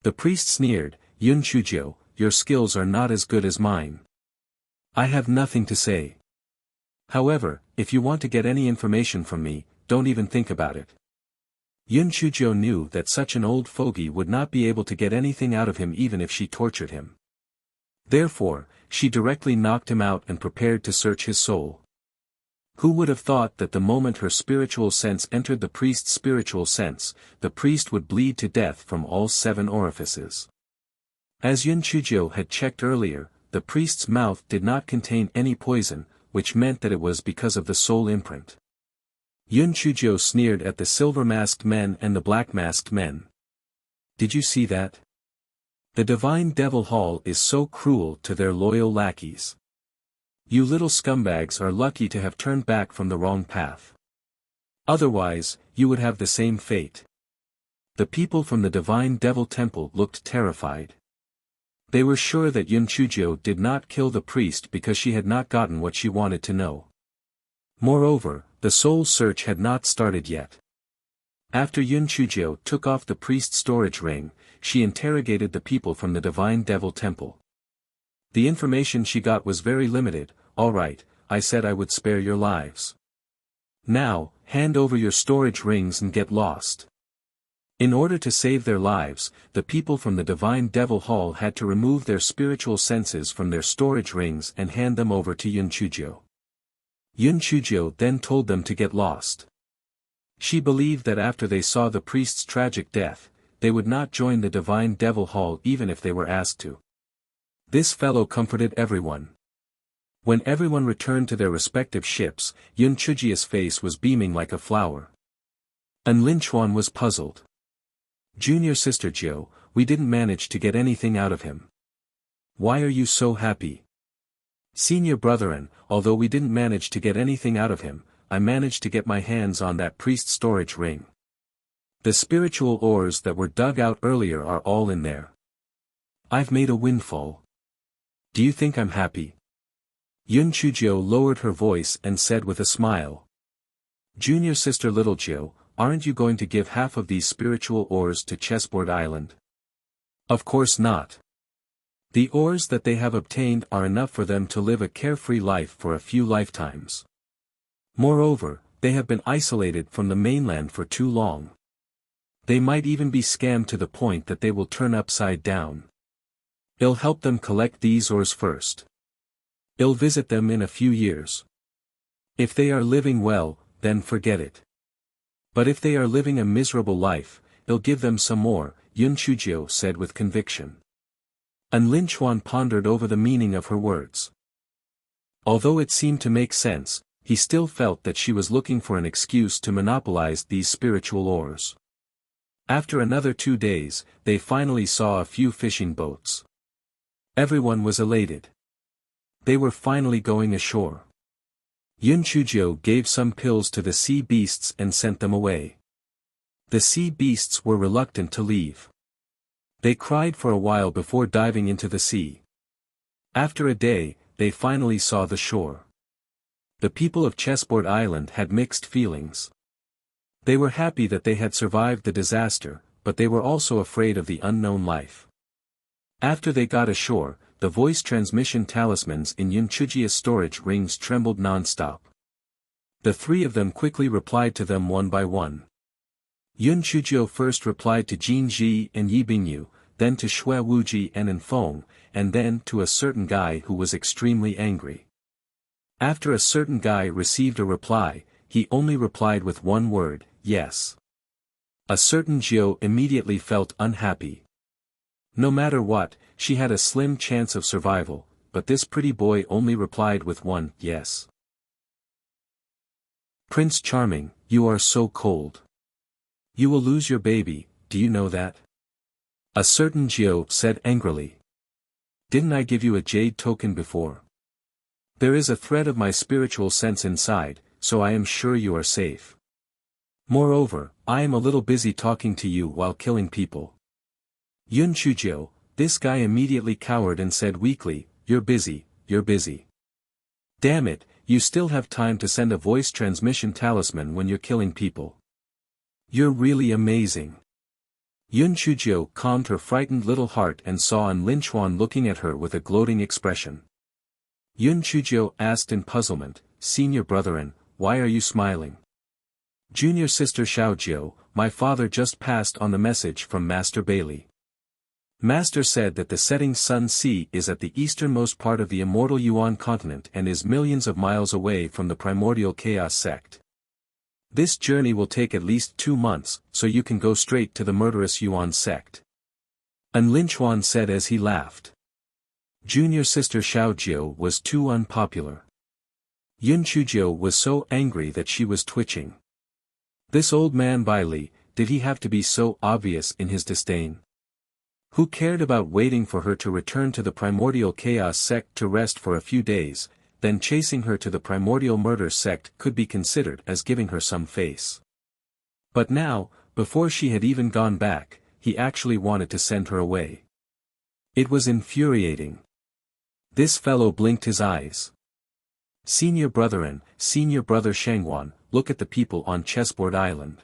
The priest sneered, "Yun Chujiu, your skills are not as good as mine. I have nothing to say. However, if you want to get any information from me, don't even think about it." Yun Chujiu knew that such an old fogey would not be able to get anything out of him even if she tortured him. Therefore, she directly knocked him out and prepared to search his soul. Who would have thought that the moment her spiritual sense entered the priest's spiritual sense, the priest would bleed to death from all 7 orifices. As Yun Chujiu had checked earlier, the priest's mouth did not contain any poison, which meant that it was because of the soul imprint. Yun Chujiu sneered at the silver-masked men and the black-masked men. "Did you see that? The Divine Devil Hall is so cruel to their loyal lackeys. You little scumbags are lucky to have turned back from the wrong path. Otherwise, you would have the same fate." The people from the Divine Devil Temple looked terrified. They were sure that Yun Chujiu did not kill the priest because she had not gotten what she wanted to know. Moreover, the soul search had not started yet. After Yun Chujiu took off the priest's storage ring, she interrogated the people from the Divine Devil Temple. The information she got was very limited. "All right, I said I would spare your lives. Now, hand over your storage rings and get lost." In order to save their lives, the people from the Divine Devil Hall had to remove their spiritual senses from their storage rings and hand them over to Yun Chujiu. Yun Chujiu then told them to get lost. She believed that after they saw the priest's tragic death, they would not join the Divine Devil Hall even if they were asked to. This fellow comforted everyone. When everyone returned to their respective ships, Yun Chujiu's face was beaming like a flower. Linchuan was puzzled. "Junior sister Jiu, we didn't manage to get anything out of him. Why are you so happy?" "Senior brethren, although we didn't manage to get anything out of him, I managed to get my hands on that priest's storage ring. The spiritual ores that were dug out earlier are all in there. I've made a windfall. Do you think I'm happy?" Yun Chujiu lowered her voice and said with a smile. "Junior sister Little Jiu, aren't you going to give half of these spiritual ores to Chessboard Island?" "Of course not. The ores that they have obtained are enough for them to live a carefree life for a few lifetimes. Moreover, they have been isolated from the mainland for too long. They might even be scammed to the point that they will turn upside down. I'll help them collect these ores first. I'll visit them in a few years. If they are living well, then forget it. But if they are living a miserable life, I'll give them some more," Yun Chujiu said with conviction. Linchuan pondered over the meaning of her words. Although it seemed to make sense, he still felt that she was looking for an excuse to monopolize these spiritual ores. After another 2 days, they finally saw a few fishing boats. Everyone was elated. They were finally going ashore. Yun Chujiu gave some pills to the sea beasts and sent them away. The sea beasts were reluctant to leave. They cried for a while before diving into the sea. After a day, they finally saw the shore. The people of Chessboard Island had mixed feelings. They were happy that they had survived the disaster, but they were also afraid of the unknown life. After they got ashore, the voice transmission talismans in Yun Chujiu's storage rings trembled non-stop. The 3 of them quickly replied to them one by one. Yun Chujiu first replied to Jin Ji and Yi Bingyu, then to Shui Wuji and Enfeng, and then to a certain guy who was extremely angry. After a certain guy received a reply, he only replied with one word, "Yes." A certain Jiu immediately felt unhappy. No matter what, she had a slim chance of survival, but this pretty boy only replied with one, "Yes." "Prince Charming, you are so cold. You will lose your baby, do you know that?" A certain Jiu said angrily. "Didn't I give you a jade token before? There is a thread of my spiritual sense inside, so I am sure you are safe. Moreover, I am a little busy talking to you while killing people." Yun Chujiu, this guy immediately cowered and said weakly, "You're busy, you're busy. Damn it, you still have time to send a voice transmission talisman when you're killing people. You're really amazing. Yun Chuzhou calmed her frightened little heart and saw An Linchuan looking at her with a gloating expression. Yun Chuzhou asked in puzzlement, "Senior brother-in, why are you smiling?" "Junior sister Xiaojiu, my father just passed on the message from Master Bailey. Master said that the setting sun sea is at the easternmost part of the immortal Yuan continent and is millions of miles away from the primordial chaos sect. This journey will take at least 2 months, so you can go straight to the murderous Yuan sect." An Linchuan said as he laughed. Junior sister Xiaojiu was too unpopular. Yun Chuzhou was so angry that she was twitching. This old man Bailey, did he have to be so obvious in his disdain? Who cared about waiting for her to return to the primordial chaos sect to rest for a few days, then chasing her to the primordial murder sect could be considered as giving her some face. But now, before she had even gone back, he actually wanted to send her away. It was infuriating. This fellow blinked his eyes. "Senior brother-in, senior brother Shangwan, look at the people on Chessboard Island.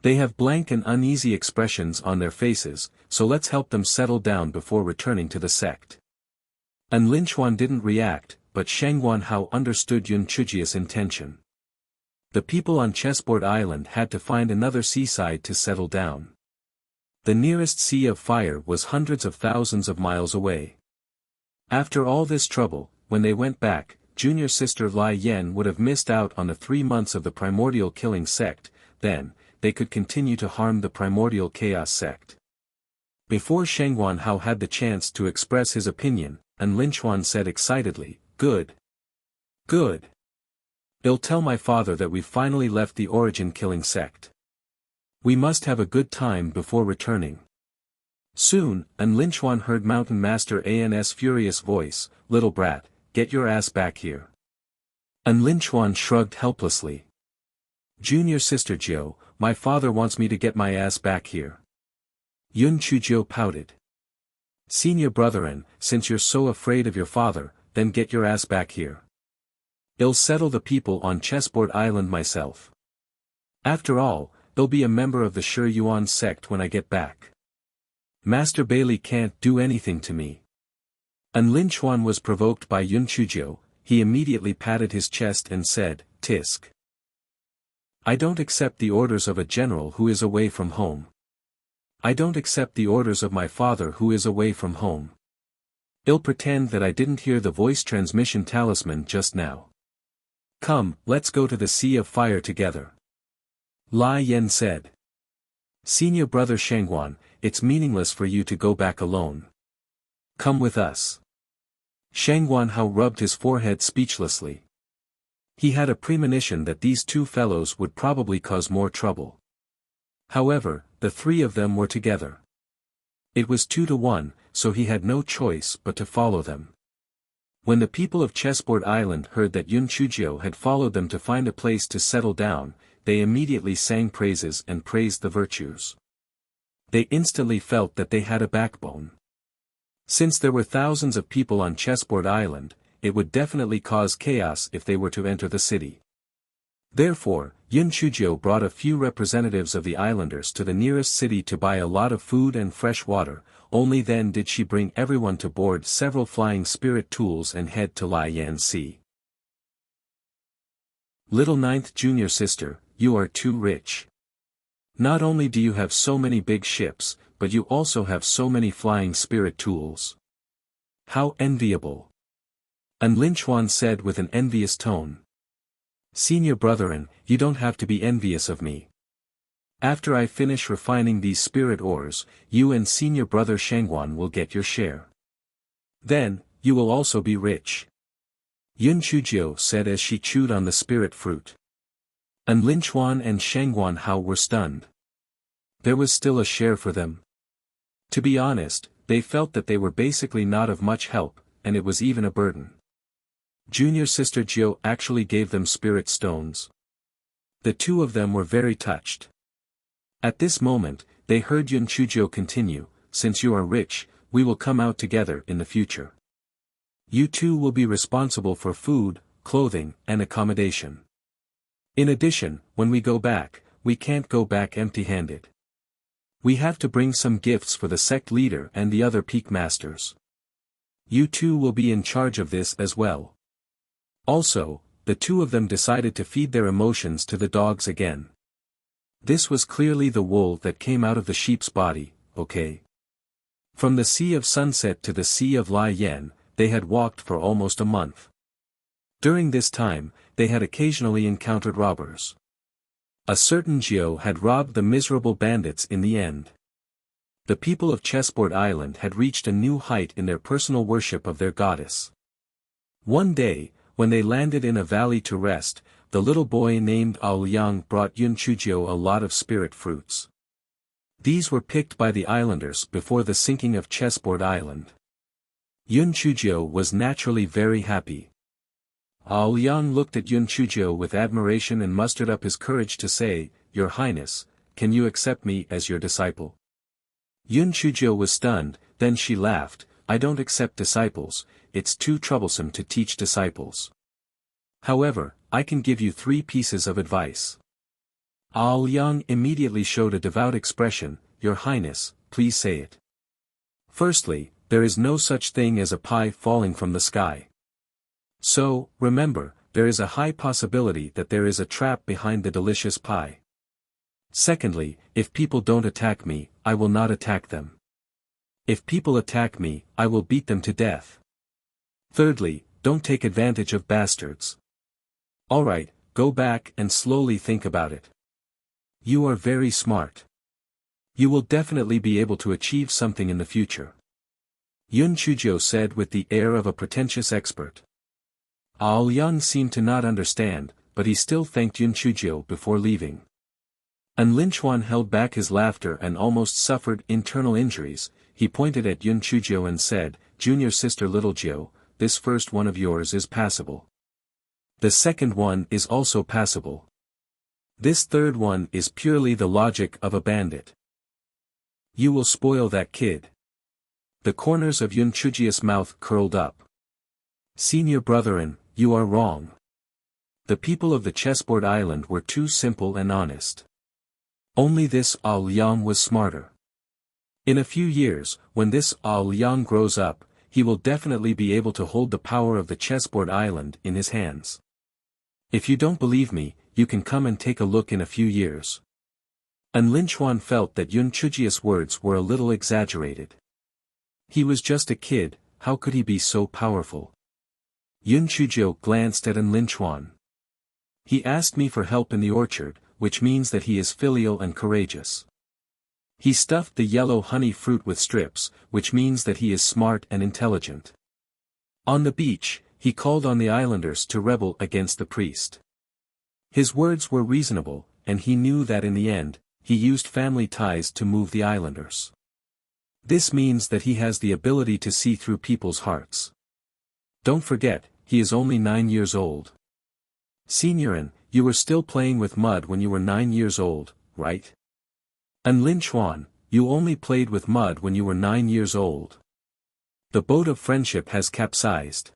They have blank and uneasy expressions on their faces, so let's help them settle down before returning to the sect." An Linchuan didn't react, but Shangwan Hao understood Yun Chuzhou's intention. The people on Chessboard Island had to find another seaside to settle down. The nearest sea of fire was hundreds of thousands of miles away. After all this trouble, when they went back, junior sister Lai Yen would have missed out on the 3 months of the primordial killing sect. Then, they could continue to harm the primordial chaos sect. Before Shangwan Hao had the chance to express his opinion, An Linchuan said excitedly, "Good. Good. They'll tell my father that we've finally left the origin killing sect. We must have a good time before returning." Soon, An Linchuan heard Mountain Master An's furious voice, "Little brat, get your ass back here." An Linchuan shrugged helplessly. "Junior sister Jiu, my father wants me to get my ass back here." Yun Chuzhou pouted. "Senior brother-in, since you're so afraid of your father, then get your ass back here. I'll settle the people on Chessboard Island myself. After all, they'll be a member of the Shi Yuan sect when I get back. Master Bailey can't do anything to me." An Linchuan was provoked by Yun Chuzhou. He immediately patted his chest and said, "Tisk. I don't accept the orders of a general who is away from home. I don't accept the orders of my father who is away from home. I'll pretend that I didn't hear the voice transmission talisman just now. Come, let's go to the Sea of Fire together." Lai Yen said. "Senior brother Shangwan, it's meaningless for you to go back alone. Come with us." Shangwan Hao rubbed his forehead speechlessly. He had a premonition that these two fellows would probably cause more trouble. However, the 3 of them were together. It was 2 to 1, so he had no choice but to follow them. When the people of Chessboard Island heard that Yun Chuzhou had followed them to find a place to settle down, they immediately sang praises and praised the virtues. They instantly felt that they had a backbone. Since there were thousands of people on Chessboard Island, it would definitely cause chaos if they were to enter the city. Therefore, Yun Chuzhou brought a few representatives of the islanders to the nearest city to buy a lot of food and fresh water. Only then did she bring everyone to board several flying spirit tools and head to Lai Yan Sea. "Little ninth junior sister, you are too rich. Not only do you have so many big ships, but you also have so many flying spirit tools. How enviable." An Linchuan said with an envious tone. "Senior brother-in, you don't have to be envious of me. After I finish refining these spirit ores, you and senior brother Shangwan will get your share. Then, you will also be rich." Yun Chuzhou said as she chewed on the spirit fruit. An Linchuan and Shangwan Hao were stunned. There was still a share for them. To be honest, they felt that they were basically not of much help, and it was even a burden. Junior sister Jiu actually gave them spirit stones. The 2 of them were very touched. At this moment, they heard Yun Chuzhou continue, "Since you are rich, we will come out together in the future. You 2 will be responsible for food, clothing, and accommodation. In addition, when we go back, we can't go back empty-handed. We have to bring some gifts for the sect leader and the other peak masters. You two will be in charge of this as well. Also, the two of them decided to feed their emotions to the dogs again. This was clearly the wool that came out of the sheep's body, okay? From the Sea of Sunset to the Sea of Lai Yan, they had walked for almost a month. During this time, they had occasionally encountered robbers. A certain Jiao had robbed the miserable bandits in the end. The people of Chessboard Island had reached a new height in their personal worship of their goddess. One day, when they landed in a valley to rest, the little boy named Liang brought Yun Chujiao a lot of spirit fruits. These were picked by the islanders before the sinking of Chessboard Island. Yun Chujiao was naturally very happy. Liang looked at Yun Chujiao with admiration and mustered up his courage to say, "Your Highness, can you accept me as your disciple?" Yun Chujiao was stunned, then she laughed, "I don't accept disciples, it's too troublesome to teach disciples. However, I can give you 3 pieces of advice." Liang immediately showed a devout expression, "Your Highness, please say it." Firstly, there is no such thing as a pie falling from the sky. So, remember, there is a high possibility that there is a trap behind the delicious pie. Secondly, if people don't attack me, I will not attack them. If people attack me, I will beat them to death. Thirdly, don't take advantage of bastards. Alright, go back and slowly think about it. You are very smart. You will definitely be able to achieve something in the future. Yun Chujiao said with the air of a pretentious expert. Liang seemed to not understand, but he still thanked Yun Chujiao before leaving. Linchuan held back his laughter and almost suffered internal injuries. He pointed at Yun Chujiao and said, "Junior sister little Jiao, this first one of yours is passable. The second one is also passable. This third one is purely the logic of a bandit. You will spoil that kid." The corners of Yun Chujia's mouth curled up. "Senior brethren, you are wrong. The people of the Chessboard Island were too simple and honest. Only this Liang was smarter. In a few years, when this Liang grows up, he will definitely be able to hold the power of the Chessboard Island in his hands. If you don't believe me, you can come and take a look in a few years." Linchuan felt that Yun Chujia's words were a little exaggerated. He was just a kid, how could he be so powerful? Yun Chujiao glanced at Linchuan. "He asked me for help in the orchard, which means that he is filial and courageous. He stuffed the yellow honey fruit with strips, which means that he is smart and intelligent. On the beach, he called on the islanders to rebel against the priest. His words were reasonable, and he knew that in the end, he used family ties to move the islanders. This means that he has the ability to see through people's hearts. Don't forget, he is only 9 years old. Seniorin, you were still playing with mud when you were 9 years old, right? Linchuan, you only played with mud when you were 9 years old. The boat of friendship has capsized."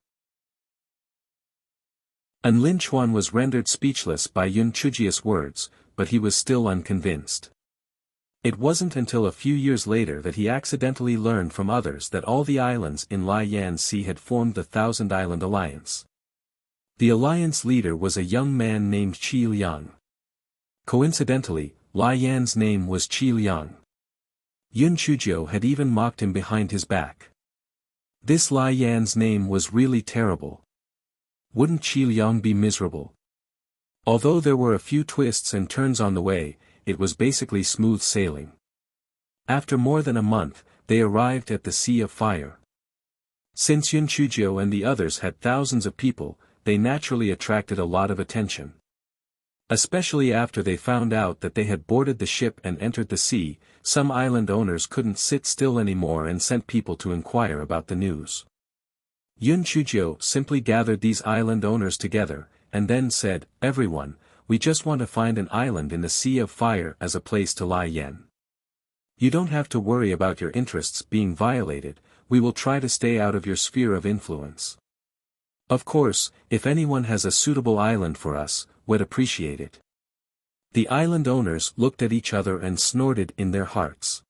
Linchuan was rendered speechless by Yun Chujia's words, but he was still unconvinced. It wasn't until a few years later that he accidentally learned from others that all the islands in Lai Yan Sea had formed the Thousand Island Alliance. The alliance leader was a young man named Qi Liang. Coincidentally, Lai Yan's name was Qi Liang. Yun Chujiao had even mocked him behind his back. This Lai Yan's name was really terrible. Wouldn't Qi Liang be miserable? Although there were a few twists and turns on the way, it was basically smooth sailing. After more than a month, they arrived at the Sea of Fire. Since Yun Chujiao and the others had thousands of people, they naturally attracted a lot of attention. Especially after they found out that they had boarded the ship and entered the sea, some island owners couldn't sit still anymore and sent people to inquire about the news. Yun Chujiao simply gathered these island owners together, and then said, "Everyone, we just want to find an island in the Sea of Fire as a place to Lai Yan. You don't have to worry about your interests being violated, we will try to stay out of your sphere of influence. Of course, if anyone has a suitable island for us, we'd appreciate it." The island owners looked at each other and snorted in their hearts.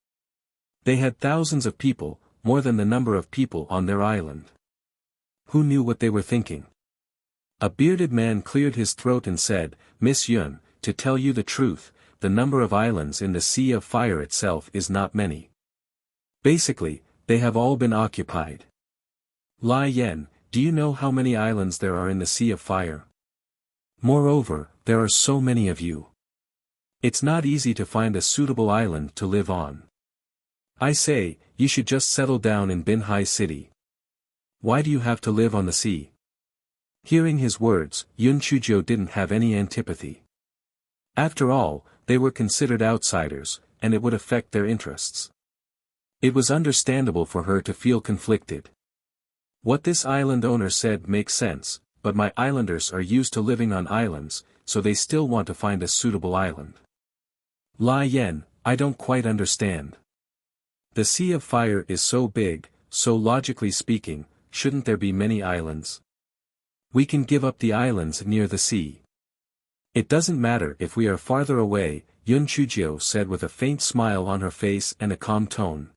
They had thousands of people, more than the number of people on their island. Who knew what they were thinking? A bearded man cleared his throat and said, "Miss Yun, to tell you the truth, the number of islands in the Sea of Fire itself is not many. Basically, they have all been occupied. Lai Yen, do you know how many islands there are in the Sea of Fire? Moreover, there are so many of you. It's not easy to find a suitable island to live on. I say, you should just settle down in Binhai City. Why do you have to live on the sea?" Hearing his words, Yun Chujiu didn't have any antipathy. After all, they were considered outsiders, and it would affect their interests. It was understandable for her to feel conflicted. What this island owner said makes sense, but my islanders are used to living on islands, so they still want to find a suitable island. Lai Yen, I don't quite understand. The Sea of Fire is so big, so logically speaking, shouldn't there be many islands? We can give up the islands near the sea. It doesn't matter if we are farther away, Yun Chujiu said with a faint smile on her face and a calm tone.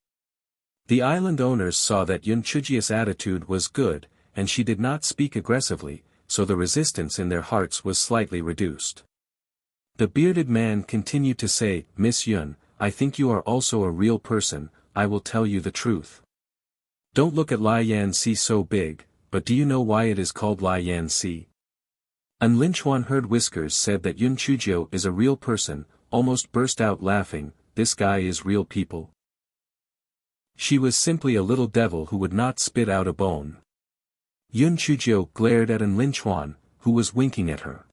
The island owners saw that Yun Chujiu's attitude was good, and she did not speak aggressively, so the resistance in their hearts was slightly reduced. The bearded man continued to say, "Miss Yun, I think you are also a real person, I will tell you the truth. Don't look at Lai Yan Sea so big, but do you know why it is called Lai Yan Sea?" An Linchuan heard whiskers said that Yun Chujiu is a real person, almost burst out laughing, "This guy is real people." She was simply a little devil who would not spit out a bone. Yun Chujiu glared at An Linchuan, who was winking at her.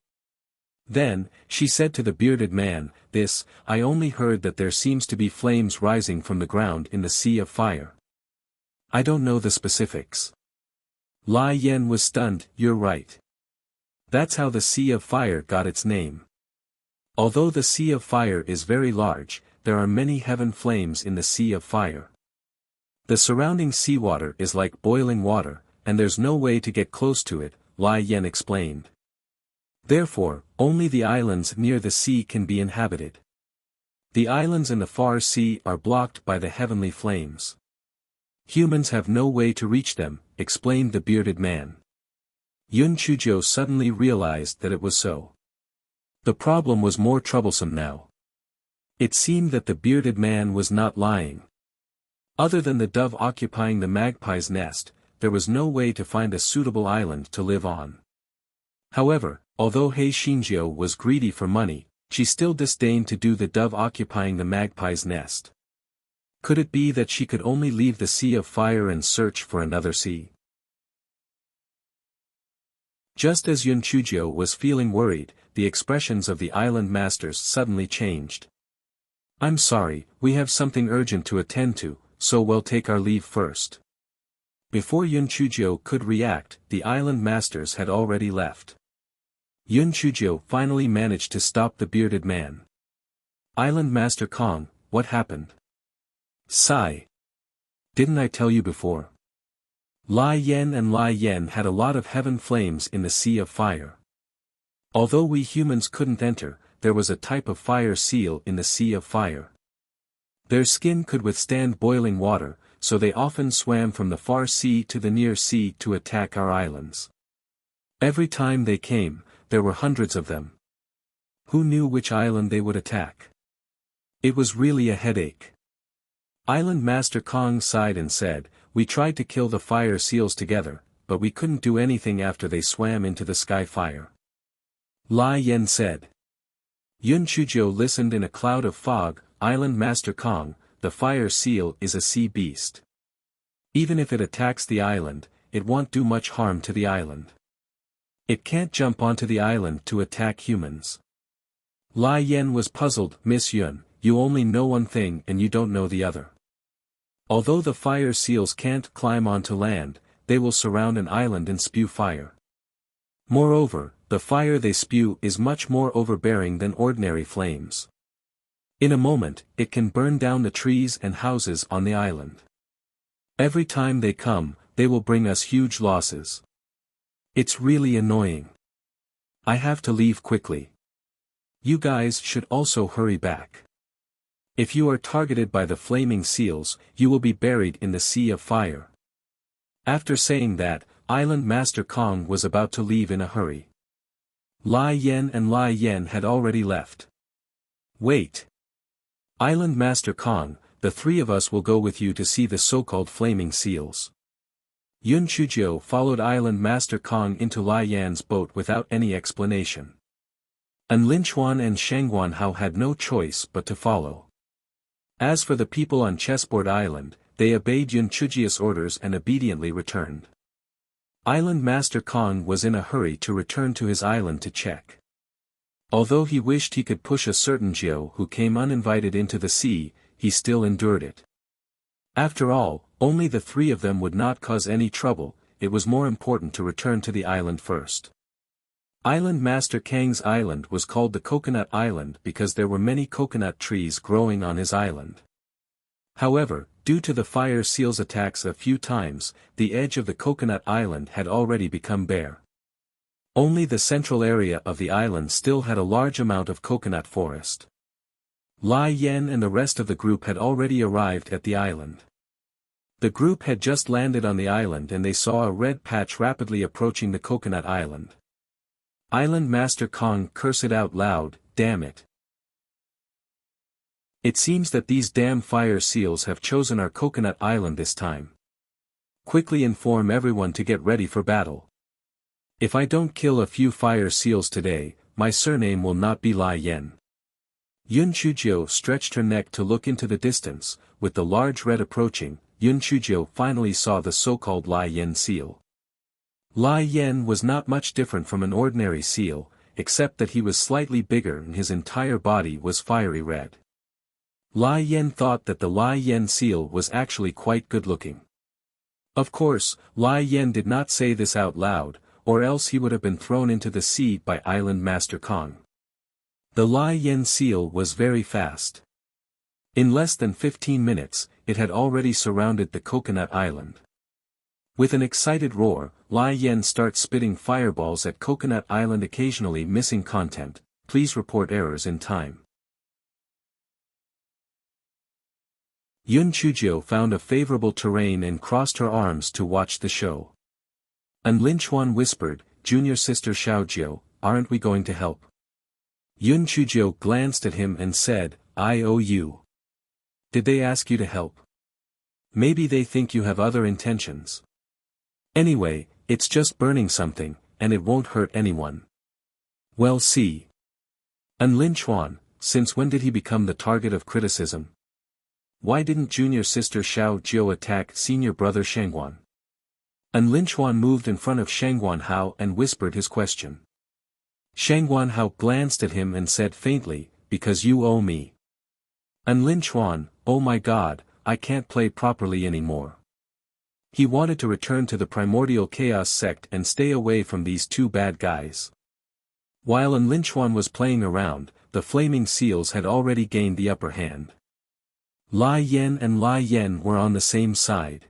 Then, she said to the bearded man, I only heard that there seems to be flames rising from the ground in the Sea of Fire. I don't know the specifics." Lai Yen was stunned, "You're right. That's how the Sea of Fire got its name. Although the Sea of Fire is very large, there are many heaven flames in the Sea of Fire. The surrounding seawater is like boiling water, and there's no way to get close to it," Lai Yen explained. "Therefore, only the islands near the sea can be inhabited. The islands in the far sea are blocked by the heavenly flames. Humans have no way to reach them," explained the bearded man. Yun Chujiu suddenly realized that it was so. The problem was more troublesome now. It seemed that the bearded man was not lying. Other than the dove occupying the magpie's nest, there was no way to find a suitable island to live on. However, although He Xinjiu was greedy for money, she still disdained to do the dove occupying the magpie's nest. Could it be that she could only leave the Sea of Fire and search for another sea? Just as Yun Chujiu was feeling worried, the expressions of the island masters suddenly changed. "I'm sorry, we have something urgent to attend to, so we'll take our leave first." Before Yun Chujiu could react, the island masters had already left. Yun Chujiu finally managed to stop the bearded man. "Island Master Kong, what happened?" "Sigh. Didn't I tell you before? Lai Yen and Lai Yen had a lot of heaven flames in the Sea of Fire. Although we humans couldn't enter, there was a type of fire seal in the Sea of Fire. Their skin could withstand boiling water, so they often swam from the far sea to the near sea to attack our islands. Every time they came, there were hundreds of them. Who knew which island they would attack? It was really a headache." Island Master Kong sighed and said, "We tried to kill the fire seals together, but we couldn't do anything after they swam into the sky fire." Lai Yen said. Yun Chujiu listened in a cloud of fog. "Island Master Kong, the fire seal is a sea beast. Even if it attacks the island, it won't do much harm to the island. It can't jump onto the island to attack humans." Lai Yen was puzzled. "Miss Yun, you only know one thing and you don't know the other. Although the fire seals can't climb onto land, they will surround an island and spew fire. Moreover, the fire they spew is much more overbearing than ordinary flames. In a moment, it can burn down the trees and houses on the island. Every time they come, they will bring us huge losses. It's really annoying. I have to leave quickly." You guys should also hurry back. If you are targeted by the flaming seals, you will be buried in the sea of fire. After saying that, Island Master Kong was about to leave in a hurry. Lai Yen and Lai Yen had already left. Wait. Island Master Kong, the three of us will go with you to see the so-called flaming seals. Yun Chuzhou followed Island Master Kong into Lai Yan's boat without any explanation. And Linchuan and Shangguan Hao had no choice but to follow. As for the people on Chessboard Island, they obeyed Yun Chujia's orders and obediently returned. Island Master Kong was in a hurry to return to his island to check. Although he wished he could push a certain Jiao who came uninvited into the sea, he still endured it. After all, only the three of them would not cause any trouble, it was more important to return to the island first. Island Master Kang's island was called the Coconut Island because there were many coconut trees growing on his island. However, due to the fire seals' attacks a few times, the edge of the Coconut Island had already become bare. Only the central area of the island still had a large amount of coconut forest. Lai Yen and the rest of the group had already arrived at the island. The group had just landed on the island and they saw a red patch rapidly approaching the Coconut Island. Island Master Kong cursed out loud, "Damn it. It seems that these damn fire seals have chosen our Coconut Island this time. Quickly inform everyone to get ready for battle. If I don't kill a few fire seals today, my surname will not be Lai Yen." Yun Chuzhou stretched her neck to look into the distance, with the large red approaching. Yun Chuzhou finally saw the so-called Lai Yen seal. Lai Yen was not much different from an ordinary seal, except that he was slightly bigger and his entire body was fiery red. Lai Yen thought that the Lai Yen seal was actually quite good-looking. Of course, Lai Yen did not say this out loud, or else he would have been thrown into the sea by Island Master Kong. The Lai Yen seal was very fast. In less than 15 minutes, it had already surrounded the Coconut Island. With an excited roar, Lai Yen starts spitting fireballs at Coconut Island, occasionally missing content. Please report errors in time. Yun Chuzhou found a favorable terrain and crossed her arms to watch the show. And Linchuan whispered, "Junior sister Xiaojiu, aren't we going to help?" Yun Chuzhou glanced at him and said, "I owe you. Did they ask you to help? Maybe they think you have other intentions. Anyway, it's just burning something, and it won't hurt anyone." "Well, see. And Linchuan, since when did he become the target of criticism? Why didn't junior sister Xiao Jiu attack senior brother Shangguan?" And Linchuan moved in front of Shangguan Hao and whispered his question. Shangguan Hao glanced at him and said faintly, "Because you owe me." And Linchuan, "Oh my god, I can't play properly anymore." He wanted to return to the Primordial Chaos sect and stay away from these two bad guys. While An Linchuan was playing around, the flaming seals had already gained the upper hand. Lai Yen and Lai Yen were on the same side.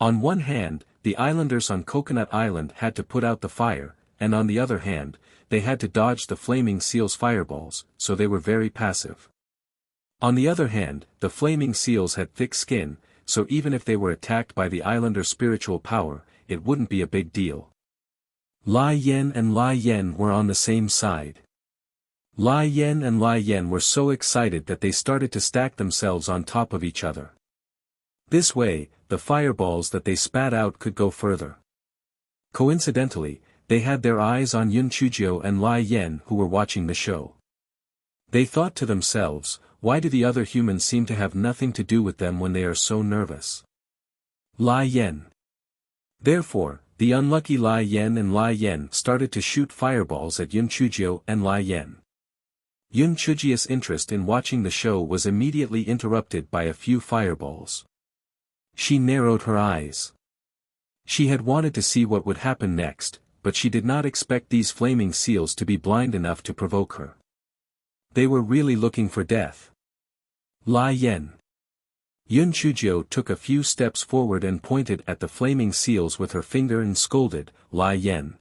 On one hand, the islanders on Coconut Island had to put out the fire, and on the other hand, they had to dodge the flaming seals' fireballs, so they were very passive. On the other hand, the flaming seals had thick skin, so even if they were attacked by the islander's spiritual power, it wouldn't be a big deal. Lai Yen and Lai Yen were on the same side. Lai Yen and Lai Yen were so excited that they started to stack themselves on top of each other. This way, the fireballs that they spat out could go further. Coincidentally, they had their eyes on Yun Chuzhou and Lai Yen who were watching the show. They thought to themselves, why do the other humans seem to have nothing to do with them when they are so nervous? Lai Yen. Therefore, the unlucky Lai Yen and Lai Yen started to shoot fireballs at Yun Chuzhou and Lai Yen. Yun Chujia's interest in watching the show was immediately interrupted by a few fireballs. She narrowed her eyes. She had wanted to see what would happen next, but she did not expect these flaming seals to be blind enough to provoke her. They were really looking for death. Lai Yen. Yun Chuzhou took a few steps forward and pointed at the flaming seals with her finger and scolded, "Lai Yen.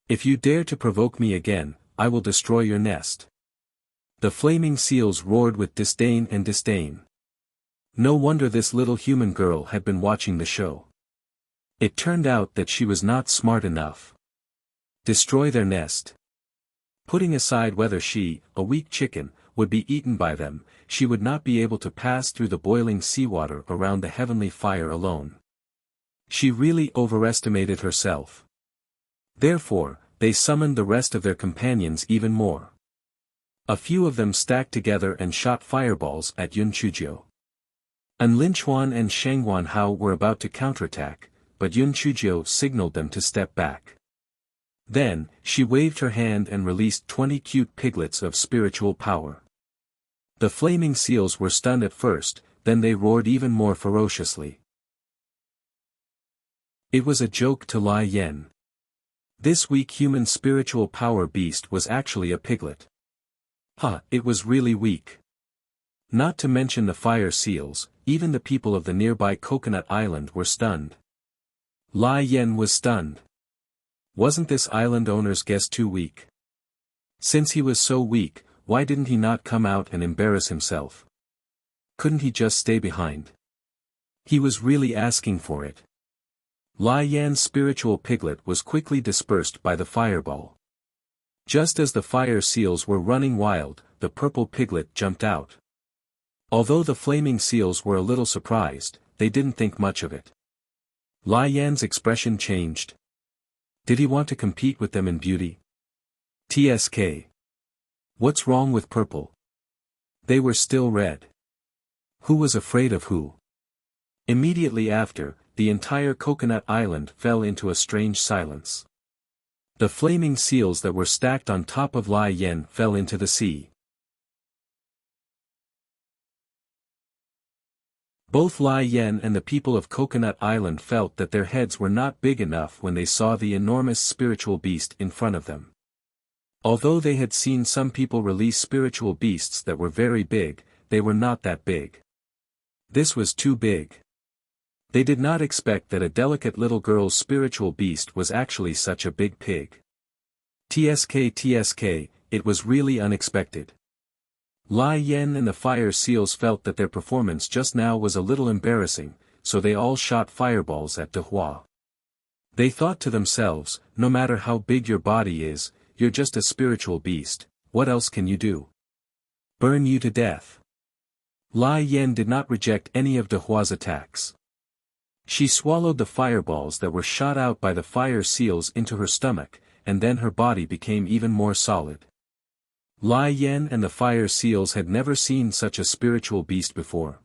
If you dare to provoke me again, I will destroy your nest." The flaming seals roared with disdain and disdain. No wonder this little human girl had been watching the show. It turned out that she was not smart enough. Destroy their nest. Putting aside whether she, a weak chicken, would be eaten by them, she would not be able to pass through the boiling seawater around the heavenly fire alone. She really overestimated herself. Therefore, they summoned the rest of their companions even more. A few of them stacked together and shot fireballs at Yun Chuzhou. An Linchuan and Shangwan Hao were about to counterattack, but Yun Chuzhou signaled them to step back. Then, she waved her hand and released 20 cute piglets of spiritual power. The flaming seals were stunned at first, then they roared even more ferociously. It was a joke to Lai Yan. This weak human spiritual power beast was actually a piglet. It was really weak. Not to mention the fire seals, even the people of the nearby Coconut Island were stunned. Lai Yan was stunned. Wasn't this island owner's guess too weak? Since he was so weak, why didn't he not come out and embarrass himself? Couldn't he just stay behind? He was really asking for it. Lai Yan's spiritual piglet was quickly dispersed by the fireball. Just as the fire seals were running wild, the purple piglet jumped out. Although the flaming seals were a little surprised, they didn't think much of it. Lai Yan's expression changed. Did he want to compete with them in beauty? TSK. What's wrong with purple? They were still red. Who was afraid of who? Immediately after, the entire Coconut Island fell into a strange silence. The flaming seals that were stacked on top of Lai Yan fell into the sea. Both Lai Yan and the people of Coconut Island felt that their heads were not big enough when they saw the enormous spiritual beast in front of them. Although they had seen some people release spiritual beasts that were very big, they were not that big. This was too big. They did not expect that a delicate little girl's spiritual beast was actually such a big pig. TSK, it was really unexpected. Lai Yan and the fire seals felt that their performance just now was a little embarrassing, so they all shot fireballs at De Hua. They thought to themselves, no matter how big your body is, you're just a spiritual beast, what else can you do? Burn you to death. Lai Yan did not reject any of De Hua's attacks. She swallowed the fireballs that were shot out by the fire seals into her stomach, and then her body became even more solid. Lai Yan and the fire seals had never seen such a spiritual beast before.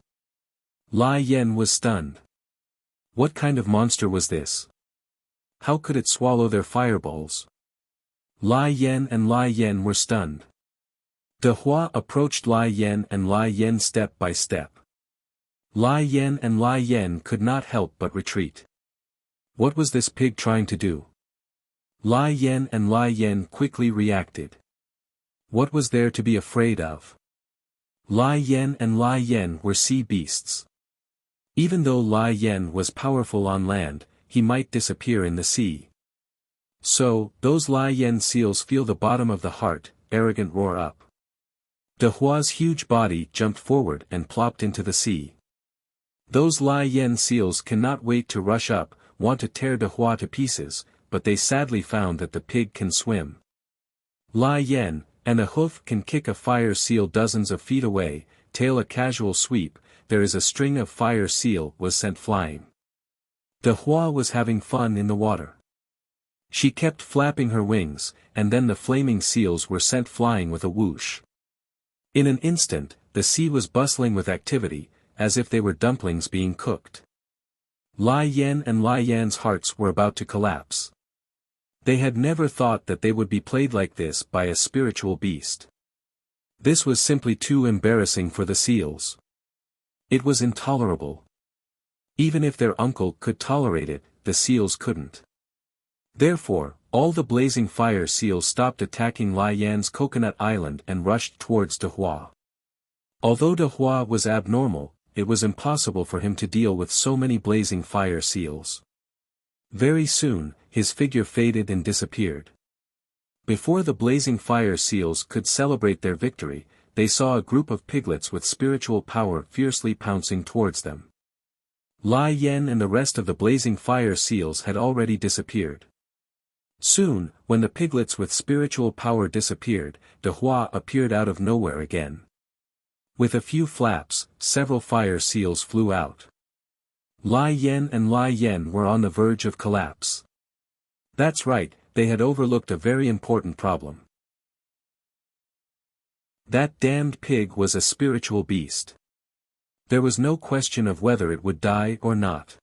Lai Yan was stunned. What kind of monster was this? How could it swallow their fireballs? Lai Yan and Lai Yan were stunned. De Hua approached Lai Yan and Lai Yan step by step. Lai Yan and Lai Yan could not help but retreat. What was this pig trying to do? Lai Yan and Lai Yan quickly reacted. What was there to be afraid of? Lai Yan and Lai Yan were sea beasts. Even though Lai Yan was powerful on land, he might disappear in the sea. So, those Lai Yan seals feel the bottom of the heart, arrogant roar up. De Hua's huge body jumped forward and plopped into the sea. Those Lai Yan seals cannot wait to rush up, want to tear De Hua to pieces, but they sadly found that the pig can swim. Lai Yan, and a hoof can kick a fire seal dozens of feet away, tail a casual sweep, there is a string of fire seal was sent flying. De Hua was having fun in the water. She kept flapping her wings, and then the flaming seals were sent flying with a whoosh. In an instant, the sea was bustling with activity, as if they were dumplings being cooked. Lai Yan and Lai Yan's hearts were about to collapse. They had never thought that they would be played like this by a spiritual beast. This was simply too embarrassing for the seals. It was intolerable. Even if their uncle could tolerate it, the seals couldn't. Therefore, all the blazing fire seals stopped attacking Lai Yan's Coconut Island and rushed towards De Hua. Although De Hua was abnormal, it was impossible for him to deal with so many blazing fire seals. Very soon, his figure faded and disappeared. Before the blazing fire seals could celebrate their victory, they saw a group of piglets with spiritual power fiercely pouncing towards them. Lai Yan and the rest of the blazing fire seals had already disappeared. Soon, when the piglets with spiritual power disappeared, De Hua appeared out of nowhere again. With a few flaps, several fire seals flew out. Lai Yan and Lai Yan were on the verge of collapse. That's right, they had overlooked a very important problem. That damned pig was a spiritual beast. There was no question of whether it would die or not.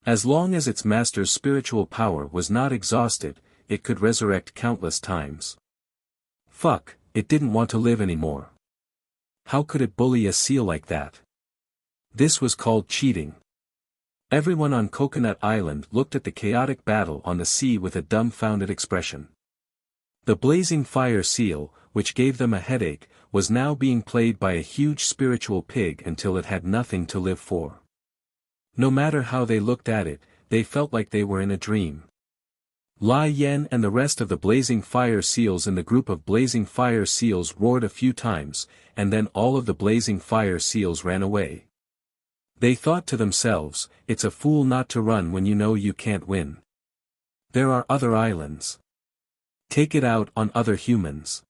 As long as its master's spiritual power was not exhausted, it could resurrect countless times. Fuck, it didn't want to live anymore. How could it bully a seal like that? This was called cheating. Everyone on Coconut Island looked at the chaotic battle on the sea with a dumbfounded expression. The blazing fire seal, which gave them a headache, was now being played by a huge spiritual pig until it had nothing to live for. No matter how they looked at it, they felt like they were in a dream. Lai Yan and the rest of the blazing fire seals in the group of blazing fire seals roared a few times, and then all of the blazing fire seals ran away. They thought to themselves, it's a fool not to run when you know you can't win. There are other islands. Take it out on other humans.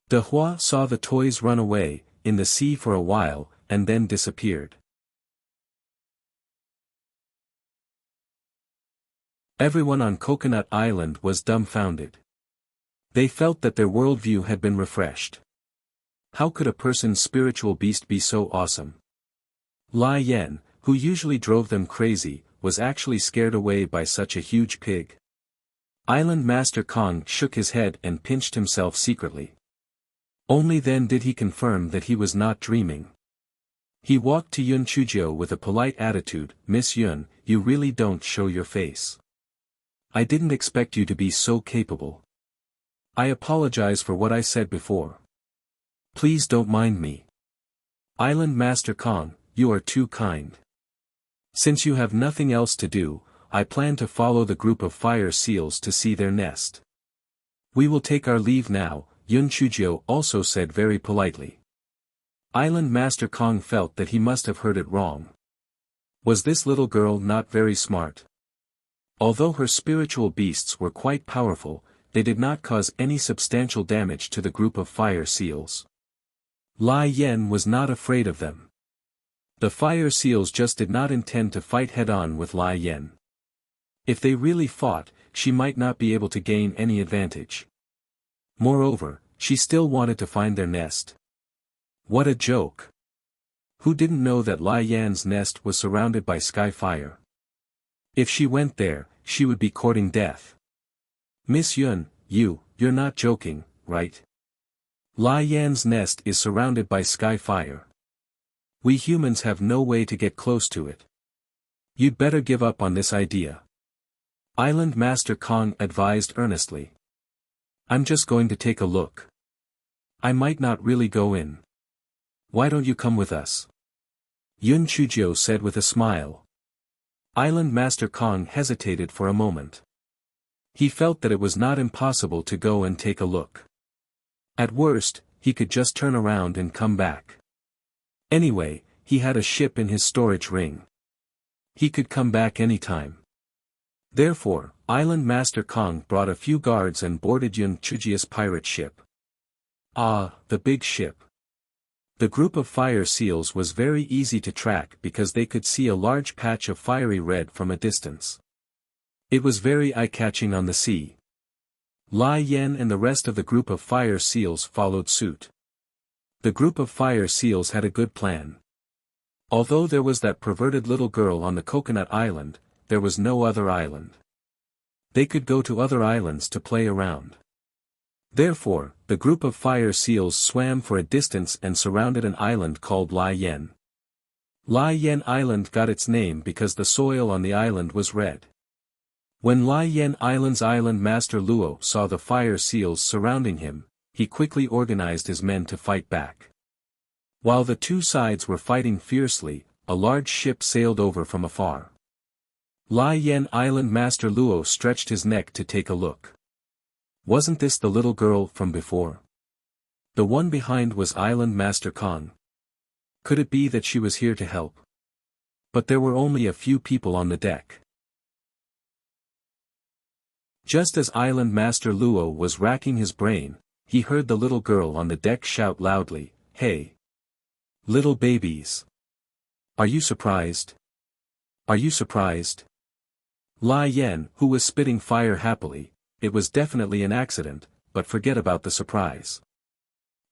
De Hua saw the toys run away, in the sea for a while, and then disappeared. Everyone on Coconut Island was dumbfounded. They felt that their worldview had been refreshed. How could a person's spiritual beast be so awesome? Lai Yan, who usually drove them crazy, was actually scared away by such a huge pig. Island Master Kong shook his head and pinched himself secretly. Only then did he confirm that he was not dreaming. He walked to Yun Chujio with a polite attitude. Miss Yun, you really don't show your face. I didn't expect you to be so capable. I apologize for what I said before. Please don't mind me. Island Master Kong, you are too kind. Since you have nothing else to do, I plan to follow the group of fire seals to see their nest. We will take our leave now, Yun Chujio also said very politely. Island Master Kong felt that he must have heard it wrong. Was this little girl not very smart? Although her spiritual beasts were quite powerful, they did not cause any substantial damage to the group of fire seals. Lai Yan was not afraid of them. The fire seals just did not intend to fight head-on with Lai Yan. If they really fought, she might not be able to gain any advantage. Moreover, she still wanted to find their nest. What a joke! Who didn't know that Lai Yan's nest was surrounded by sky fire? If she went there, she would be courting death. Miss Yun, you're not joking, right? Lai Yan's nest is surrounded by sky fire. We humans have no way to get close to it. You'd better give up on this idea. Island Master Kong advised earnestly. I'm just going to take a look. I might not really go in. Why don't you come with us? Yun Chujio said with a smile. Island Master Kong hesitated for a moment. He felt that it was not impossible to go and take a look. At worst, he could just turn around and come back. Anyway, he had a ship in his storage ring. He could come back anytime. Therefore, Island Master Kong brought a few guards and boarded Yun Chujio's pirate ship. Ah, the big ship. The group of fire seals was very easy to track because they could see a large patch of fiery red from a distance. It was very eye-catching on the sea. Lai Yan and the rest of the group of fire seals followed suit. The group of fire seals had a good plan. Although there was that perverted little girl on the Coconut Island, there was no other island. They could go to other islands to play around. Therefore, the group of fire seals swam for a distance and surrounded an island called Lai Yan. Lai Yan Island got its name because the soil on the island was red. When Lai Yan Island's island master Luo saw the fire seals surrounding him, he quickly organized his men to fight back. While the two sides were fighting fiercely, a large ship sailed over from afar. Lai Yan Island master Luo stretched his neck to take a look. Wasn't this the little girl from before? The one behind was Island Master Kong. Could it be that she was here to help? But there were only a few people on the deck. Just as Island Master Luo was racking his brain, he heard the little girl on the deck shout loudly, "Hey! Little babies! Are you surprised? Are you surprised?" Lai Yen, who was spitting fire happily, it was definitely an accident, but forget about the surprise.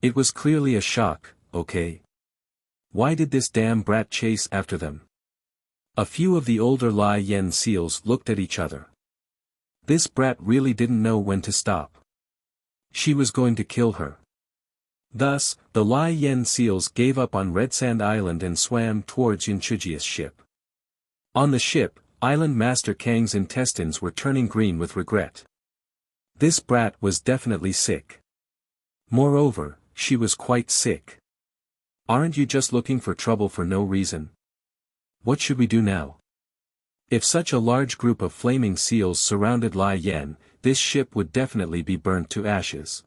It was clearly a shock, okay? Why did this damn brat chase after them? A few of the older Lai Yen seals looked at each other. This brat really didn't know when to stop. She was going to kill her. Thus, the Lai Yen seals gave up on Red Sand Island and swam towards Yunchujia's ship. On the ship, Island Master Kang's intestines were turning green with regret. This brat was definitely sick. Moreover, she was quite sick. Aren't you just looking for trouble for no reason? What should we do now? If such a large group of flaming seals surrounded Lai Yen, this ship would definitely be burnt to ashes.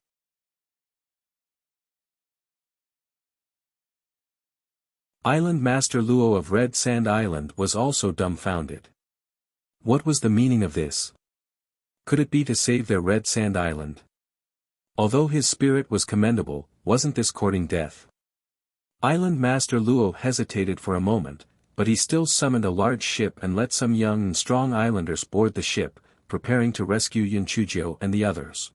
Island Master Luo of Red Sand Island was also dumbfounded. What was the meaning of this? Could it be to save their Red Sand Island? Although his spirit was commendable, wasn't this courting death? Island Master Luo hesitated for a moment, but he still summoned a large ship and let some young and strong islanders board the ship, preparing to rescue Yunchujio and the others.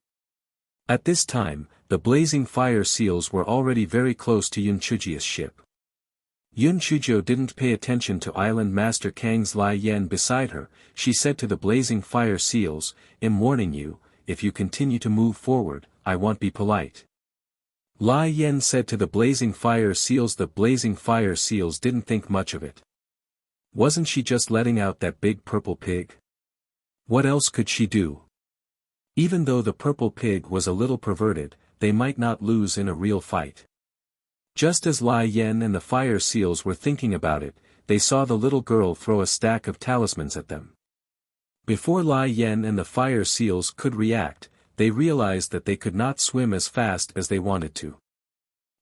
At this time, the blazing fire seals were already very close to Yunchujia's ship. Yunchujio didn't pay attention to Island Master Kang's Lai Yen beside her. She said to the blazing fire seals, "I'm warning you, if you continue to move forward, I won't be polite." Lai Yen said to the blazing fire seals. The blazing fire seals didn't think much of it. Wasn't she just letting out that big purple pig? What else could she do? Even though the purple pig was a little perverted, they might not lose in a real fight. Just as Lai Yen and the fire seals were thinking about it, they saw the little girl throw a stack of talismans at them. Before Lai Yen and the fire seals could react, they realized that they could not swim as fast as they wanted to.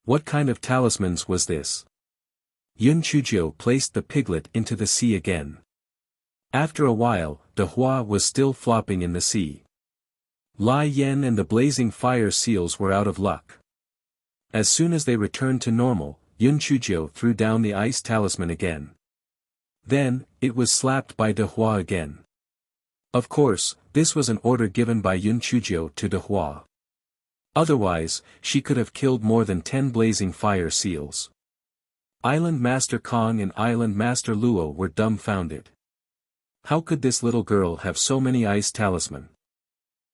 What kind of talismans was this? Yunchujio placed the piglet into the sea again. After a while, De Hua was still flopping in the sea. Lai Yen and the blazing fire seals were out of luck. As soon as they returned to normal, Yunchujio threw down the ice talisman again. Then, it was slapped by De Hua again. Of course, this was an order given by Yunchujio to De Hua. Otherwise, she could have killed more than 10 blazing fire seals. Island Master Kong and Island Master Luo were dumbfounded. How could this little girl have so many ice talisman?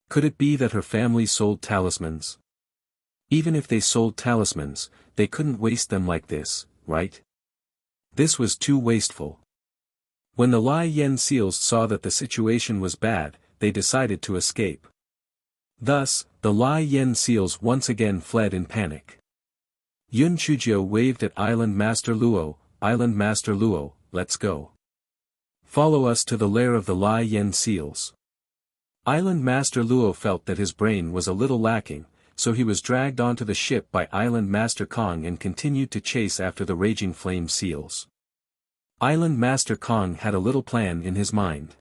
Could it be that her family sold talismans? Even if they sold talismans, they couldn't waste them like this, right? This was too wasteful. When the Lai Yen seals saw that the situation was bad, they decided to escape. Thus, the Lai Yen seals once again fled in panic. Yunchujio waved at Island Master Luo, "Island Master Luo, let's go. Follow us to the lair of the Lai Yen seals." Island Master Luo felt that his brain was a little lacking, so he was dragged onto the ship by Island Master Kong and continued to chase after the raging flame seals. Island Master Kong had a little plan in his mind.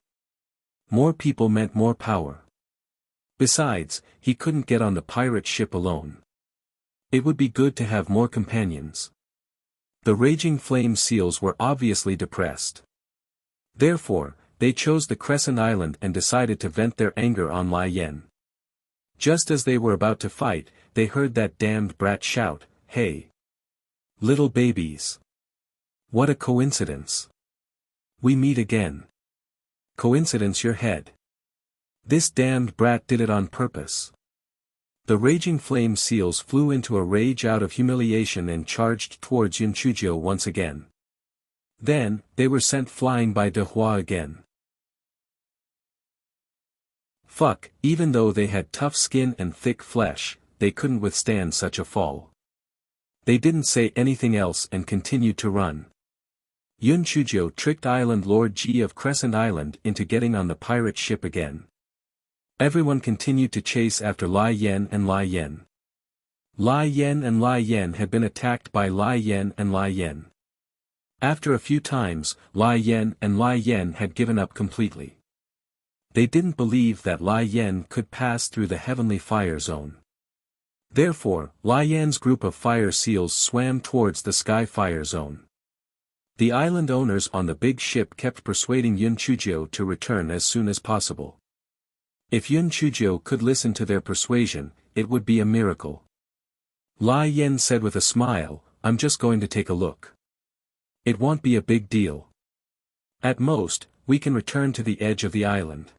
More people meant more power. Besides, he couldn't get on the pirate ship alone. It would be good to have more companions. The raging flame seals were obviously depressed. Therefore, they chose the Crescent Island and decided to vent their anger on Lai Yen. Just as they were about to fight, they heard that damned brat shout, "Hey! Little babies! What a coincidence! We meet again. Coincidence your head. This damned brat did it on purpose." The raging flame seals flew into a rage out of humiliation and charged towards Yunchujio once again. Then, they were sent flying by De Hua again. Fuck, even though they had tough skin and thick flesh, they couldn't withstand such a fall. They didn't say anything else and continued to run. Yunchujio tricked Island Lord Ji of Crescent Island into getting on the pirate ship again. Everyone continued to chase after Lai Yan and Lai Yan. Lai Yan and Lai Yan had been attacked by Lai Yan and Lai Yan. After a few times, Lai Yan and Lai Yan had given up completely. They didn't believe that Lai Yan could pass through the heavenly fire zone. Therefore, Lai Yan's group of fire seals swam towards the sky fire zone. The island owners on the big ship kept persuading Yun Chuzhou to return as soon as possible. If Yun Chuzhou could listen to their persuasion, it would be a miracle. Lai Yan said with a smile, "I'm just going to take a look. It won't be a big deal. At most, we can return to the edge of the island."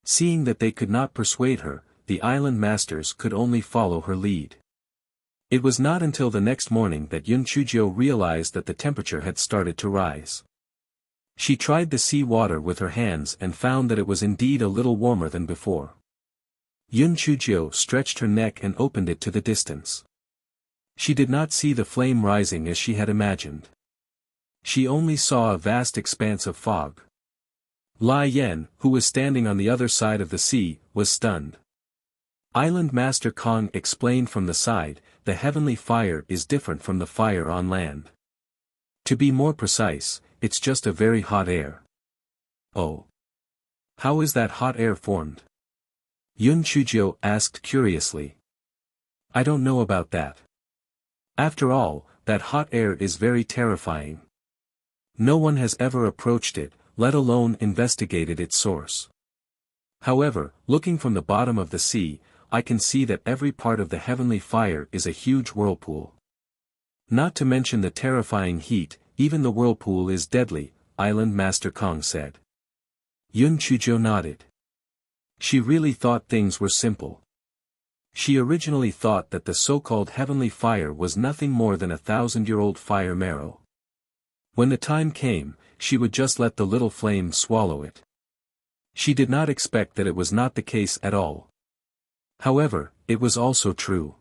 Seeing that they could not persuade her, the island masters could only follow her lead. It was not until the next morning that Yun Chuzhou realized that the temperature had started to rise. She tried the sea water with her hands and found that it was indeed a little warmer than before. Yun Chuzhou stretched her neck and opened it to the distance. She did not see the flame rising as she had imagined. She only saw a vast expanse of fog. Lai Yan, who was standing on the other side of the sea, was stunned. Island Master Kong explained from the side, "The heavenly fire is different from the fire on land. To be more precise, it's just a very hot air." "Oh. How is that hot air formed?" Yun Chuzhou asked curiously. "I don't know about that. After all, that hot air is very terrifying. No one has ever approached it, let alone investigated its source. However, looking from the bottom of the sea, I can see that every part of the heavenly fire is a huge whirlpool. Not to mention the terrifying heat, even the whirlpool is deadly," Island Master Kong said. Yun Chuzhou nodded. She really thought things were simple. She originally thought that the so-called heavenly fire was nothing more than a 1,000-year-old fire marrow. When the time came, she would just let the little flame swallow it. She did not expect that it was not the case at all. However, it was also true.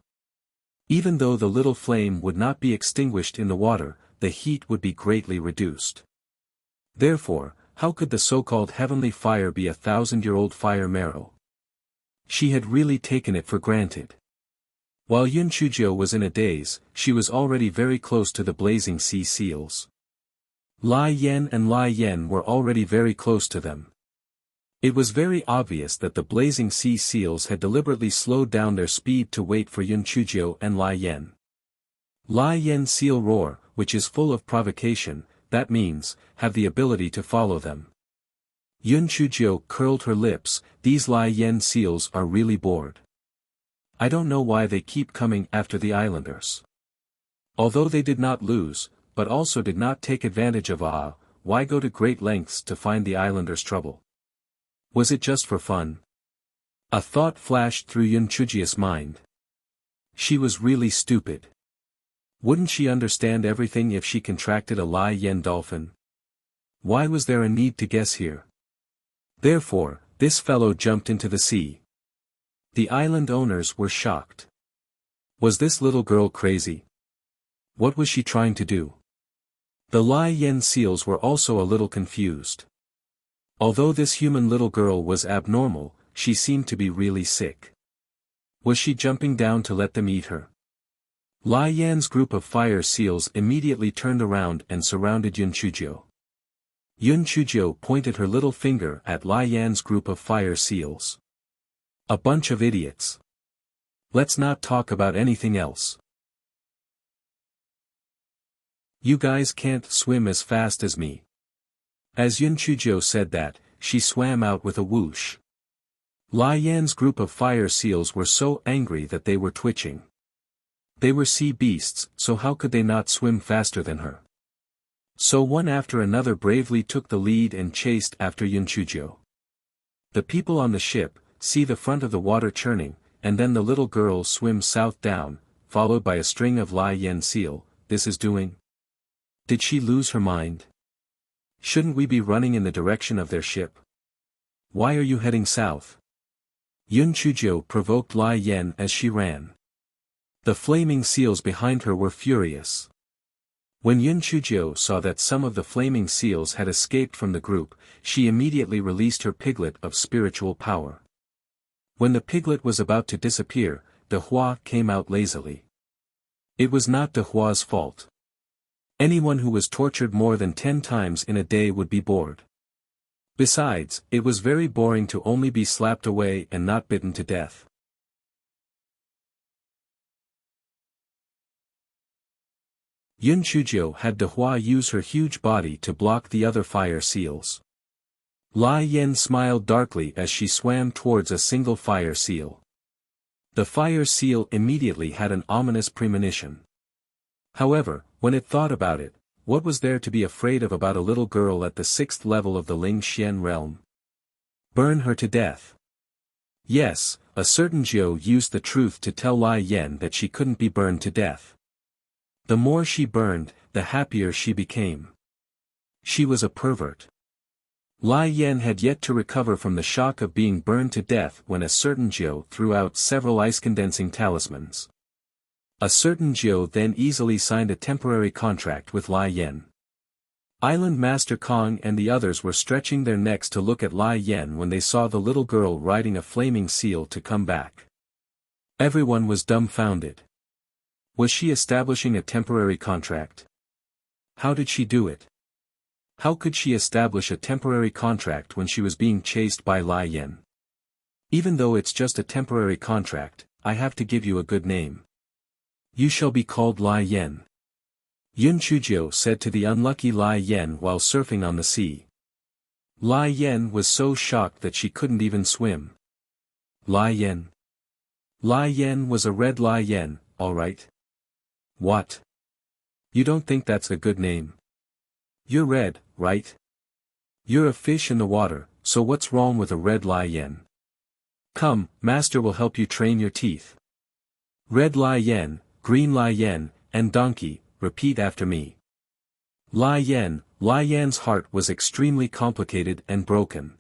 Even though the little flame would not be extinguished in the water, the heat would be greatly reduced. Therefore, how could the so-called heavenly fire be a 1,000-year-old fire marrow? She had really taken it for granted. While Yun Chuzhou was in a daze, she was already very close to the blazing sea seals. Lai Yan and Lai Yan were already very close to them. It was very obvious that the blazing sea seals had deliberately slowed down their speed to wait for Yun Chuzhou and Lai Yan. Lai Yan seal roar, which is full of provocation, that means, have the ability to follow them. Yun Chuzhou curled her lips, these Lai Yan seals are really bored. I don't know why they keep coming after the islanders. Although they did not lose, but also did not take advantage of why go to great lengths to find the islanders' trouble? Was it just for fun? A thought flashed through Yun Chuzhou's mind. She was really stupid. Wouldn't she understand everything if she contracted a Lai Yan dolphin? Why was there a need to guess here? Therefore, this fellow jumped into the sea. The island owners were shocked. Was this little girl crazy? What was she trying to do? The Lai Yan seals were also a little confused. Although this human little girl was abnormal, she seemed to be really sick. Was she jumping down to let them eat her? Lai Yan's group of fire seals immediately turned around and surrounded Yun Chuzhou. Yun Chuzhou pointed her little finger at Lai Yan's group of fire seals. A bunch of idiots. Let's not talk about anything else. You guys can't swim as fast as me. As Yun Chuzhou said that, she swam out with a whoosh. Lai Yan's group of fire seals were so angry that they were twitching. They were sea beasts, so how could they not swim faster than her? So one after another bravely took the lead and chased after Yun Chuzhou. The people on the ship see the front of the water churning, and then the little girl swims south down, followed by a string of Lai Yan seal. This is doing. Did she lose her mind? Shouldn't we be running in the direction of their ship? Why are you heading south? Yun Chuzhou provoked Lai Yan as she ran. The flaming seals behind her were furious. When Yun Chujio saw that some of the flaming seals had escaped from the group, she immediately released her piglet of spiritual power. When the piglet was about to disappear, De Hua came out lazily. It was not De Hua's fault. Anyone who was tortured more than 10 times in a day would be bored. Besides, it was very boring to only be slapped away and not bitten to death. Yun Chujio had De Hua use her huge body to block the other fire seals. Lai Yen smiled darkly as she swam towards a single fire seal. The fire seal immediately had an ominous premonition. However, when it thought about it, what was there to be afraid of about a little girl at the 6th level of the Ling Xian realm? Burn her to death. Yes, a certain Jiu used the truth to tell Lai Yen that she couldn't be burned to death. The more she burned, the happier she became. She was a pervert. Lai Yen had yet to recover from the shock of being burned to death when a certain Jiu threw out several ice-condensing talismans. A certain Jiu then easily signed a temporary contract with Lai Yen. Island Master Kong and the others were stretching their necks to look at Lai Yen when they saw the little girl riding a flaming seal to come back. Everyone was dumbfounded. Was she establishing a temporary contract? How did she do it? How could she establish a temporary contract when she was being chased by Lai Yen? Even though it's just a temporary contract, I have to give you a good name. You shall be called Lai Yen. Yun Chujio said to the unlucky Lai Yen while surfing on the sea. Lai Yen was so shocked that she couldn't even swim. Lai Yen. Lai Yen was a red Lai Yen, alright. What? You don't think that's a good name? You're red, right? You're a fish in the water, so what's wrong with a red Lai Yen? Come, master will help you train your teeth. Red Lai Yen, green Lai Yen, and donkey, repeat after me. Lai Yan's heart was extremely complicated and broken.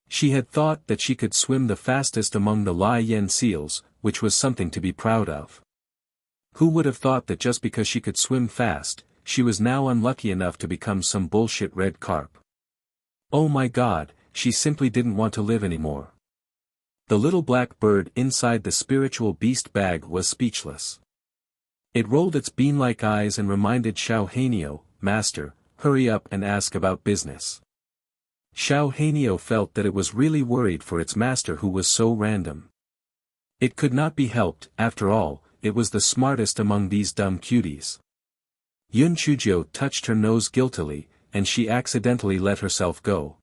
She had thought that she could swim the fastest among the Lai Yen seals, which was something to be proud of. Who would have thought that just because she could swim fast, she was now unlucky enough to become some bullshit red carp? Oh my god, she simply didn't want to live anymore. The little black bird inside the spiritual beast bag was speechless. It rolled its bean-like eyes and reminded Xiao Hanio, Master, hurry up and ask about business. Xiao Hanio felt that it was really worried for its master who was so random. It could not be helped, after all, it was the smartest among these dumb cuties. Yun Chujio touched her nose guiltily, and she accidentally let herself go.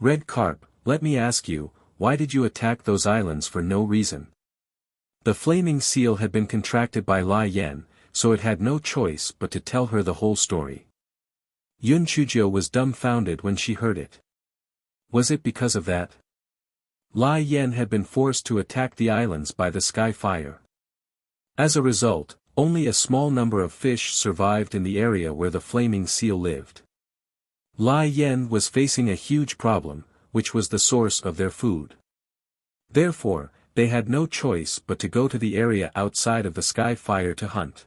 Red Carp, let me ask you, why did you attack those islands for no reason? The flaming seal had been contracted by Lai Yen, so it had no choice but to tell her the whole story. Yun Chujio was dumbfounded when she heard it. Was it because of that? Lai Yen had been forced to attack the islands by the sky fire. As a result, only a small number of fish survived in the area where the flaming seal lived. Lai Yen was facing a huge problem, which was the source of their food. Therefore, they had no choice but to go to the area outside of the sky fire to hunt.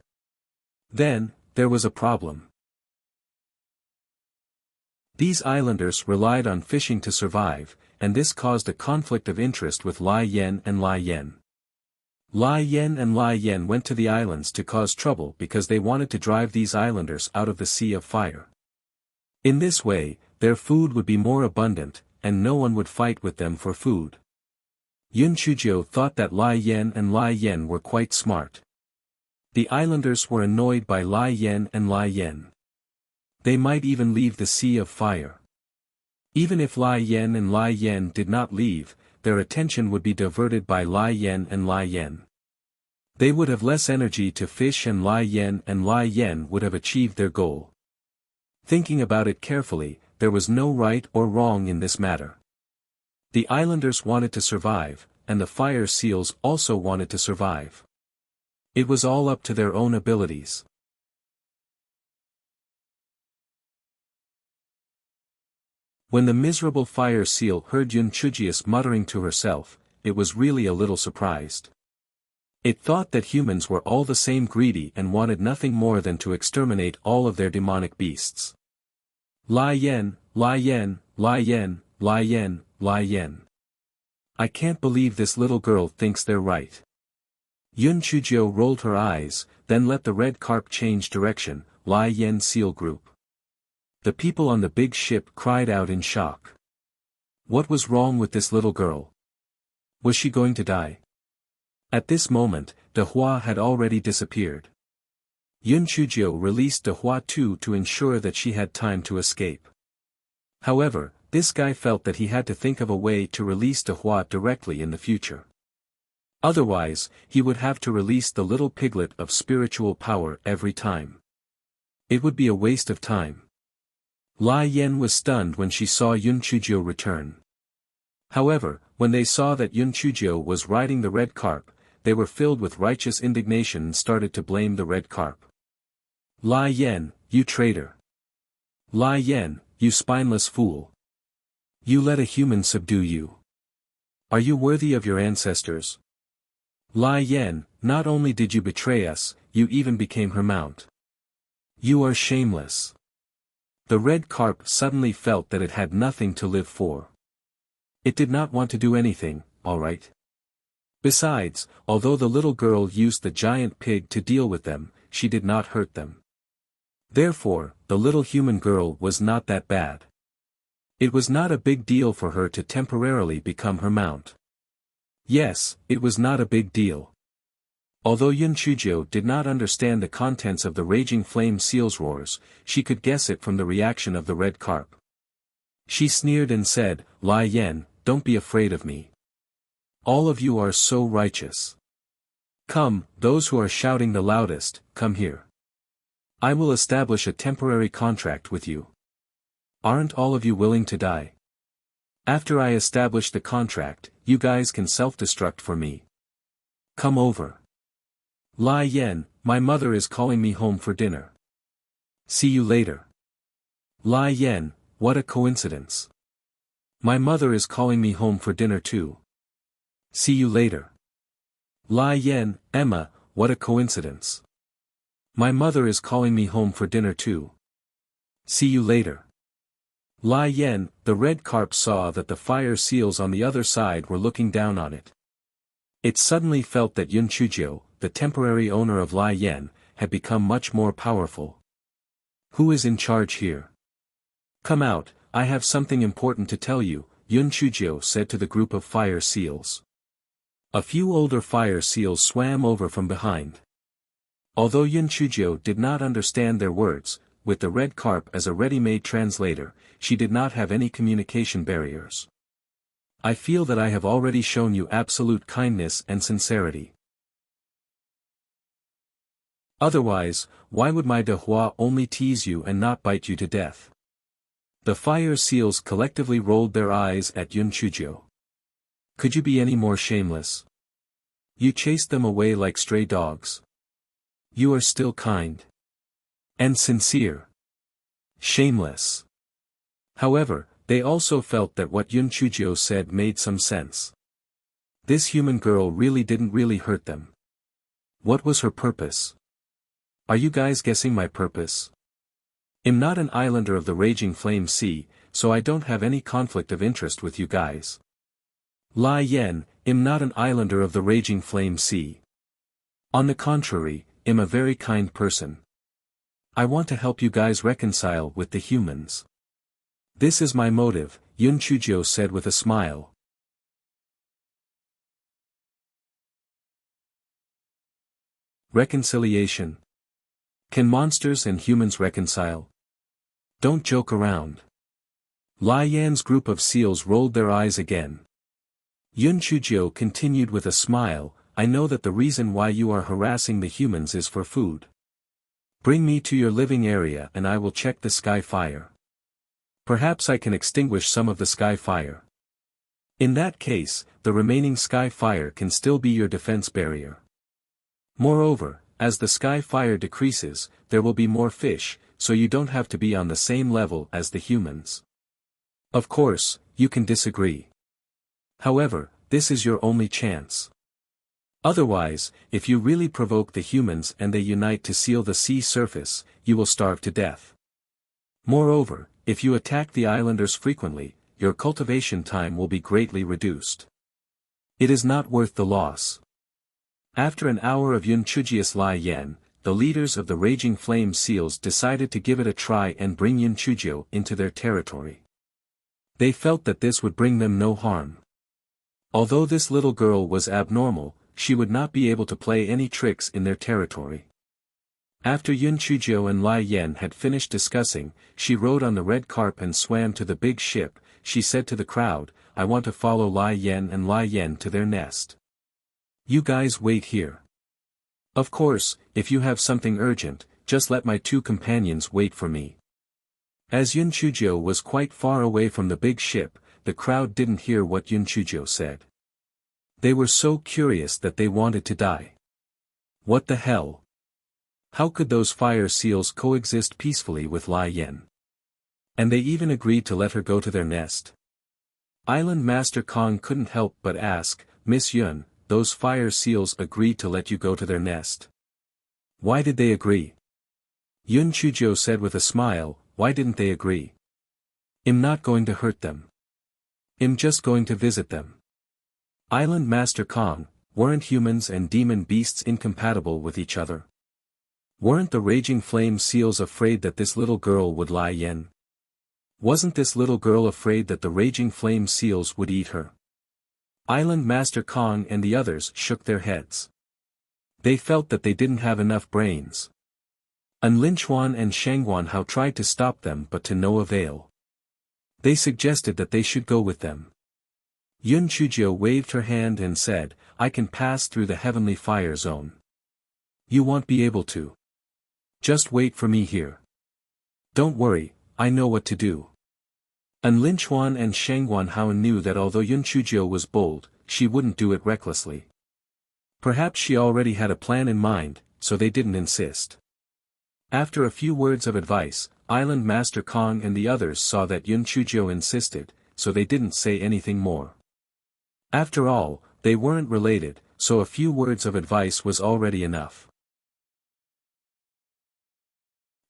Then, there was a problem. These islanders relied on fishing to survive, and this caused a conflict of interest with Lai Yen and Lai Yen. Lai Yen and Lai Yen went to the islands to cause trouble because they wanted to drive these islanders out of the Sea of Fire. In this way, their food would be more abundant, and no one would fight with them for food. Yun Chujio thought that Lai Yen and Lai Yen were quite smart. The islanders were annoyed by Lai Yen and Lai Yen. They might even leave the Sea of Fire. Even if Lai Yen and Lai Yen did not leave, their attention would be diverted by Lai Yen and Lai Yen. They would have less energy to fish and Lai Yen would have achieved their goal. Thinking about it carefully, there was no right or wrong in this matter. The islanders wanted to survive, and the fire seals also wanted to survive. It was all up to their own abilities. When the miserable fire seal heard Yun Chujio muttering to herself, it was really a little surprised. It thought that humans were all the same greedy and wanted nothing more than to exterminate all of their demonic beasts. Lai Yen, Lai Yen, Lai Yen, Lai Yen, Lai Yen. I can't believe this little girl thinks they're right. Yun Chujiu rolled her eyes, then let the red carp change direction. Lai Yen Seal Group. The people on the big ship cried out in shock. What was wrong with this little girl? Was she going to die? At this moment, De Hua had already disappeared. Yun Chujiu released De Hua too to ensure that she had time to escape. However, this guy felt that he had to think of a way to release De Hua directly in the future. Otherwise, he would have to release the little piglet of spiritual power every time. It would be a waste of time. Lai Yen was stunned when she saw Yun Chujiu return. However, when they saw that Yun Chujiu was riding the red carp, they were filled with righteous indignation and started to blame the red carp. Lai Yen, you traitor! Lai Yen, you spineless fool! You let a human subdue you. Are you worthy of your ancestors? Lai Yen, not only did you betray us, you even became her mount. You are shameless. The red carp suddenly felt that it had nothing to live for. It did not want to do anything, alright? Besides, although the little girl used the giant pig to deal with them, she did not hurt them. Therefore, the little human girl was not that bad. It was not a big deal for her to temporarily become her mount. Yes, it was not a big deal. Although Yun Chujiu did not understand the contents of the raging flame seal's roars, she could guess it from the reaction of the red carp. She sneered and said, Lai Yen, don't be afraid of me. All of you are so righteous. Come, those who are shouting the loudest, come here. I will establish a temporary contract with you. Aren't all of you willing to die? After I establish the contract, you guys can self-destruct for me. Come over. Lai Yen, my mother is calling me home for dinner. See you later. Lai Yen, what a coincidence. My mother is calling me home for dinner too. See you later. Lai Yen, Emma, what a coincidence. My mother is calling me home for dinner too. See you later. Lai Yen, the red carp saw that the fire seals on the other side were looking down on it. It suddenly felt that Yun Chujiu, the temporary owner of Lai Yen, had become much more powerful. Who is in charge here? Come out, I have something important to tell you, Yun Chujiu said to the group of fire seals. A few older fire seals swam over from behind. Although Yun Chujiu did not understand their words, with the red carp as a ready-made translator, she did not have any communication barriers. I feel that I have already shown you absolute kindness and sincerity. Otherwise, why would my De Hua only tease you and not bite you to death? The fire seals collectively rolled their eyes at Yun Chujiu. Could you be any more shameless? You chased them away like stray dogs. You are still kind. And sincere. Shameless. However, they also felt that what Yun Chujiu said made some sense. This human girl didn't really hurt them. What was her purpose? Are you guys guessing my purpose? I'm not an islander of the raging flame sea, so I don't have any conflict of interest with you guys. Lai Yen, I'm not an islander of the raging flame sea. On the contrary, I'm a very kind person. I want to help you guys reconcile with the humans. This is my motive, Yun Chujiu said with a smile. Reconciliation. Can monsters and humans reconcile? Don't joke around. Lai Yan's group of seals rolled their eyes again. Yun Chujiu continued with a smile, I know that the reason why you are harassing the humans is for food. Bring me to your living area and I will check the sky fire. Perhaps I can extinguish some of the sky fire. In that case, the remaining sky fire can still be your defense barrier. Moreover, as the sky fire decreases, there will be more fish, so you don't have to be on the same level as the humans. Of course, you can disagree. However, this is your only chance. Otherwise, if you really provoke the humans and they unite to seal the sea surface, you will starve to death. Moreover, if you attack the islanders frequently, your cultivation time will be greatly reduced. It is not worth the loss. After an hour of Yunchujius Lai Yen, the leaders of the Raging Flame Seals decided to give it a try and bring Yunchujio into their territory. They felt that this would bring them no harm. Although this little girl was abnormal, she would not be able to play any tricks in their territory. After Yunchujio and Lai Yen had finished discussing, she rode on the red carp and swam to the big ship. She said to the crowd, "I want to follow Lai Yen and Lai Yen to their nest. You guys wait here. Of course, if you have something urgent, just let my two companions wait for me." As Yunchujio was quite far away from the big ship, the crowd didn't hear what Yunchujio said. They were so curious that they wanted to die. What the hell? How could those fire seals coexist peacefully with Lai Yen? And they even agreed to let her go to their nest. Island Master Kong couldn't help but ask, "Miss Yun, those fire seals agreed to let you go to their nest. Why did they agree?" Yun Chujio said with a smile, "Why didn't they agree? I'm not going to hurt them. I'm just going to visit them." Island Master Kong, weren't humans and demon beasts incompatible with each other? Weren't the Raging Flame Seals afraid that this little girl would Lai Yen? Wasn't this little girl afraid that the Raging Flame Seals would eat her? Island Master Kong and the others shook their heads. They felt that they didn't have enough brains. Linchuan and Shangguan Hao tried to stop them but to no avail. They suggested that they should go with them. Yun Chujio waved her hand and said, "I can pass through the heavenly fire zone. You won't be able to. Just wait for me here. Don't worry, I know what to do." Linchuan and Shangguan Hao knew that although Yun Chujio was bold, she wouldn't do it recklessly. Perhaps she already had a plan in mind, so they didn't insist. After a few words of advice, Island Master Kong and the others saw that Yun Chujio insisted, so they didn't say anything more. After all, they weren't related, so a few words of advice was already enough.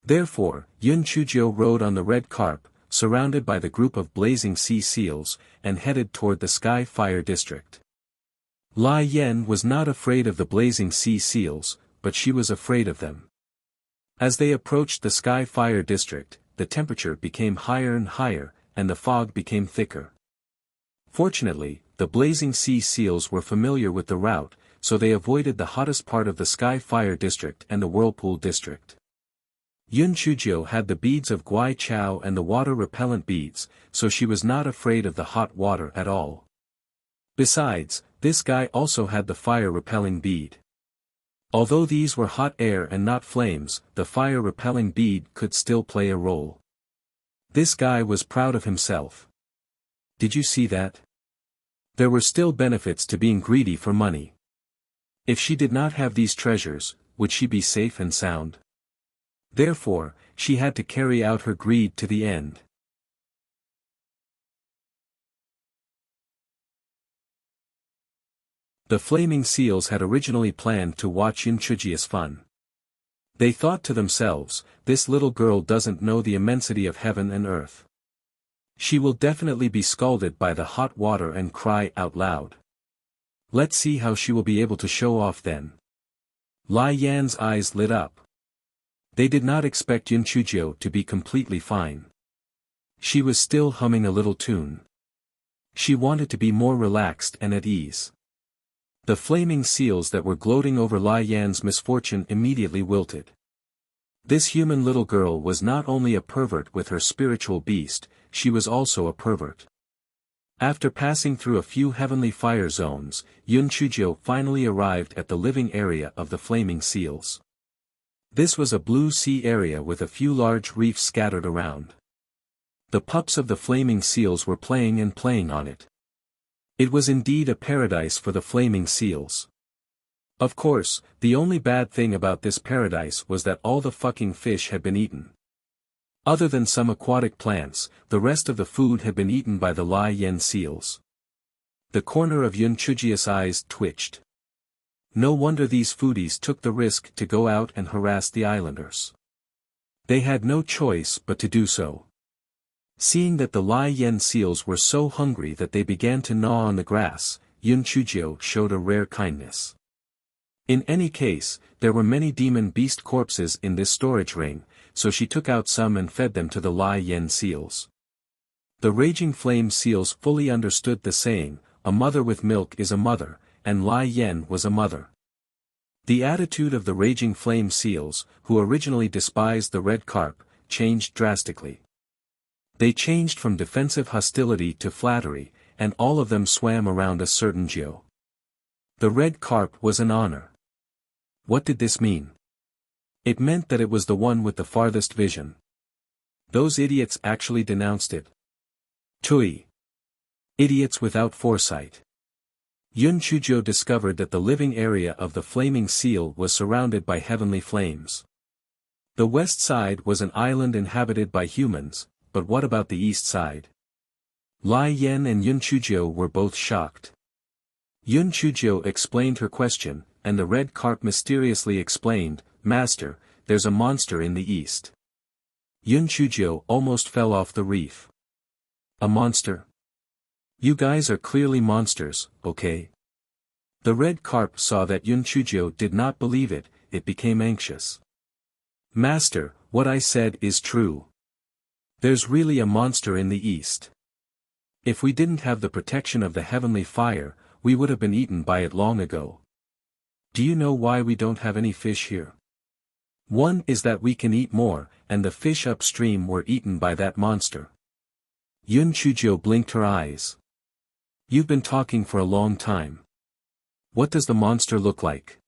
Therefore, Yun Chujio rode on the red carp, surrounded by the group of blazing sea seals, and headed toward the Sky Fire District. Lai Yen was not afraid of the blazing sea seals, but she was afraid of them. As they approached the Sky Fire District, the temperature became higher and higher, and the fog became thicker. Fortunately, the blazing sea seals were familiar with the route, so they avoided the hottest part of the Sky Fire District and the Whirlpool District. Yun Chujio had the beads of Guai Chao and the water-repellent beads, so she was not afraid of the hot water at all. Besides, this guy also had the fire-repelling bead. Although these were hot air and not flames, the fire-repelling bead could still play a role. This guy was proud of himself. Did you see that? There were still benefits to being greedy for money. If she did not have these treasures, would she be safe and sound? Therefore, she had to carry out her greed to the end. The Flaming Seals had originally planned to watch Yunchuji's fun. They thought to themselves, "This little girl doesn't know the immensity of heaven and earth. She will definitely be scalded by the hot water and cry out loud. Let's see how she will be able to show off then." Lai Yan's eyes lit up. They did not expect Yun Chujio to be completely fine. She was still humming a little tune. She wanted to be more relaxed and at ease. The flaming seals that were gloating over Lai Yan's misfortune immediately wilted. This human little girl was not only a pervert with her spiritual beast, she was also a pervert. After passing through a few heavenly fire zones, Yun Chujio finally arrived at the living area of the flaming seals. This was a blue sea area with a few large reefs scattered around. The pups of the flaming seals were playing on it. It was indeed a paradise for the flaming seals. Of course, the only bad thing about this paradise was that all the fucking fish had been eaten. Other than some aquatic plants, the rest of the food had been eaten by the Lai Yen seals. The corner of Yun Chujia's eyes twitched. No wonder these foodies took the risk to go out and harass the islanders. They had no choice but to do so. Seeing that the Lai Yen seals were so hungry that they began to gnaw on the grass, Yun Chuzhou showed a rare kindness. In any case, there were many demon beast corpses in this storage ring, so she took out some and fed them to the Lai Yen seals. The raging flame seals fully understood the saying, "A mother with milk is a mother," and Lai Yen was a mother. The attitude of the raging flame seals, who originally despised the red carp, changed drastically. They changed from defensive hostility to flattery, and all of them swam around a certain Jiu. The red carp was an honor. What did this mean? It meant that it was the one with the farthest vision. Those idiots actually denounced it. Tui. Idiots without foresight. Yun Chuzhou discovered that the living area of the flaming seal was surrounded by heavenly flames. The west side was an island inhabited by humans, but what about the east side? Lai Yen and Yun Chuzhou were both shocked. Yun Chuzhou explained her question, and the red carp mysteriously explained, "Master, there's a monster in the east." Yun Chuzhou almost fell off the reef. A monster? You guys are clearly monsters, okay? The red carp saw that Yun Chuzhou did not believe it, it became anxious. "Master, what I said is true. There's really a monster in the east. If we didn't have the protection of the heavenly fire, we would have been eaten by it long ago. Do you know why we don't have any fish here? One is that we can eat more, and the fish upstream were eaten by that monster." Yun Chuzhou blinked her eyes. "You've been talking for a long time. What does the monster look like?"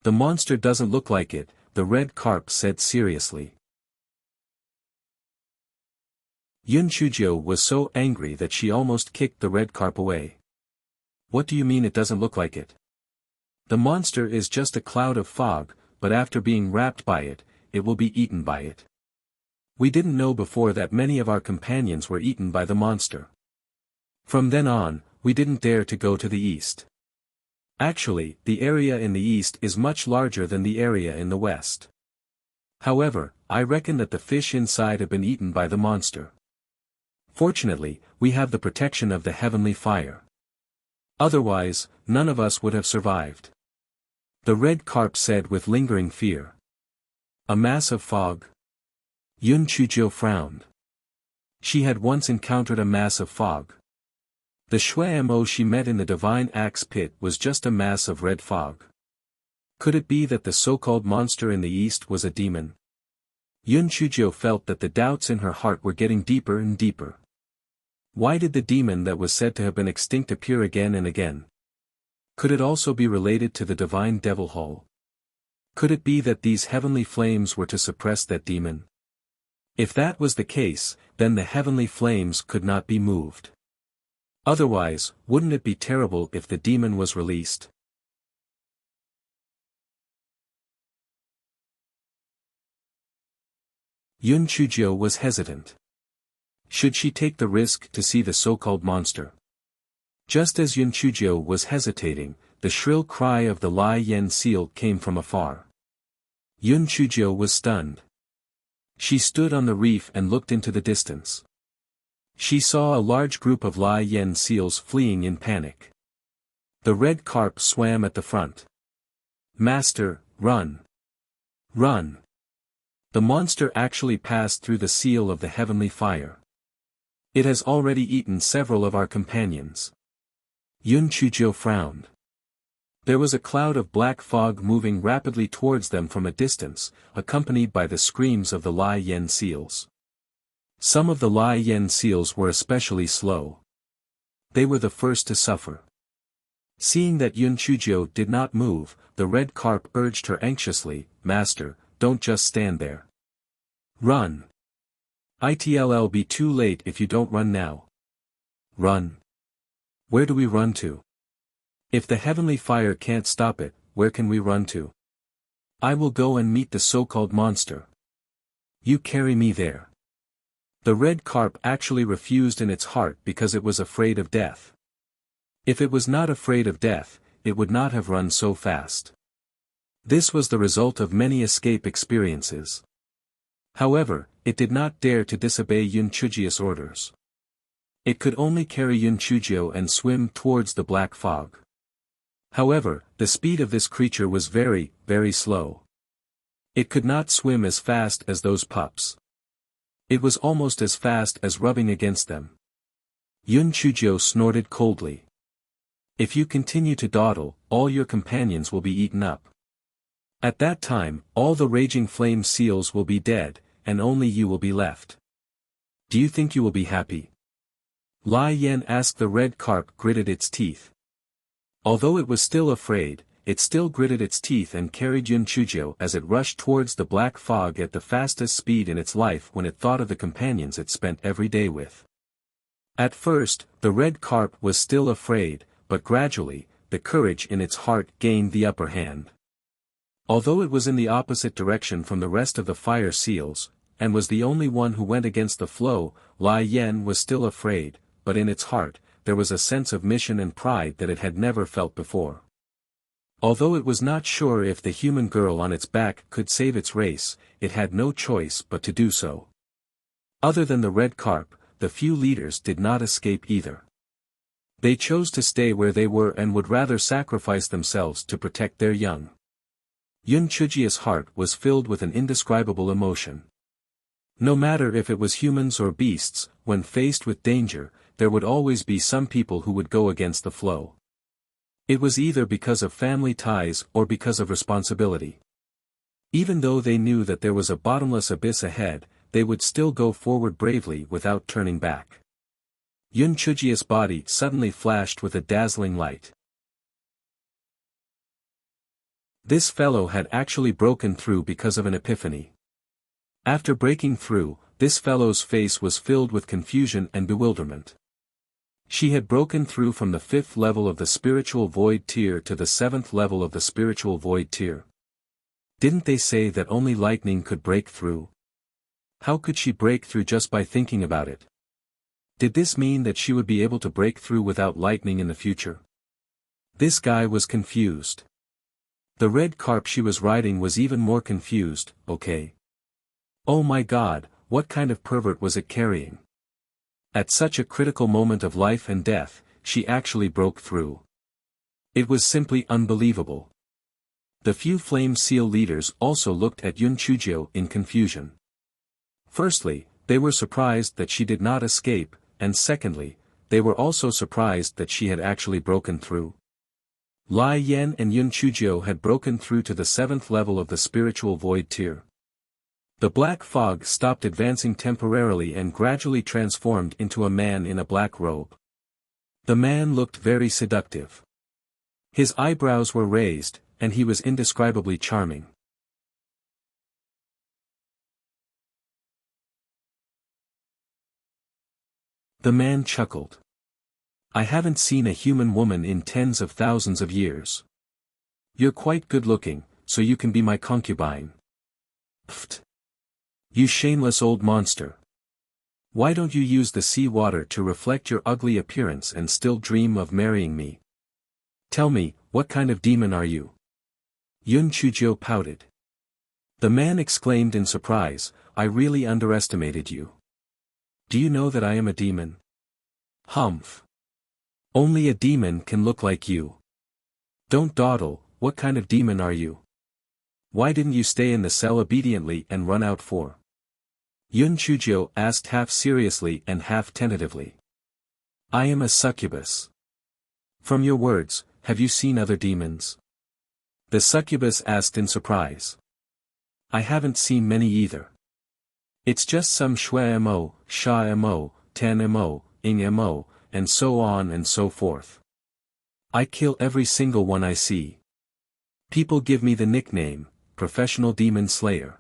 "The monster doesn't look like it," the red carp said seriously. Yun Chuzhou was so angry that she almost kicked the red carp away. "What do you mean it doesn't look like it? The monster is just a cloud of fog, but after being wrapped by it, it will be eaten by it. We didn't know before that many of our companions were eaten by the monster. From then on, we didn't dare to go to the east. Actually, the area in the east is much larger than the area in the west. However, I reckon that the fish inside have been eaten by the monster. Fortunately, we have the protection of the heavenly fire. Otherwise, none of us would have survived." The red carp said with lingering fear. "A mass of fog?" Yun Chuzhou frowned. She had once encountered a mass of fog. The Shuamo she met in the Divine Axe Pit was just a mass of red fog. Could it be that the so-called monster in the east was a demon? Yun Chuzhou felt that the doubts in her heart were getting deeper and deeper. Why did the demon that was said to have been extinct appear again and again? Could it also be related to the divine devil hole? Could it be that these heavenly flames were to suppress that demon? If that was the case, then the heavenly flames could not be moved. Otherwise, wouldn't it be terrible if the demon was released? Yun Chuzhou was hesitant. Should she take the risk to see the so-called monster? Just as Yun Chuzhou was hesitating, the shrill cry of the Lai Yen seal came from afar. Yun Chuzhou was stunned. She stood on the reef and looked into the distance. She saw a large group of Lai Yen seals fleeing in panic. The red carp swam at the front. "Master, run! Run!" The monster actually passed through the seal of the heavenly fire. "It has already eaten several of our companions." Yun Chuzhou frowned. There was a cloud of black fog moving rapidly towards them from a distance, accompanied by the screams of the Lai Yen seals. Some of the Lai Yen seals were especially slow. They were the first to suffer. Seeing that Yun Chuzhou did not move, the red carp urged her anxiously, "Master, don't just stand there. Run. It'll be too late if you don't run now." "Run? Where do we run to? If the heavenly fire can't stop it, where can we run to? I will go and meet the so-called monster. You carry me there." The red carp actually refused in its heart because it was afraid of death. If it was not afraid of death, it would not have run so fast. This was the result of many escape experiences. However, it did not dare to disobey Yun Chujia's orders. It could only carry Yun Chujio and swim towards the black fog. However, the speed of this creature was very, very slow. It could not swim as fast as those pups. It was almost as fast as rubbing against them. Yun Chujio snorted coldly. If you continue to dawdle, all your companions will be eaten up. At that time, all the raging flame seals will be dead, and only you will be left. Do you think you will be happy? Lai Yan asked. The red carp gritted its teeth. Although it was still afraid, it still gritted its teeth and carried Yun Chujio as it rushed towards the black fog at the fastest speed in its life when it thought of the companions it spent every day with. At first, the red carp was still afraid, but gradually, the courage in its heart gained the upper hand. Although it was in the opposite direction from the rest of the fire seals, and was the only one who went against the flow, Lai Yan was still afraid, but in its heart, there was a sense of mission and pride that it had never felt before. Although it was not sure if the human girl on its back could save its race, it had no choice but to do so. Other than the red carp, the few leaders did not escape either. They chose to stay where they were and would rather sacrifice themselves to protect their young. Yun Chujia's heart was filled with an indescribable emotion. No matter if it was humans or beasts, when faced with danger, there would always be some people who would go against the flow. It was either because of family ties or because of responsibility. Even though they knew that there was a bottomless abyss ahead, they would still go forward bravely without turning back. Yun Chujia's body suddenly flashed with a dazzling light. This fellow had actually broken through because of an epiphany. After breaking through, this fellow's face was filled with confusion and bewilderment. She had broken through from the 5th level of the spiritual void tier to the 7th level of the spiritual void tier. Didn't they say that only lightning could break through? How could she break through just by thinking about it? Did this mean that she would be able to break through without lightning in the future? This guy was confused. The red carp she was riding was even more confused. Okay. Oh my God, what kind of pervert was it carrying? At such a critical moment of life and death, she actually broke through. It was simply unbelievable. The few flame seal leaders also looked at Yun Chujio in confusion. Firstly, they were surprised that she did not escape, and secondly, they were also surprised that she had actually broken through. Lai Yan and Yun Chujio had broken through to the 7th level of the spiritual void tier. The black fog stopped advancing temporarily and gradually transformed into a man in a black robe. The man looked very seductive. His eyebrows were raised, and he was indescribably charming. The man chuckled. I haven't seen a human woman in tens of thousands of years. You're quite good-looking, so you can be my concubine. Pfft. You shameless old monster. Why don't you use the sea water to reflect your ugly appearance and still dream of marrying me? Tell me, what kind of demon are you? Yun Chujio pouted. The man exclaimed in surprise, I really underestimated you. Do you know that I am a demon? Humph. Only a demon can look like you. Don't dawdle, what kind of demon are you? Why didn't you stay in the cell obediently and run out for? Yun Chujio asked half seriously and half tentatively. I am a succubus. From your words, have you seen other demons? The succubus asked in surprise. I haven't seen many either. It's just some Shui Mo, Sha Mo, Tan Mo, Ing Mo, and so on and so forth. I kill every single one I see. People give me the nickname, Professional Demon Slayer.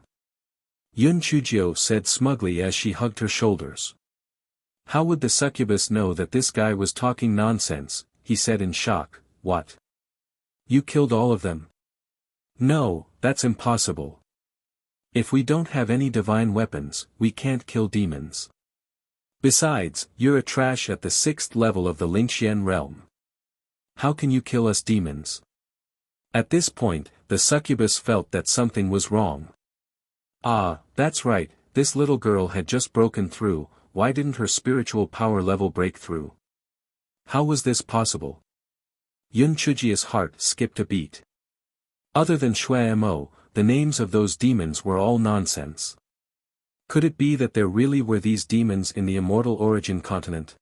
Yun Chujio said smugly as she hugged her shoulders. How would the succubus know that this guy was talking nonsense? He said in shock. What? You killed all of them? No, that's impossible. If we don't have any divine weapons, we can't kill demons. Besides, you're a trash at the 6th level of the Lingxian realm. How can you kill us demons? At this point, the succubus felt that something was wrong. Ah, that's right, this little girl had just broken through. Why didn't her spiritual power level break through? How was this possible? Yun Chujia's heart skipped a beat. Other than Shui Mo, the names of those demons were all nonsense. Could it be that there really were these demons in the immortal origin continent?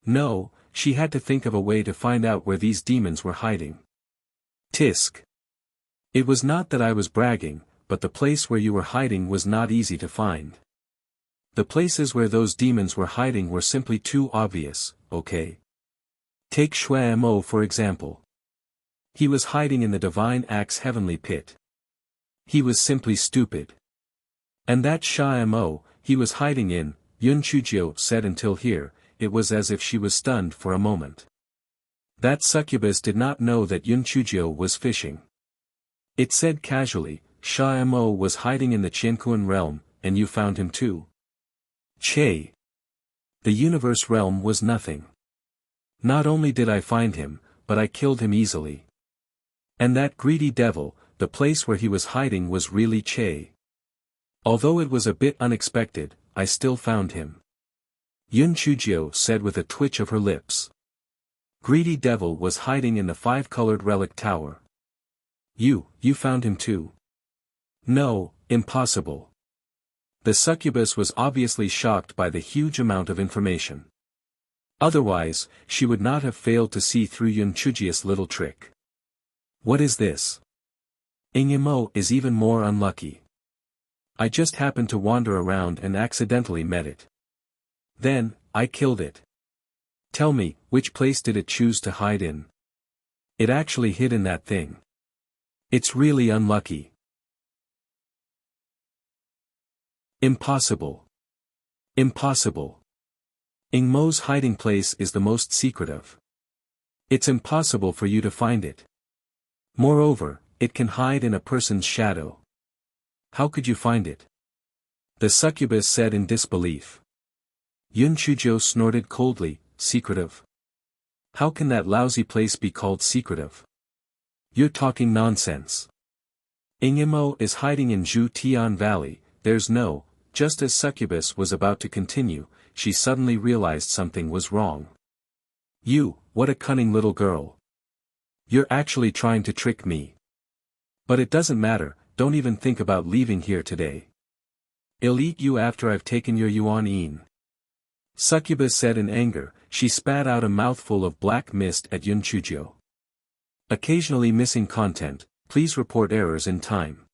No, she had to think of a way to find out where these demons were hiding. Tisk. It was not that I was bragging, but the place where you were hiding was not easy to find. The places where those demons were hiding were simply too obvious, okay? Take Shui Mo for example. He was hiding in the Divine Axe Heavenly Pit. He was simply stupid. And that Shui Mo, he was hiding in, Yun Chujio said until here, it was as if she was stunned for a moment. That succubus did not know that Yun Chujio was fishing. It said casually, Shui Mo was hiding in the Qiankuan realm, and you found him too. Che. The universe realm was nothing. Not only did I find him, but I killed him easily. And that greedy devil, the place where he was hiding was really Che. Although it was a bit unexpected, I still found him. Yun Chujio said with a twitch of her lips. Greedy devil was hiding in the five-colored relic tower. You found him too. No, impossible. The succubus was obviously shocked by the huge amount of information. Otherwise, she would not have failed to see through Yun Chujia's little trick. What is this? Ingimo is even more unlucky. I just happened to wander around and accidentally met it. Then, I killed it. Tell me, which place did it choose to hide in? It actually hid in that thing. It's really unlucky. Impossible. Impossible. Ingmo's hiding place is the most secretive. It's impossible for you to find it. Moreover, it can hide in a person's shadow. How could you find it? The succubus said in disbelief. Yun Chujio snorted coldly, secretive. How can that lousy place be called secretive? You're talking nonsense. Ingimo is hiding in Zhu Tian Valley, there's no. Just as succubus was about to continue, she suddenly realized something was wrong. What a cunning little girl. You're actually trying to trick me. But it doesn't matter, don't even think about leaving here today. I'll eat you after I've taken your yuan yin. Succubus said in anger, she spat out a mouthful of black mist at Yun Chujio. Occasionally missing content, please report errors in time.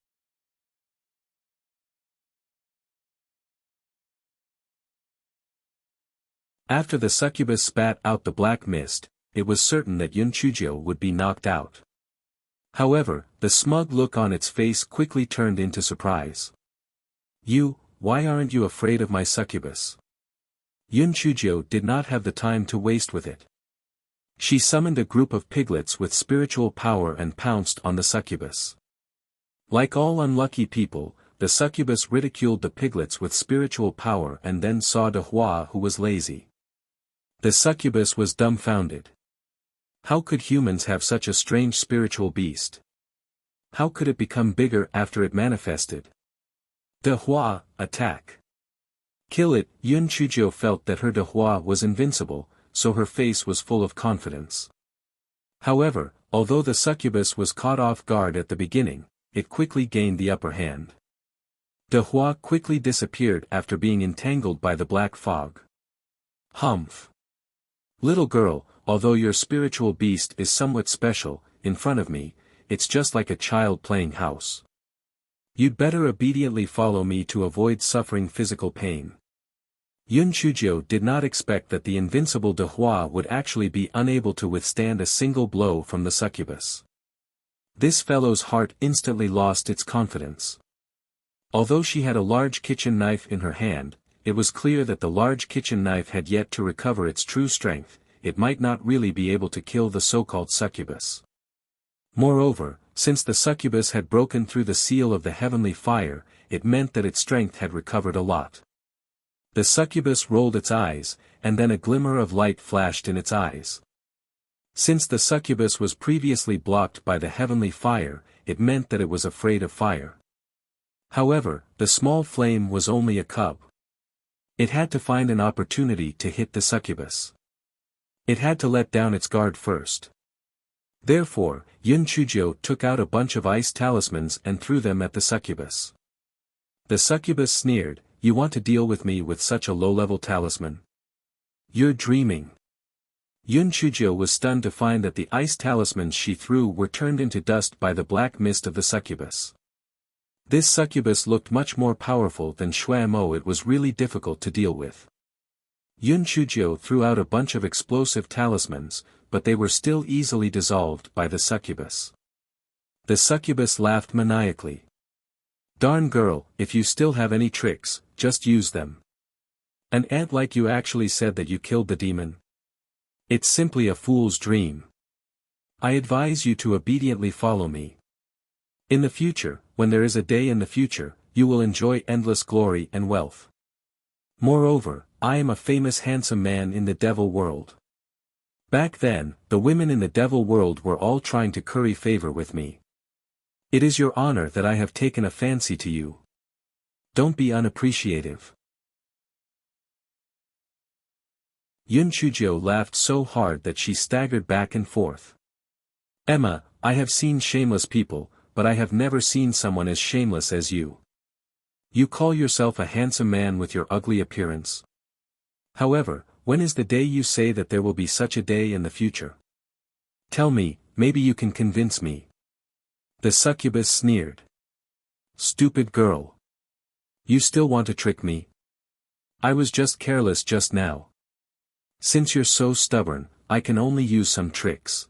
After the succubus spat out the black mist, it was certain that Yun Chujio would be knocked out. However, the smug look on its face quickly turned into surprise. Why aren't you afraid of my succubus? Yun Chujio did not have the time to waste with it. She summoned a group of piglets with spiritual power and pounced on the succubus. Like all unlucky people, the succubus ridiculed the piglets with spiritual power and then saw De Hua, who was lazy. The succubus was dumbfounded. How could humans have such a strange spiritual beast? How could it become bigger after it manifested? De Hua, attack. Kill it. Yun Chujio felt that her De Hua was invincible, so her face was full of confidence. However, although the succubus was caught off guard at the beginning, it quickly gained the upper hand. De Hua quickly disappeared after being entangled by the black fog. Humph. Little girl, although your spiritual beast is somewhat special, in front of me, it's just like a child playing house. You'd better obediently follow me to avoid suffering physical pain. Yun Chujio did not expect that the invincible De Hua would actually be unable to withstand a single blow from the succubus. This fellow's heart instantly lost its confidence. Although she had a large kitchen knife in her hand, it was clear that the large kitchen knife had yet to recover its true strength, it might not really be able to kill the so-called succubus. Moreover, since the succubus had broken through the seal of the heavenly fire, it meant that its strength had recovered a lot. The succubus rolled its eyes, and then a glimmer of light flashed in its eyes. Since the succubus was previously blocked by the heavenly fire, it meant that it was afraid of fire. However, the small flame was only a cub. It had to find an opportunity to hit the succubus. It had to let down its guard first. Therefore, Yun Chujio took out a bunch of ice talismans and threw them at the succubus. The succubus sneered, "You want to deal with me with such a low-level talisman? You're dreaming." Yun Chujio was stunned to find that the ice talismans she threw were turned into dust by the black mist of the succubus. This succubus looked much more powerful than Shuamo. It was really difficult to deal with. Yun Chujio threw out a bunch of explosive talismans, but they were still easily dissolved by the succubus. The succubus laughed maniacally. "Darn girl, if you still have any tricks, just use them. An ant like you actually said that you killed the demon? It's simply a fool's dream. I advise you to obediently follow me. In the future, when there is a day in the future, you will enjoy endless glory and wealth. Moreover, I am a famous handsome man in the devil world. Back then, the women in the devil world were all trying to curry favor with me. It is your honor that I have taken a fancy to you. Don't be unappreciative." Yun Chujio laughed so hard that she staggered back and forth. "Emma, I have seen shameless people, but I have never seen someone as shameless as you. You call yourself a handsome man with your ugly appearance. However, when is the day you say that there will be such a day in the future? Tell me, maybe you can convince me." The succubus sneered. "Stupid girl. You still want to trick me? I was just careless just now. Since you're so stubborn, I can only use some tricks."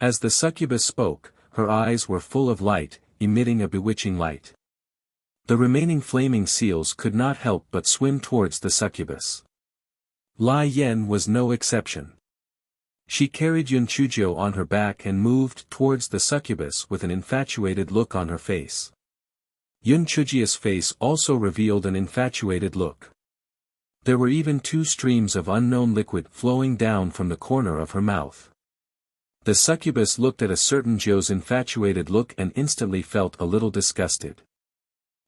As the succubus spoke, her eyes were full of light, emitting a bewitching light. The remaining flaming seals could not help but swim towards the succubus. Lai Yen was no exception. She carried Yun Chujio on her back and moved towards the succubus with an infatuated look on her face. Yun Chujio's face also revealed an infatuated look. There were even 2 streams of unknown liquid flowing down from the corner of her mouth. The succubus looked at a certain Joe's infatuated look and instantly felt a little disgusted.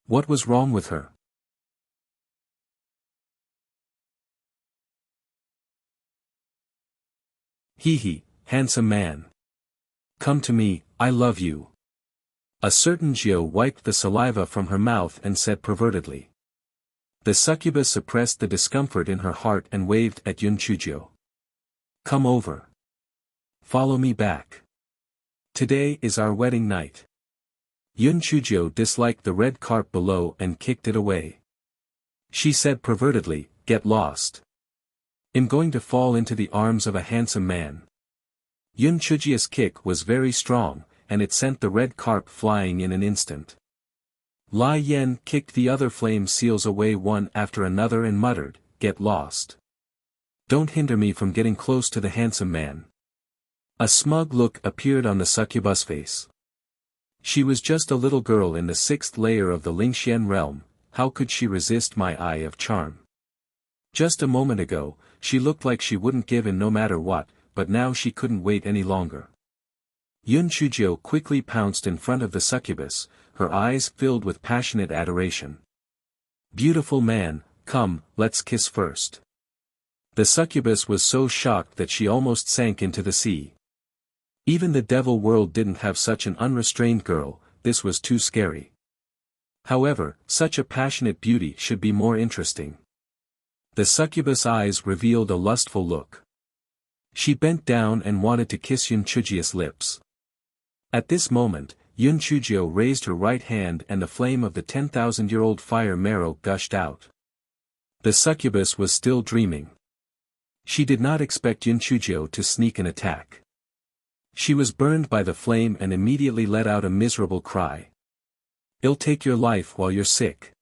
What was wrong with her? "Hee, handsome man. Come to me, I love you." A certain Joe wiped the saliva from her mouth and said pervertedly. The succubus suppressed the discomfort in her heart and waved at Yun Chujio. "Come over. Follow me back. Today is our wedding night." Yun Chujio disliked the red carp below and kicked it away. She said pervertedly, "Get lost. I'm going to fall into the arms of a handsome man." Yun Chujio's kick was very strong, and it sent the red carp flying in an instant. Lai Yen kicked the other flame seals away one after another and muttered, "Get lost. Don't hinder me from getting close to the handsome man." A smug look appeared on the succubus face. She was just a little girl in the 6th layer of the Lingxian realm. How could she resist my eye of charm? Just a moment ago, she looked like she wouldn't give in no matter what, but now she couldn't wait any longer. Yun Chujio quickly pounced in front of the succubus, her eyes filled with passionate adoration. "Beautiful man, come, let's kiss first." The succubus was so shocked that she almost sank into the sea. Even the devil world didn't have such an unrestrained girl, this was too scary. However, such a passionate beauty should be more interesting. The succubus' eyes revealed a lustful look. She bent down and wanted to kiss Yun Chujio's lips. At this moment, Yun Chujio raised her right hand and the flame of the 10,000-year-old fire marrow gushed out. The succubus was still dreaming. She did not expect Yun Chujio to sneak an attack. She was burned by the flame and immediately let out a miserable cry. "I'll take your life while you're sick."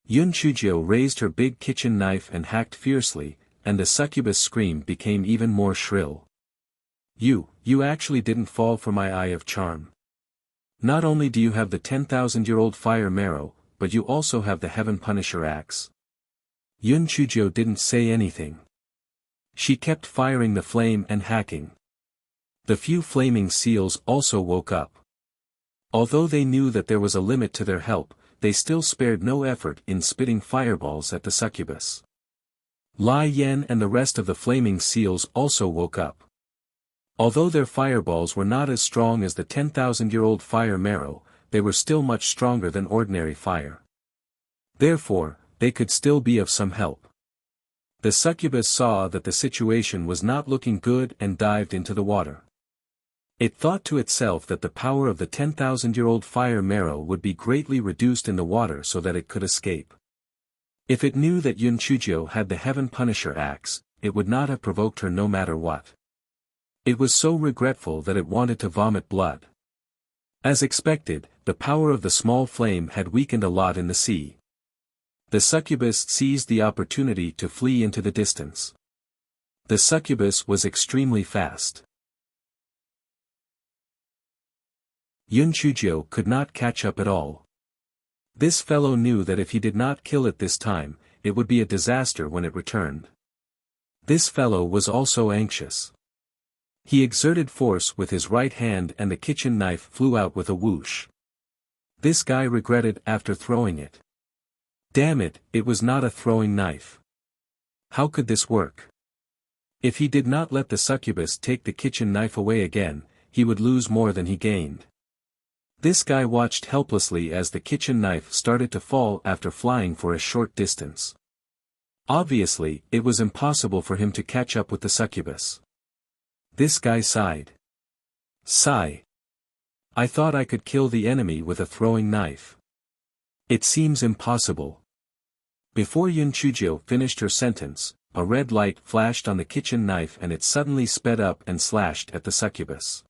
Yun Chujio raised her big kitchen knife and hacked fiercely, and the succubus' scream became even more shrill. You actually didn't fall for my eye of charm. Not only do you have the 10,000-year-old fire marrow, but you also have the Heaven Punisher axe." Yun Chujio didn't say anything. She kept firing the flame and hacking. The few flaming seals also woke up. Although they knew that there was a limit to their help, they still spared no effort in spitting fireballs at the succubus. Lai Yan and the rest of the flaming seals also woke up. Although their fireballs were not as strong as the 10,000-year-old fire marrow, they were still much stronger than ordinary fire. Therefore, they could still be of some help. The succubus saw that the situation was not looking good and dived into the water. It thought to itself that the power of the 10,000-year-old fire marrow would be greatly reduced in the water so that it could escape. If it knew that Yun Chuzhou had the Heaven Punisher axe, it would not have provoked her no matter what. It was so regretful that it wanted to vomit blood. As expected, the power of the small flame had weakened a lot in the sea. The succubus seized the opportunity to flee into the distance. The succubus was extremely fast. Yun Chuzhou could not catch up at all. This fellow knew that if he did not kill it this time, it would be a disaster when it returned. This fellow was also anxious. He exerted force with his right hand and the kitchen knife flew out with a whoosh. This guy regretted after throwing it. Damn it, it was not a throwing knife. How could this work? If he did not let the succubus take the kitchen knife away again, he would lose more than he gained. This guy watched helplessly as the kitchen knife started to fall after flying for a short distance. Obviously, it was impossible for him to catch up with the succubus. This guy sighed. Sigh. I thought I could kill the enemy with a throwing knife. It seems impossible. Before Yun Chuzhou finished her sentence, a red light flashed on the kitchen knife and it suddenly sped up and slashed at the succubus.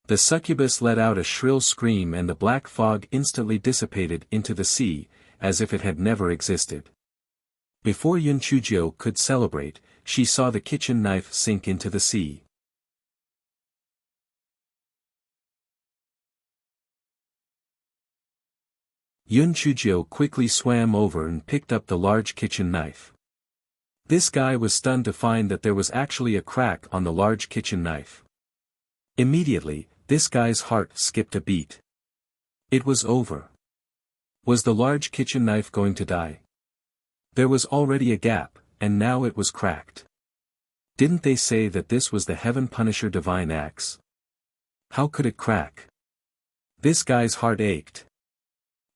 The succubus let out a shrill scream and the black fog instantly dissipated into the sea, as if it had never existed. Before Yun Chuzhou could celebrate, she saw the kitchen knife sink into the sea. Yun Chuzhou quickly swam over and picked up the large kitchen knife. This guy was stunned to find that there was actually a crack on the large kitchen knife. Immediately, this guy's heart skipped a beat. It was over. Was the large kitchen knife going to die? There was already a gap, and now it was cracked. Didn't they say that this was the Heaven Punisher divine axe? How could it crack? This guy's heart ached.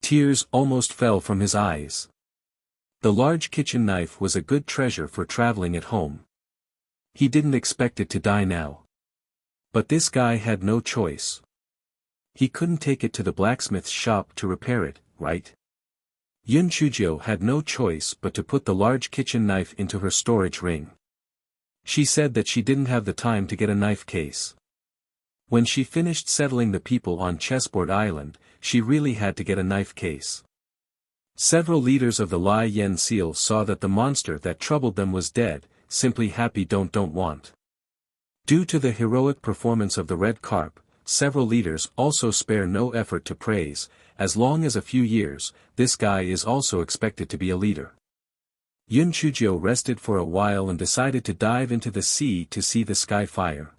Tears almost fell from his eyes. The large kitchen knife was a good treasure for traveling at home. He didn't expect it to die now. But this guy had no choice. He couldn't take it to the blacksmith's shop to repair it, right? Yun Chuzhou had no choice but to put the large kitchen knife into her storage ring. She said that she didn't have the time to get a knife case. When she finished settling the people on Chessboard Island, she really had to get a knife case. Several leaders of the Lai Yan Seal saw that the monster that troubled them was dead, simply happy don't want. Due to the heroic performance of the red carp, several leaders also spare no effort to praise, as long as a few years, this guy is also expected to be a leader. Yun Chuzhou rested for a while and decided to dive into the sea to see the sky fire.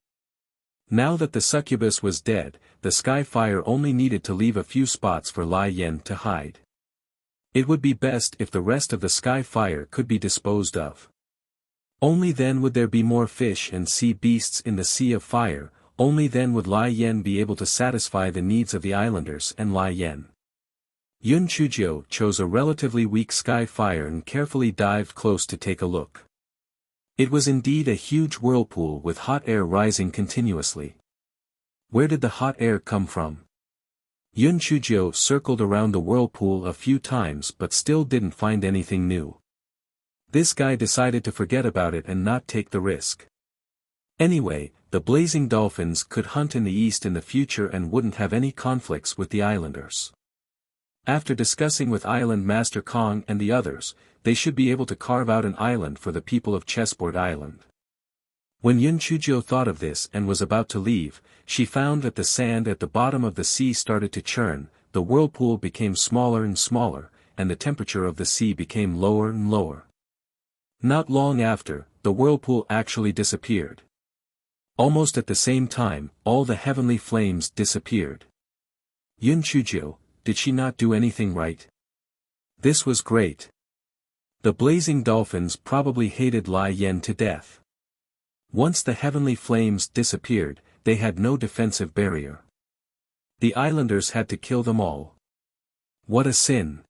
Now that the succubus was dead, the sky fire only needed to leave a few spots for Lai Yan to hide. It would be best if the rest of the sky fire could be disposed of. Only then would there be more fish and sea beasts in the Sea of Fire, only then would Lai Yan be able to satisfy the needs of the islanders and Lai Yan. Yun Chuzhou chose a relatively weak sky fire and carefully dived close to take a look. It was indeed a huge whirlpool with hot air rising continuously. Where did the hot air come from? Yun Chuzhou circled around the whirlpool a few times but still didn't find anything new. This guy decided to forget about it and not take the risk. Anyway, the blazing dolphins could hunt in the east in the future and wouldn't have any conflicts with the islanders. After discussing with Island Master Kong and the others, they should be able to carve out an island for the people of Chessboard Island. When Yun Chuzhou thought of this and was about to leave, she found that the sand at the bottom of the sea started to churn, the whirlpool became smaller and smaller, and the temperature of the sea became lower and lower. Not long after, the whirlpool actually disappeared. Almost at the same time, all the heavenly flames disappeared. Yun Chuzhou, did she not do anything right? This was great. The blazing dolphins probably hated Lai Yan to death. Once the heavenly flames disappeared, they had no defensive barrier. The islanders had to kill them all. What a sin!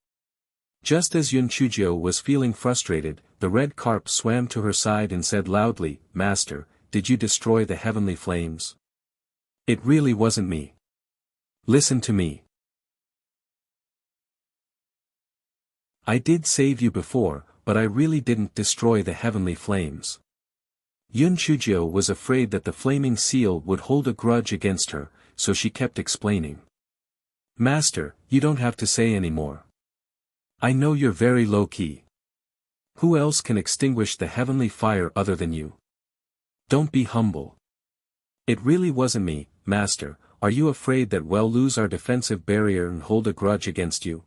Just as Yun Chuzhou was feeling frustrated, the red carp swam to her side and said loudly, "Master, did you destroy the heavenly flames?" "It really wasn't me. Listen to me. I did save you before, but I really didn't destroy the heavenly flames." Yun Chuzhou was afraid that the flaming seal would hold a grudge against her, so she kept explaining. "Master, you don't have to say any more. I know you're very low-key. Who else can extinguish the heavenly fire other than you? Don't be humble. It really wasn't me, Master. Are you afraid that we'll lose our defensive barrier and hold a grudge against you?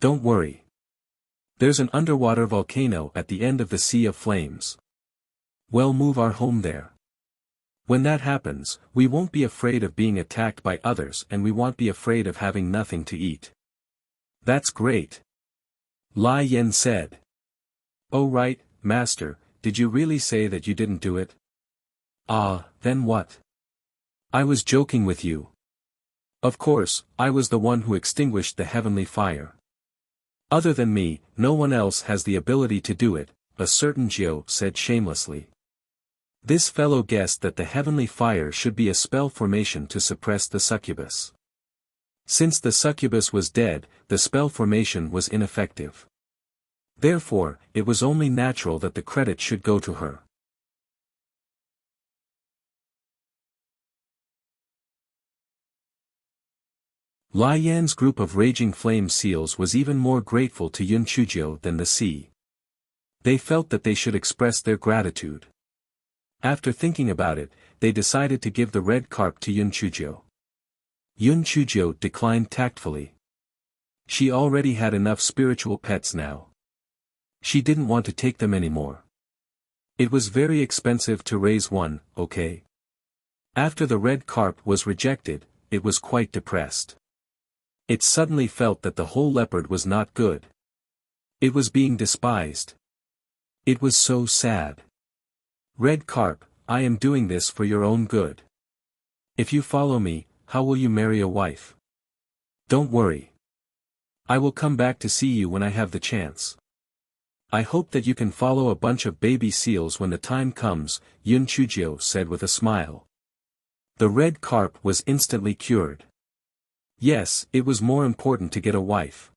Don't worry. There's an underwater volcano at the end of the Sea of Flames. We'll move our home there. When that happens, we won't be afraid of being attacked by others and we won't be afraid of having nothing to eat." "That's great," Lai Yan said. "Oh right, Master, did you really say that you didn't do it?" "Ah, then what? I was joking with you. Of course, I was the one who extinguished the heavenly fire. Other than me, no one else has the ability to do it," a certain Jiao said shamelessly. This fellow guessed that the heavenly fire should be a spell formation to suppress the succubus. Since the succubus was dead, the spell formation was ineffective. Therefore, it was only natural that the credit should go to her. Lai Yan's group of raging flame seals was even more grateful to Yun Chuzhou than the sea. They felt that they should express their gratitude. After thinking about it, they decided to give the red carp to Yun Chuzhou. Yun Chuzhou declined tactfully. She already had enough spiritual pets now. She didn't want to take them anymore. It was very expensive to raise one, okay? After the red carp was rejected, it was quite depressed. It suddenly felt that the whole leopard was not good. It was being despised. It was so sad. "Red carp, I am doing this for your own good. If you follow me, how will you marry a wife? Don't worry. I will come back to see you when I have the chance. I hope that you can follow a bunch of baby seals when the time comes," Yun Chuzhou said with a smile. The red carp was instantly cured. Yes, it was more important to get a wife.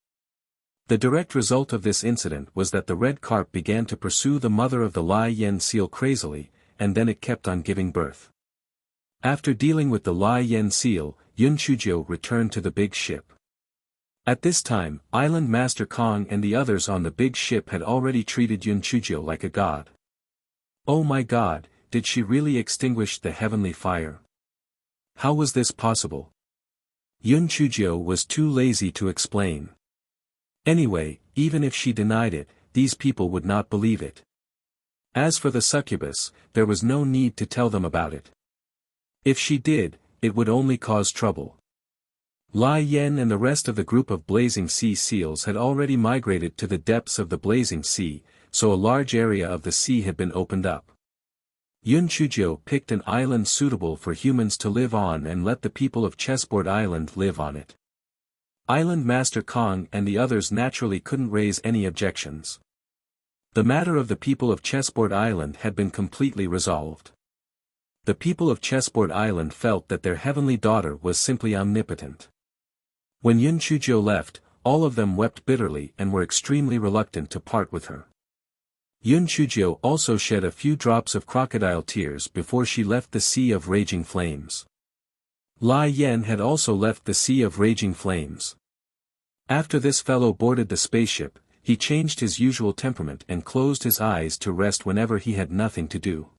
The direct result of this incident was that the red carp began to pursue the mother of the Lai Yan seal crazily, and then it kept on giving birth. After dealing with the Lai Yan seal, Yun Chuzhou returned to the big ship. At this time, Island Master Kong and the others on the big ship had already treated Yun Chuzhou like a god. Oh my god, did she really extinguish the heavenly fire? How was this possible? Yun Chuzhou was too lazy to explain. Anyway, even if she denied it, these people would not believe it. As for the succubus, there was no need to tell them about it. If she did, it would only cause trouble. Lai Yan and the rest of the group of blazing sea seals had already migrated to the depths of the blazing sea, so a large area of the sea had been opened up. Yun Chuzhou picked an island suitable for humans to live on and let the people of Chessboard Island live on it. Island Master Kong and the others naturally couldn't raise any objections. The matter of the people of Chessboard Island had been completely resolved. The people of Chessboard Island felt that their heavenly daughter was simply omnipotent. When Yun Chuzhou left, all of them wept bitterly and were extremely reluctant to part with her. Yun Chuzhou also shed a few drops of crocodile tears before she left the Sea of Raging Flames. Lai Yan had also left the Sea of Raging Flames. After this fellow boarded the spaceship, he changed his usual temperament and closed his eyes to rest whenever he had nothing to do.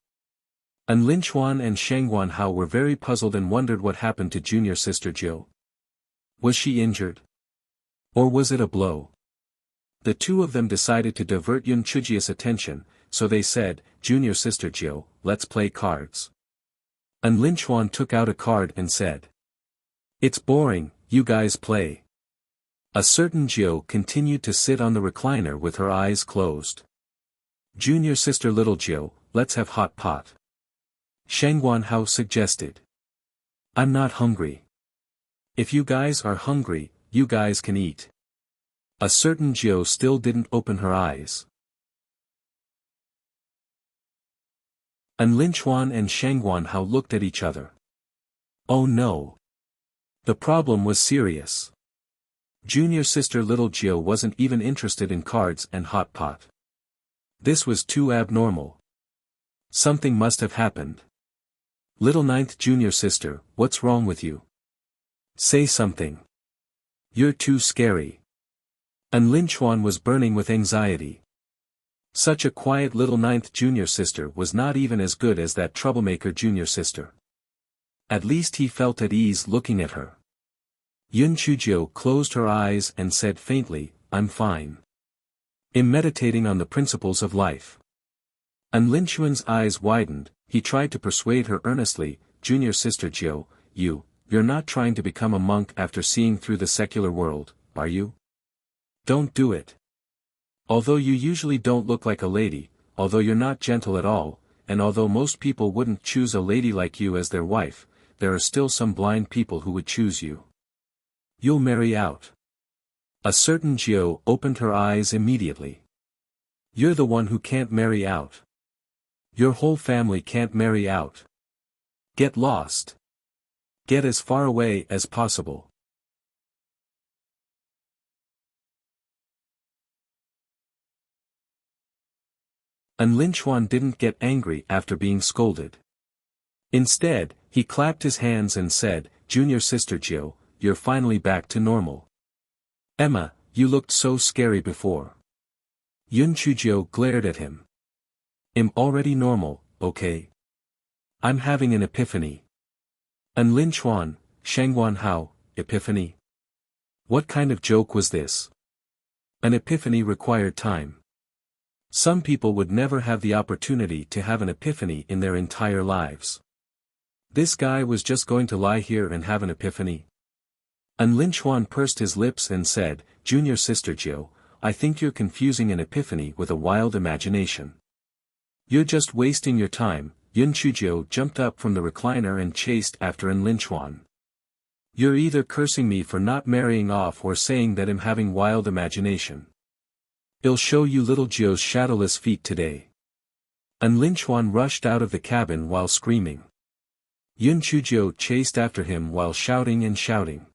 An Linchuan and Shangguan Hao were very puzzled and wondered what happened to junior sister Jiu. Was she injured? Or was it a blow? The two of them decided to divert Yun Chuzhou's attention, so they said, "Junior sister Jiu, let's play cards." And Lin Chuan took out a card and said. It's boring, you guys play. A certain Jiu continued to sit on the recliner with her eyes closed. Junior sister little Jiu, let's have hot pot. Shangguan Hao suggested. I'm not hungry. If you guys are hungry, you guys can eat. A certain Jiu still didn't open her eyes. And Lin Chuan and Shangguan Hao looked at each other. Oh no. The problem was serious. Junior sister little Jiu wasn't even interested in cards and hot pot. This was too abnormal. Something must have happened. Little ninth junior sister, what's wrong with you? Say something. You're too scary. And Lin Chuan was burning with anxiety. Such a quiet little ninth junior sister was not even as good as that troublemaker junior sister. At least he felt at ease looking at her. Yun Chujio closed her eyes and said faintly, I'm fine. I'm meditating on the principles of life. And Lin Chuan's eyes widened, he tried to persuade her earnestly, Junior sister Jiu, you're not trying to become a monk after seeing through the secular world, are you? Don't do it. Although you usually don't look like a lady, although you're not gentle at all, and although most people wouldn't choose a lady like you as their wife, there are still some blind people who would choose you. You'll marry out. A certain Jiu opened her eyes immediately. You're the one who can't marry out. Your whole family can't marry out. Get lost. Get as far away as possible. And Lin Chuan didn't get angry after being scolded. Instead, he clapped his hands and said, Junior sister Jiu, you're finally back to normal. Emma, you looked so scary before. Yun Chujio glared at him. I'm already normal, okay? I'm having an epiphany. And Lin Chuan, Shangguan Hao, epiphany? What kind of joke was this? An epiphany required time. Some people would never have the opportunity to have an epiphany in their entire lives. This guy was just going to lie here and have an epiphany. And Lin Chuan pursed his lips and said, Junior sister Jiu, I think you're confusing an epiphany with a wild imagination. You're just wasting your time. Yun Chujio jumped up from the recliner and chased after An Lin Chuan. You're either cursing me for not marrying off or saying that I'm having wild imagination. I'll show you little Jiu's shadowless feet today. And Lin Chuan rushed out of the cabin while screaming. Yun Chujio chased after him while shouting and shouting.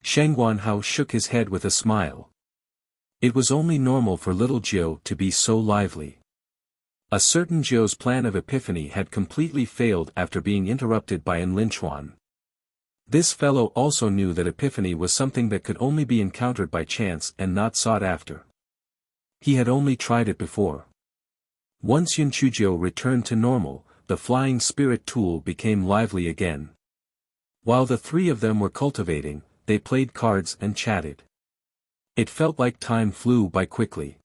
Shangguan Hao shook his head with a smile. It was only normal for little Jiu to be so lively. A certain Jiu's plan of epiphany had completely failed after being interrupted by An Lin Chuan. This fellow also knew that epiphany was something that could only be encountered by chance and not sought after. He had only tried it before. Once Yun Chujio returned to normal, the flying spirit tool became lively again. While the three of them were cultivating, they played cards and chatted. It felt like time flew by quickly.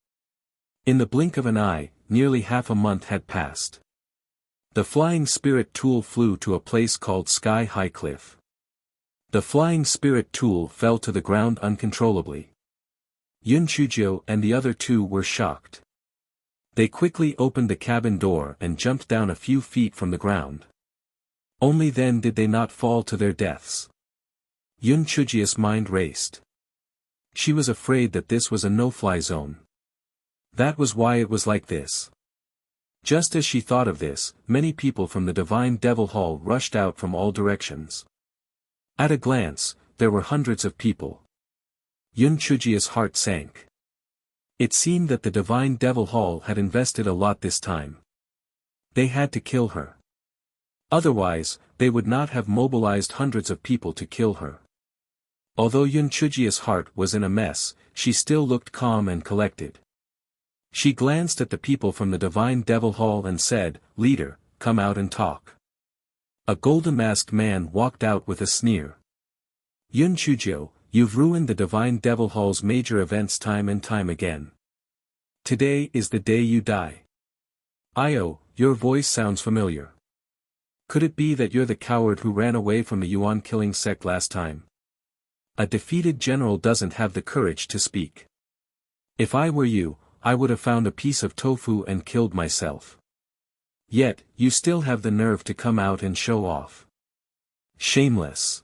In the blink of an eye, nearly half a month had passed. The flying spirit tool flew to a place called Sky High Cliff. The flying spirit tool fell to the ground uncontrollably. Yun Chujio and the other two were shocked. They quickly opened the cabin door and jumped down a few feet from the ground. Only then did they not fall to their deaths. Yun Chujio's mind raced. She was afraid that this was a no-fly zone. That was why it was like this. Just as she thought of this, many people from the Divine Devil Hall rushed out from all directions. At a glance, there were hundreds of people. Yun Chujio's heart sank. It seemed that the Divine Devil Hall had invested a lot this time. They had to kill her. Otherwise, they would not have mobilized hundreds of people to kill her. Although Yun Chujio's heart was in a mess, she still looked calm and collected. She glanced at the people from the Divine Devil Hall and said, Leader, come out and talk. A golden-masked man walked out with a sneer. Yun Chujio, you've ruined the Divine Devil Hall's major events time and time again. Today is the day you die. Io, your voice sounds familiar. Could it be that you're the coward who ran away from the Yuan killing sect last time? A defeated general doesn't have the courage to speak. If I were you, I would have found a piece of tofu and killed myself. Yet, you still have the nerve to come out and show off. Shameless.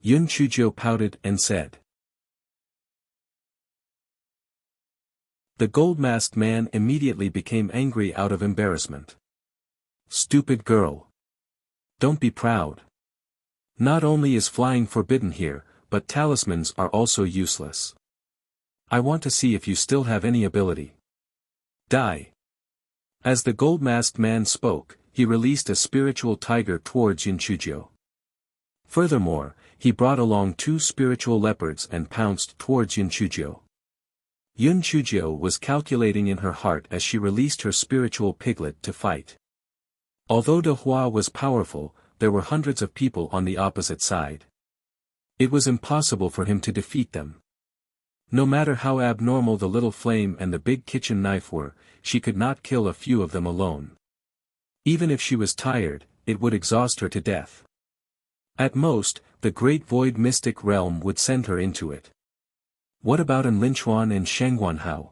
Yun Chuzhou pouted and said. The gold-masked man immediately became angry out of embarrassment. Stupid girl. Don't be proud. Not only is flying forbidden here, but talismans are also useless. I want to see if you still have any ability. Die. As the gold-masked man spoke, he released a spiritual tiger towards Yun Chuzhou. Furthermore, he brought along 2 spiritual leopards and pounced towards Yun Chuzhou. Yun Chuzhou was calculating in her heart as she released her spiritual piglet to fight. Although De Hua was powerful, there were hundreds of people on the opposite side. It was impossible for him to defeat them. No matter how abnormal the little flame and the big kitchen knife were, she could not kill a few of them alone. Even if she was tired, it would exhaust her to death. At most, the great void mystic realm would send her into it. What about An Linchuan and Shengguanhao?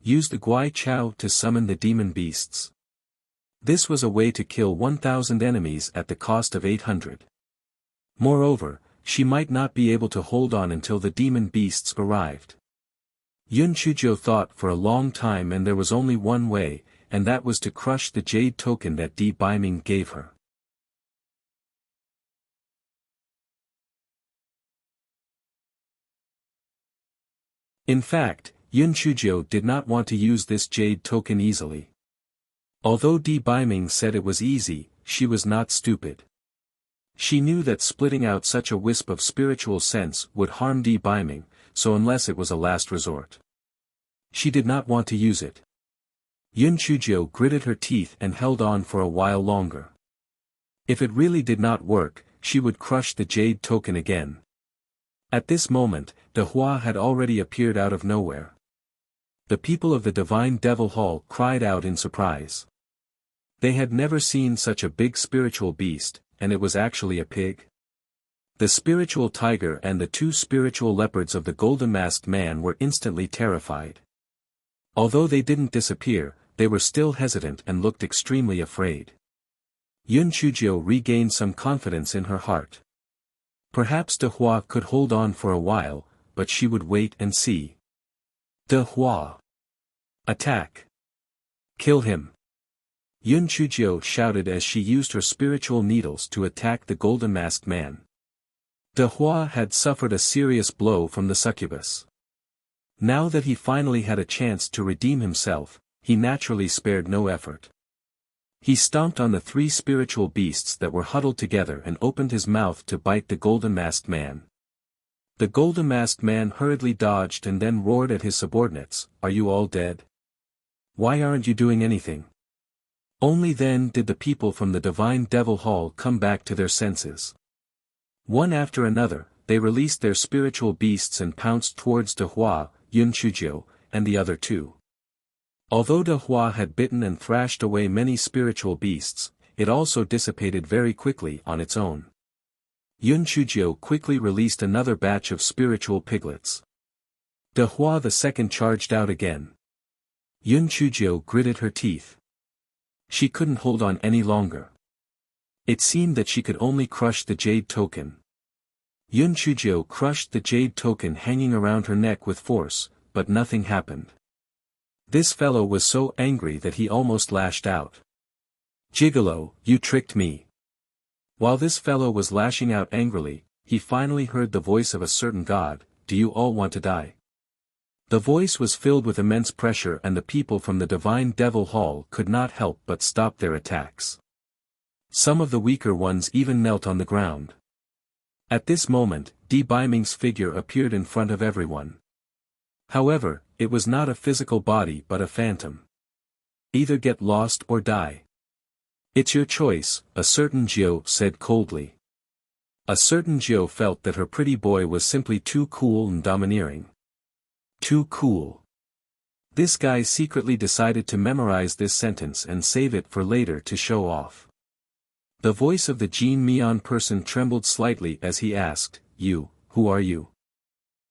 Use the Guai Chao to summon the demon beasts. This was a way to kill 1,000 enemies at the cost of 800. Moreover, she might not be able to hold on until the demon beasts arrived. Yun Chuzhou thought for a long time, and there was only one way, and that was to crush the jade token that Di Baiming gave her. In fact, Yun Chuzhou did not want to use this jade token easily. Although Di Baiming said it was easy, she was not stupid. She knew that splitting out such a wisp of spiritual sense would harm Di Baiming, so unless it was a last resort, she did not want to use it. Yun Chuzhou gritted her teeth and held on for a while longer. If it really did not work, she would crush the jade token again. At this moment, De Hua had already appeared out of nowhere. The people of the Divine Devil Hall cried out in surprise. They had never seen such a big spiritual beast, and it was actually a pig. The spiritual tiger and the 2 spiritual leopards of the golden-masked man were instantly terrified. Although they didn't disappear, they were still hesitant and looked extremely afraid. Yun Chuzhou regained some confidence in her heart. Perhaps De Hua could hold on for a while, but she would wait and see. De Hua. Attack. Kill him. Yun Chuzhou shouted as she used her spiritual needles to attack the golden-masked man. De Hua had suffered a serious blow from the succubus. Now that he finally had a chance to redeem himself, he naturally spared no effort. He stomped on the 3 spiritual beasts that were huddled together and opened his mouth to bite the golden-masked man. The golden-masked man hurriedly dodged and then roared at his subordinates, "Are you all dead? Why aren't you doing anything?" Only then did the people from the Divine Devil Hall come back to their senses. One after another, they released their spiritual beasts and pounced towards De Hua, Yun Chuzhou, and the other 2. Although De Hua had bitten and thrashed away many spiritual beasts, it also dissipated very quickly on its own. Yun Chuzhou quickly released another batch of spiritual piglets. De Hua the second charged out again. Yun Chuzhou gritted her teeth. She couldn't hold on any longer. It seemed that she could only crush the jade token. Yun Chuzhou crushed the jade token hanging around her neck with force, but nothing happened. This fellow was so angry that he almost lashed out. "Gigolo, you tricked me." While this fellow was lashing out angrily, he finally heard the voice of a certain god, "Do you all want to die?" The voice was filled with immense pressure, and the people from the Divine Devil Hall could not help but stop their attacks. Some of the weaker ones even knelt on the ground. At this moment, Di Baiming's figure appeared in front of everyone. However, it was not a physical body but a phantom. Either get lost or die. "It's your choice," a certain Jiu said coldly. A certain Jiu felt that her pretty boy was simply too cool and domineering. Too cool. This guy secretly decided to memorize this sentence and save it for later to show off. The voice of the Jin Mian person trembled slightly as he asked, who are you?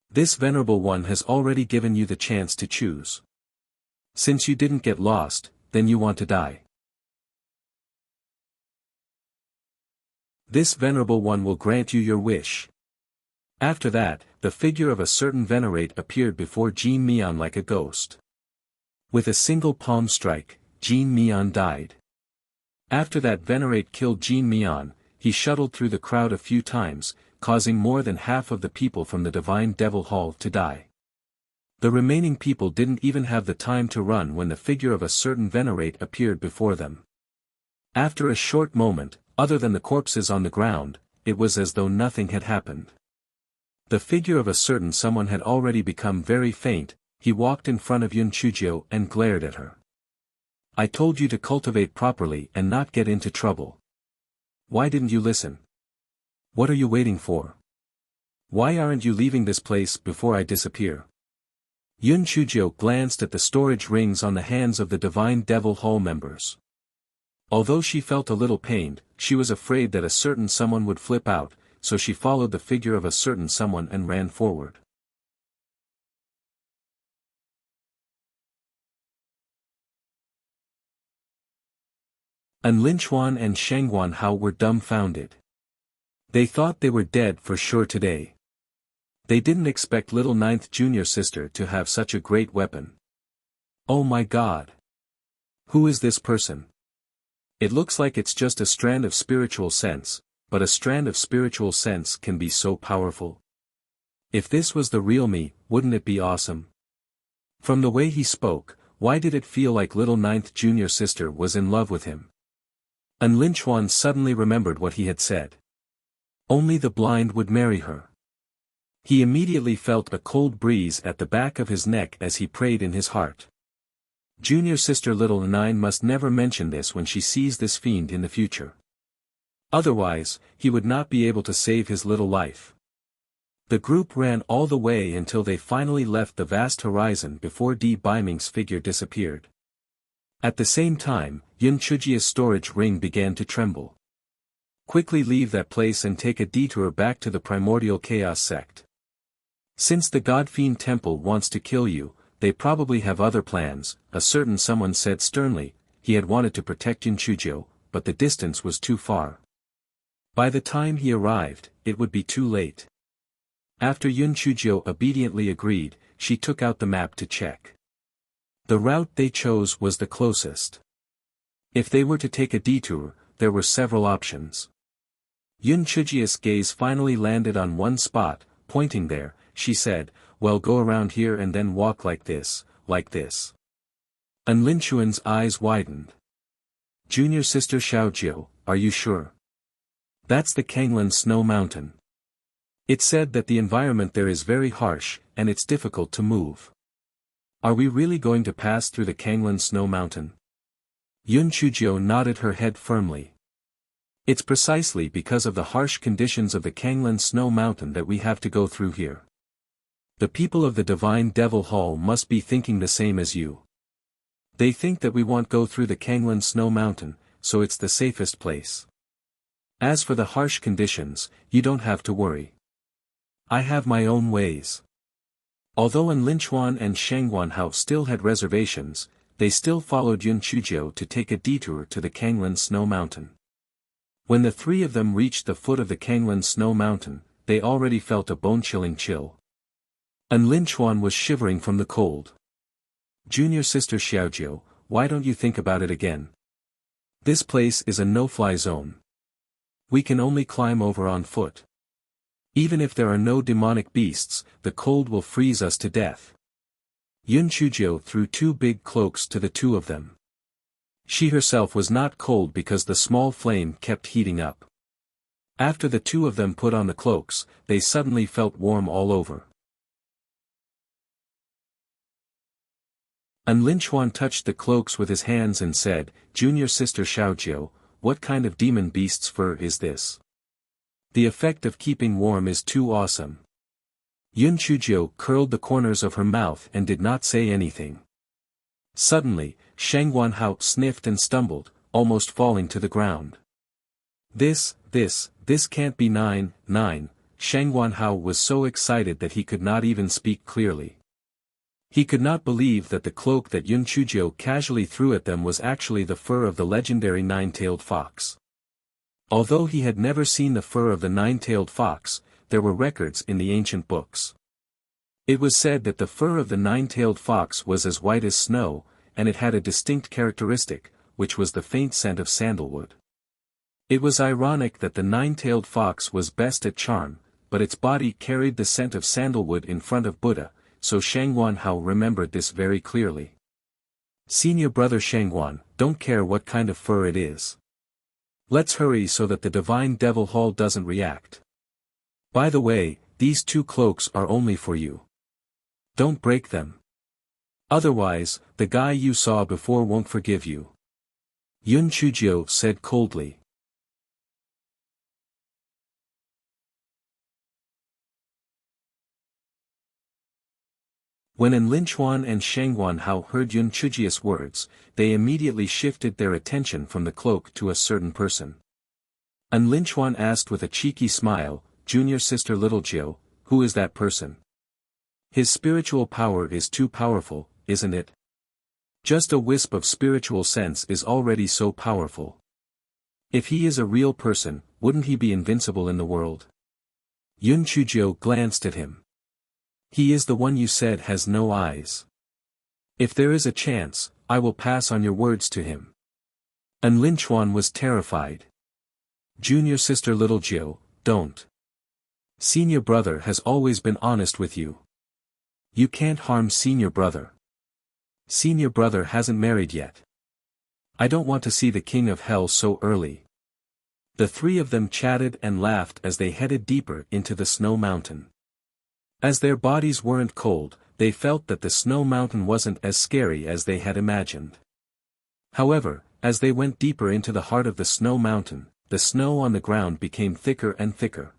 This venerable one has already given you the chance to choose. Since you didn't get lost, then you want to die. This venerable one will grant you your wish. After that, the figure of a certain venerate appeared before Jin Mian like a ghost. With a single palm strike, Jin Mian died. After that venerate killed Jin Mian, he shuttled through the crowd a few times, causing more than half of the people from the Divine Devil Hall to die. The remaining people didn't even have the time to run when the figure of a certain venerate appeared before them. After a short moment, other than the corpses on the ground, it was as though nothing had happened. The figure of a certain someone had already become very faint. He walked in front of Yun Chujio and glared at her. I told you to cultivate properly and not get into trouble. Why didn't you listen? What are you waiting for? Why aren't you leaving this place before I disappear? Yun Chujio glanced at the storage rings on the hands of the Divine Devil Hall members. Although she felt a little pained, she was afraid that a certain someone would flip out, so she followed the figure of a certain someone and ran forward. Linchuan and Shangguan Hao were dumbfounded. They thought they were dead for sure today. They didn't expect little ninth junior sister to have such a great weapon. Oh my God! Who is this person? It looks like it's just a strand of spiritual sense, but a strand of spiritual sense can be so powerful. If this was the real me, wouldn't it be awesome? From the way he spoke, why did it feel like little ninth junior sister was in love with him? Linchuan suddenly remembered what he had said. Only the blind would marry her. He immediately felt a cold breeze at the back of his neck as he prayed in his heart. Junior sister little Nine must never mention this when she sees this fiend in the future. Otherwise, he would not be able to save his little life. The group ran all the way until they finally left the vast horizon before Di Biming's figure disappeared. At the same time, Yun Chujia's storage ring began to tremble. Quickly leave that place and take a detour back to the Primordial Chaos sect. Since the God-Fiend Temple wants to kill you, they probably have other plans, a certain someone said sternly. He had wanted to protect Yun Chujio, but the distance was too far. By the time he arrived, it would be too late. After Yun Chujio obediently agreed, she took out the map to check. The route they chose was the closest. If they were to take a detour, there were several options. Yun Chujio's gaze finally landed on one spot. Pointing there, she said, well, go around here and then walk like this, like this. Linchuan's eyes widened. Junior sister Xiaojiu, are you sure? That's the Kanglan Snow Mountain. It said that the environment there is very harsh, and it's difficult to move. Are we really going to pass through the Kanglan Snow Mountain? Yun Chujio nodded her head firmly. It's precisely because of the harsh conditions of the Kanglan Snow Mountain that we have to go through here. The people of the Divine Devil Hall must be thinking the same as you. They think that we won't go through the Kanglan Snow Mountain, so it's the safest place. As for the harsh conditions, you don't have to worry. I have my own ways. Although Linchuan and Shangguan Hao still had reservations, they still followed Yun Chujio to take a detour to the Kanglan Snow Mountain. When the three of them reached the foot of the Kanglan Snow Mountain, they already felt a bone-chilling chill. Linchuan was shivering from the cold. Junior sister Xiaojiu, why don't you think about it again? This place is a no-fly zone. We can only climb over on foot. Even if there are no demonic beasts, the cold will freeze us to death. Yun Chujio threw two big cloaks to the two of them. She herself was not cold because the small flame kept heating up. After the two of them put on the cloaks, they suddenly felt warm all over. Linchuan touched the cloaks with his hands and said, Junior sister Xiaojiu, what kind of demon beast's fur is this? The effect of keeping warm is too awesome. Yun Chujio curled the corners of her mouth and did not say anything. Suddenly, Shangguan Hao sniffed and stumbled, almost falling to the ground. This can't be 9. Shang Wanhao was so excited that he could not even speak clearly. He could not believe that the cloak that Yun Chuzhou casually threw at them was actually the fur of the legendary nine-tailed fox. Although he had never seen the fur of the nine-tailed fox, there were records in the ancient books. It was said that the fur of the nine-tailed fox was as white as snow, and it had a distinct characteristic, which was the faint scent of sandalwood. It was ironic that the nine-tailed fox was best at charm, but its body carried the scent of sandalwood in front of Buddha, so Shangguan Hao remembered this very clearly. Senior brother Shangguan, don't care what kind of fur it is. Let's hurry so that the divine devil hall doesn't react. By the way, these 2 cloaks are only for you. Don't break them. Otherwise, the guy you saw before won't forgive you. Yun Chuzhou said coldly. When An Linchuan and Shangguan Hao heard Yun Chuzhiu's words, they immediately shifted their attention from the cloak to a certain person. An Linchuan asked with a cheeky smile, "Junior sister Little Jiu, who is that person? His spiritual power is too powerful, isn't it? Just a wisp of spiritual sense is already so powerful. If he is a real person, wouldn't he be invincible in the world?" Yun Chuzhou glanced at him. "He is the one you said has no eyes. If there is a chance, I will pass on your words to him." An Linchuan was terrified. "Junior sister Little Jiu, don't. Senior brother has always been honest with you. You can't harm senior brother. Senior brother hasn't married yet. I don't want to see the king of hell so early." The 3 of them chatted and laughed as they headed deeper into the snow mountain. As their bodies weren't cold, they felt that the snow mountain wasn't as scary as they had imagined. However, as they went deeper into the heart of the snow mountain, the snow on the ground became thicker and thicker.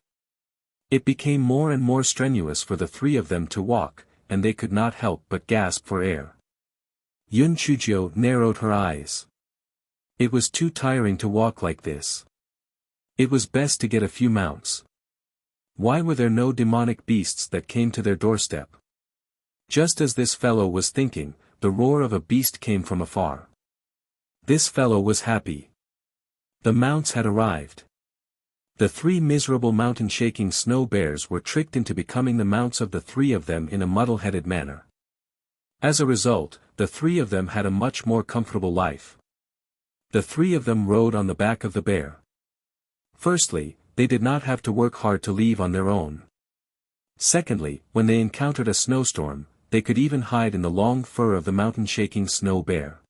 It became more and more strenuous for the 3 of them to walk, and they could not help but gasp for air. Yun Chuzhou narrowed her eyes. It was too tiring to walk like this. It was best to get a few mounts. Why were there no demonic beasts that came to their doorstep? Just as this fellow was thinking, the roar of a beast came from afar. This fellow was happy. The mounts had arrived. The 3 miserable mountain-shaking snow bears were tricked into becoming the mounts of the 3 of them in a muddle-headed manner. As a result, the 3 of them had a much more comfortable life. The 3 of them rode on the back of the bear. Firstly, they did not have to work hard to leave on their own. Secondly, when they encountered a snowstorm, they could even hide in the long fur of the mountain-shaking snow bear.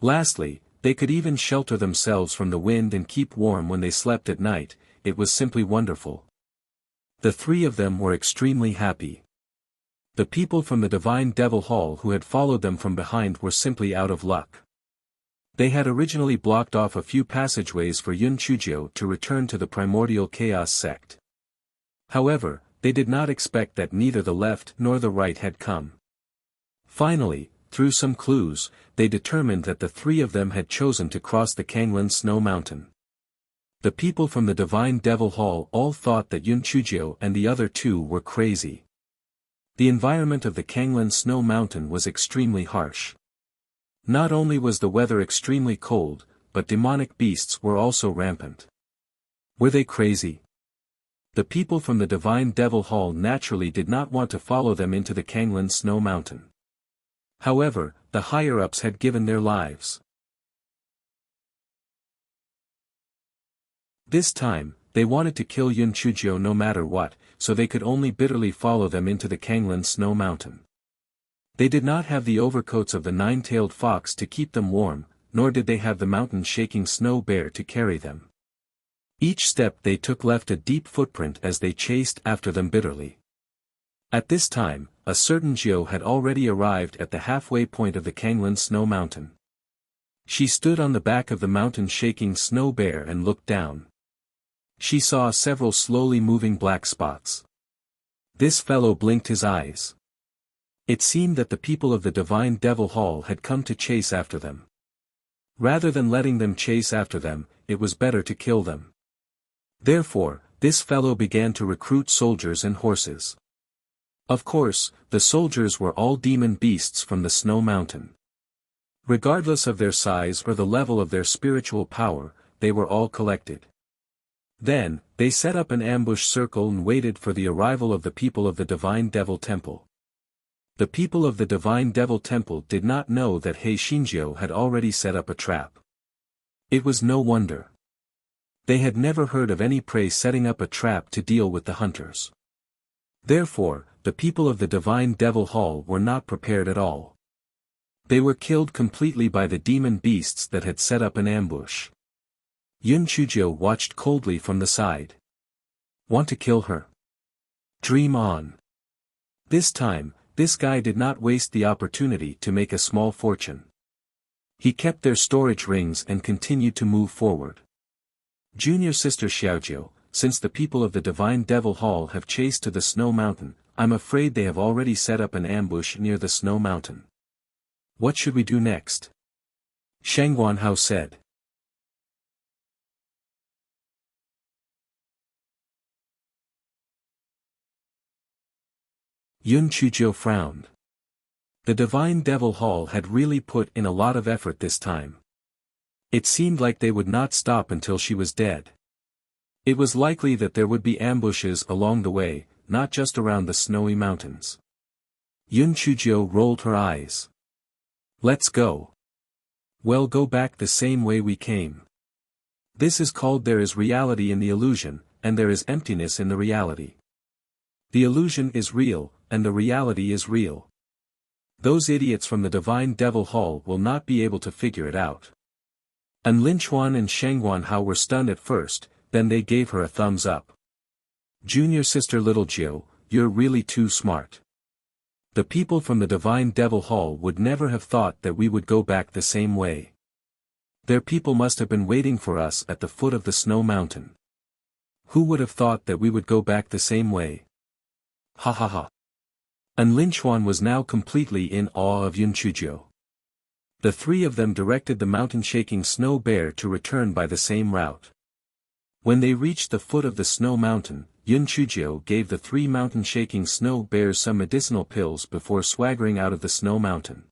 Lastly, they could even shelter themselves from the wind and keep warm when they slept at night. It was simply wonderful. The 3 of them were extremely happy. The people from the Divine Devil Hall who had followed them from behind were simply out of luck. They had originally blocked off a few passageways for Yun Chuzhou to return to the primordial chaos sect. However, they did not expect that neither the left nor the right had come. Finally, through some clues, they determined that the 3 of them had chosen to cross the Kanglan Snow Mountain. The people from the Divine Devil Hall all thought that Yun Chuzhou and the other 2 were crazy. The environment of the Kanglan Snow Mountain was extremely harsh. Not only was the weather extremely cold, but demonic beasts were also rampant. Were they crazy? The people from the Divine Devil Hall naturally did not want to follow them into the Kanglan Snow Mountain. However, the higher-ups had given their lives. This time, they wanted to kill Yun Chuzhou no matter what, so they could only bitterly follow them into the Kanglan Snow Mountain. They did not have the overcoats of the 9-tailed fox to keep them warm, nor did they have the mountain-shaking snow bear to carry them. Each step they took left a deep footprint as they chased after them bitterly. At this time, a certain Jiu had already arrived at the halfway point of the Kanglan Snow Mountain. She stood on the back of the mountain-shaking snow bear and looked down. She saw several slowly moving black spots. This fellow blinked his eyes. It seemed that the people of the Divine Devil Hall had come to chase after them. Rather than letting them chase after them, it was better to kill them. Therefore, this fellow began to recruit soldiers and horses. Of course, the soldiers were all demon beasts from the snow mountain. Regardless of their size or the level of their spiritual power, they were all collected. Then, they set up an ambush circle and waited for the arrival of the people of the Divine Devil Temple. The people of the Divine Devil Temple did not know that Hei Shinjiu had already set up a trap. It was no wonder. They had never heard of any prey setting up a trap to deal with the hunters. Therefore, the people of the Divine Devil Hall were not prepared at all. They were killed completely by the demon beasts that had set up an ambush. Yun Chujiu watched coldly from the side. Want to kill her? Dream on. This time, this guy did not waste the opportunity to make a small fortune. He kept their storage rings and continued to move forward. Junior sister Xiaojiu, since the people of the Divine Devil Hall have chased to the Snow Mountain, I'm afraid they have already set up an ambush near the Snow Mountain. What should we do next? Shang Guanhao said. Yun Chujiu frowned. The Divine Devil Hall had really put in a lot of effort this time. It seemed like they would not stop until she was dead. It was likely that there would be ambushes along the way, not just around the snowy mountains. Yun Chujiu rolled her eyes. Let's go. Well, go back the same way we came. This is called there is reality in the illusion, and there is emptiness in the reality. The illusion is real, and the reality is real. Those idiots from the Divine Devil Hall will not be able to figure it out. And Linchuan and Shang Guanhao were stunned at first, then they gave her a thumbs up. Junior sister Little Jiu, you're really too smart. The people from the Divine Devil Hall would never have thought that we would go back the same way. Their people must have been waiting for us at the foot of the Snow Mountain. Who would have thought that we would go back the same way? Ha ha ha. And Linchuan was now completely in awe of Yun Chujiu. The three of them directed the mountain-shaking snow bear to return by the same route. When they reached the foot of the snow mountain, Yun Chujiu gave the three mountain-shaking snow bears some medicinal pills before swaggering out of the snow mountain.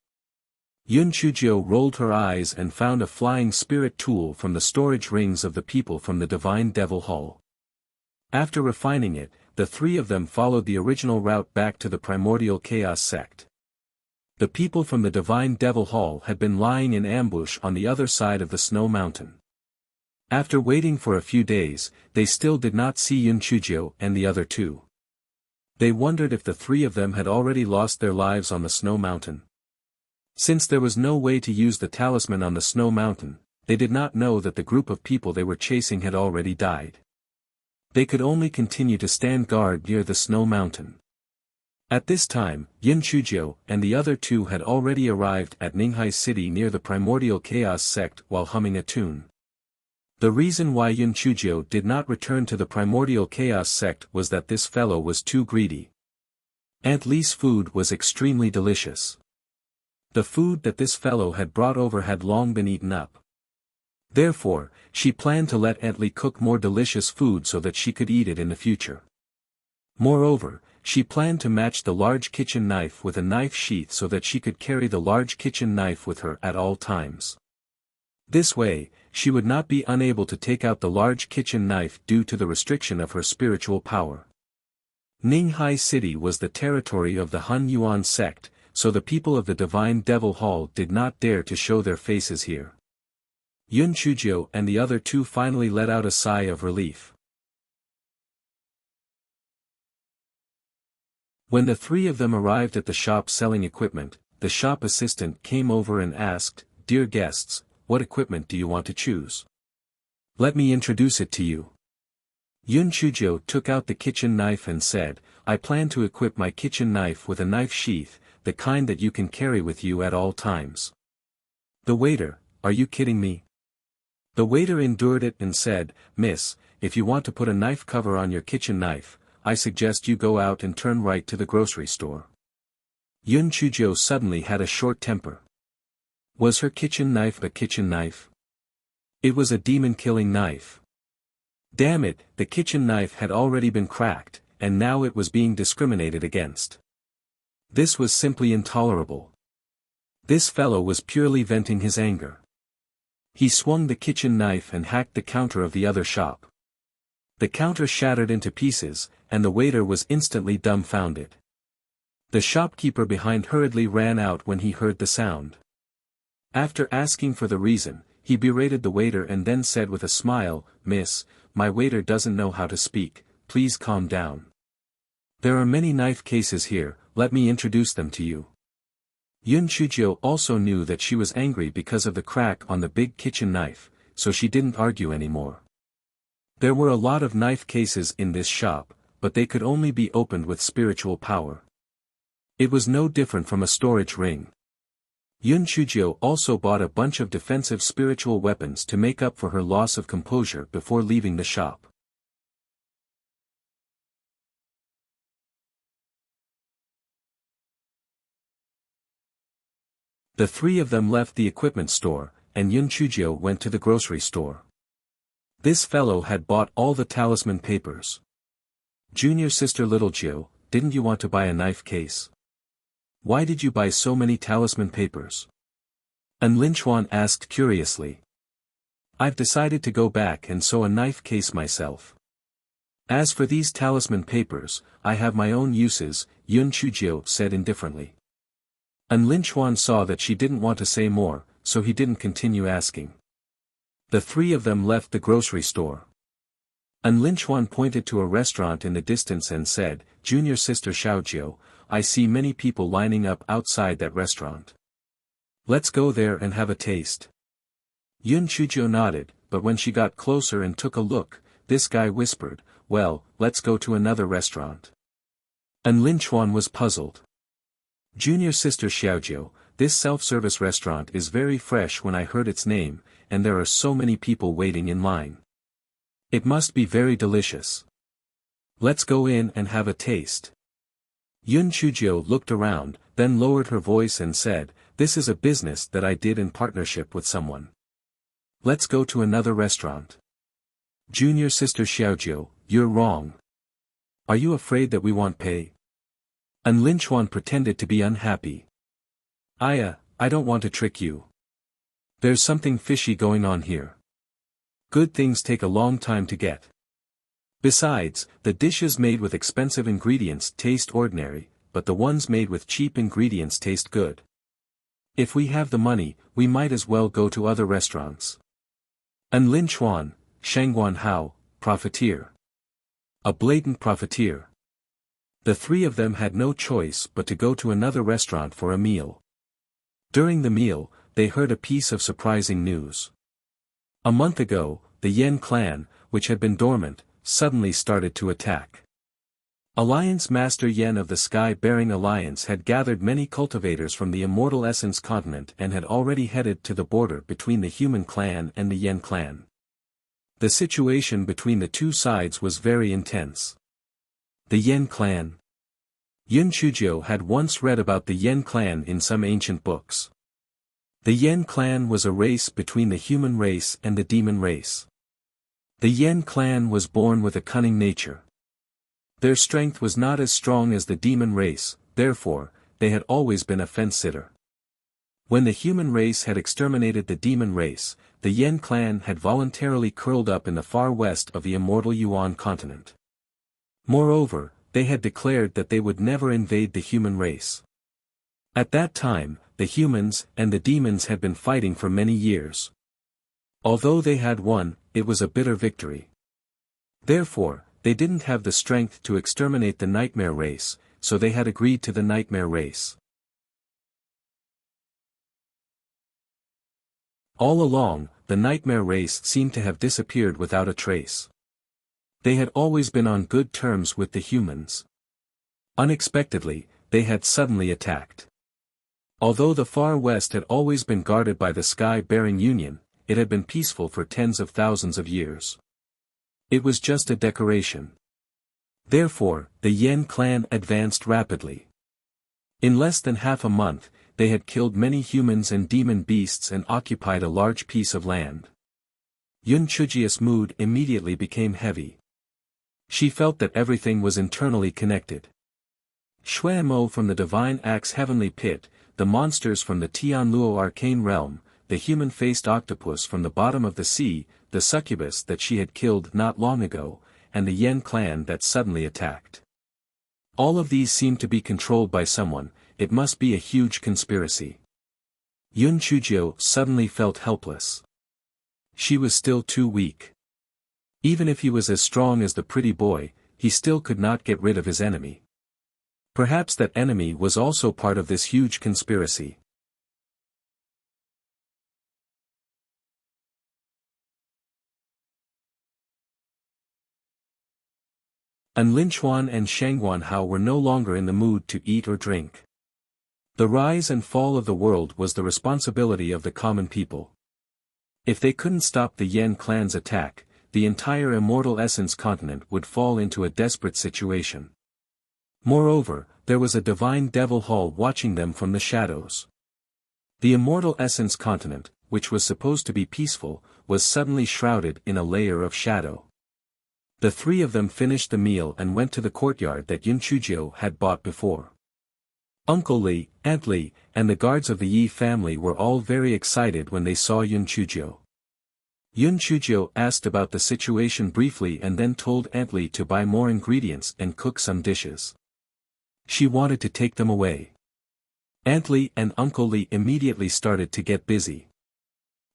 Yun Chujiu rolled her eyes and found a flying spirit tool from the storage rings of the people from the Divine Devil Hall. After refining it, the three of them followed the original route back to the Primordial Chaos Sect. The people from the Divine Devil Hall had been lying in ambush on the other side of the snow mountain. After waiting for a few days, they still did not see Yun Chujiu and the other two. They wondered if the three of them had already lost their lives on the snow mountain. Since there was no way to use the talisman on the snow mountain, they did not know that the group of people they were chasing had already died. They could only continue to stand guard near the snow mountain. At this time, Yun Chujiu and the other two had already arrived at Ninghai City near the Primordial Chaos Sect while humming a tune. The reason why Yun Chujiu did not return to the Primordial Chaos Sect was that this fellow was too greedy. Aunt Li's food was extremely delicious. The food that this fellow had brought over had long been eaten up. Therefore, she planned to let Aunt Li cook more delicious food so that she could eat it in the future. Moreover, she planned to match the large kitchen knife with a knife sheath so that she could carry the large kitchen knife with her at all times. This way, she would not be unable to take out the large kitchen knife due to the restriction of her spiritual power. Ninghai City was the territory of the Han Yuan sect, so the people of the Divine Devil Hall did not dare to show their faces here. Yun Chujiu and the other two finally let out a sigh of relief. When the three of them arrived at the shop selling equipment, the shop assistant came over and asked, "Dear guests, what equipment do you want to choose? Let me introduce it to you." Yun Chujiu took out the kitchen knife and said, "I plan to equip my kitchen knife with a knife sheath, the kind that you can carry with you at all times." The waiter, "Are you kidding me?" The waiter endured it and said, "Miss, if you want to put a knife cover on your kitchen knife, I suggest you go out and turn right to the grocery store." Yun Chujiu suddenly had a short temper. Was her kitchen knife a kitchen knife? It was a demon-killing knife. Damn it, the kitchen knife had already been cracked, and now it was being discriminated against. This was simply intolerable. This fellow was purely venting his anger. He swung the kitchen knife and hacked the counter of the other shop. The counter shattered into pieces, and the waiter was instantly dumbfounded. The shopkeeper behind hurriedly ran out when he heard the sound. After asking for the reason, he berated the waiter and then said with a smile, "Miss, my waiter doesn't know how to speak, please calm down. There are many knife cases here, let me introduce them to you." Yun Chujio also knew that she was angry because of the crack on the big kitchen knife, so she didn't argue anymore. There were a lot of knife cases in this shop, but they could only be opened with spiritual power. It was no different from a storage ring. Yun Chujio also bought a bunch of defensive spiritual weapons to make up for her loss of composure before leaving the shop. The three of them left the equipment store, and Yun Chujio went to the grocery store. This fellow had bought all the talisman papers. "Junior sister Little Jiu, didn't you want to buy a knife case? Why did you buy so many talisman papers?" An Linchuan asked curiously. "I've decided to go back and sew a knife case myself. As for these talisman papers, I have my own uses," Yun Chujio said indifferently. An Linchuan saw that she didn't want to say more, so he didn't continue asking. The three of them left the grocery store. An Linchuan pointed to a restaurant in the distance and said, "Junior sister Xiaojiu, I see many people lining up outside that restaurant. Let's go there and have a taste." Yun Chujio nodded, but when she got closer and took a look, this guy whispered, "Well, let's go to another restaurant." An Linchuan was puzzled. "Junior sister Xiaojiu, this self-service restaurant is very fresh when I heard its name, and there are so many people waiting in line. It must be very delicious. Let's go in and have a taste." Yun Chujio looked around, then lowered her voice and said, "This is a business that I did in partnership with someone. Let's go to another restaurant." "Junior sister Xiaojiu, you're wrong. Are you afraid that we won't pay?" An Linchuan pretended to be unhappy. I don't want to trick you. There's something fishy going on here. Good things take a long time to get. Besides, the dishes made with expensive ingredients taste ordinary, but the ones made with cheap ingredients taste good. If we have the money, we might as well go to other restaurants." An Linchuan, Shangguan Hao, profiteer. A blatant profiteer. The three of them had no choice but to go to another restaurant for a meal. During the meal, they heard a piece of surprising news. A month ago, the Yen clan, which had been dormant, suddenly started to attack. Alliance Master Yen of the Sky-Bearing Alliance had gathered many cultivators from the Immortal Essence continent and had already headed to the border between the Human clan and the Yen clan. The situation between the two sides was very intense. The Yen clan. Yun Chujio had once read about the Yen clan in some ancient books. The Yen clan was a race between the human race and the demon race. The Yen clan was born with a cunning nature. Their strength was not as strong as the demon race, therefore, they had always been a fence-sitter. When the human race had exterminated the demon race, the Yen clan had voluntarily curled up in the far west of the immortal Yuan continent. Moreover, they had declared that they would never invade the human race. At that time, the humans and the demons had been fighting for many years. Although they had won, it was a bitter victory. Therefore, they didn't have the strength to exterminate the nightmare race, so they had agreed to the nightmare race. All along, the nightmare race seemed to have disappeared without a trace. They had always been on good terms with the humans. Unexpectedly, they had suddenly attacked. Although the far west had always been guarded by the Sky-Bearing Union, it had been peaceful for tens of thousands of years. It was just a decoration. Therefore, the Yen clan advanced rapidly. In less than half a month, they had killed many humans and demon beasts and occupied a large piece of land. Yun Chujia's mood immediately became heavy. She felt that everything was internally connected. Shui Mo from the Divine Axe Heavenly Pit, the monsters from the Tianluo Arcane Realm, the human-faced octopus from the bottom of the sea, the succubus that she had killed not long ago, and the Yen clan that suddenly attacked. All of these seemed to be controlled by someone. It must be a huge conspiracy. Yun Chujio suddenly felt helpless. She was still too weak. Even if he was as strong as the pretty boy, he still could not get rid of his enemy. Perhaps that enemy was also part of this huge conspiracy. And Linchuan and Shangguanhao were no longer in the mood to eat or drink. The rise and fall of the world was the responsibility of the common people. If they couldn't stop the Yen clan's attack, the entire Immortal Essence continent would fall into a desperate situation. Moreover, there was a divine devil hall watching them from the shadows. The Immortal Essence continent, which was supposed to be peaceful, was suddenly shrouded in a layer of shadow. The three of them finished the meal and went to the courtyard that Yun Chujio had bought before. Uncle Li, Aunt Li, and the guards of the Yi family were all very excited when they saw Yun Chujio. Yun Chujio asked about the situation briefly and then told Aunt Li to buy more ingredients and cook some dishes. She wanted to take them away. Aunt Li and Uncle Li immediately started to get busy.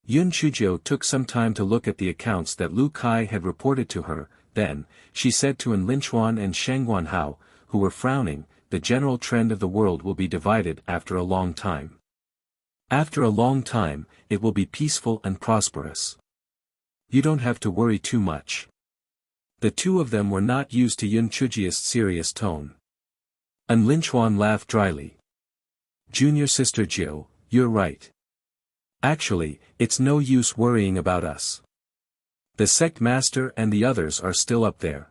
Yun Chujio took some time to look at the accounts that Lu Kai had reported to her. Then, she said to An Linchuan and Shangguanhao, who were frowning, the general trend of the world will be divided after a long time. After a long time, it will be peaceful and prosperous. You don't have to worry too much. The two of them were not used to Yun Chujia's serious tone. An Linchuan laughed dryly. Junior sister Jiu, you're right. Actually, it's no use worrying about us. The sect master and the others are still up there.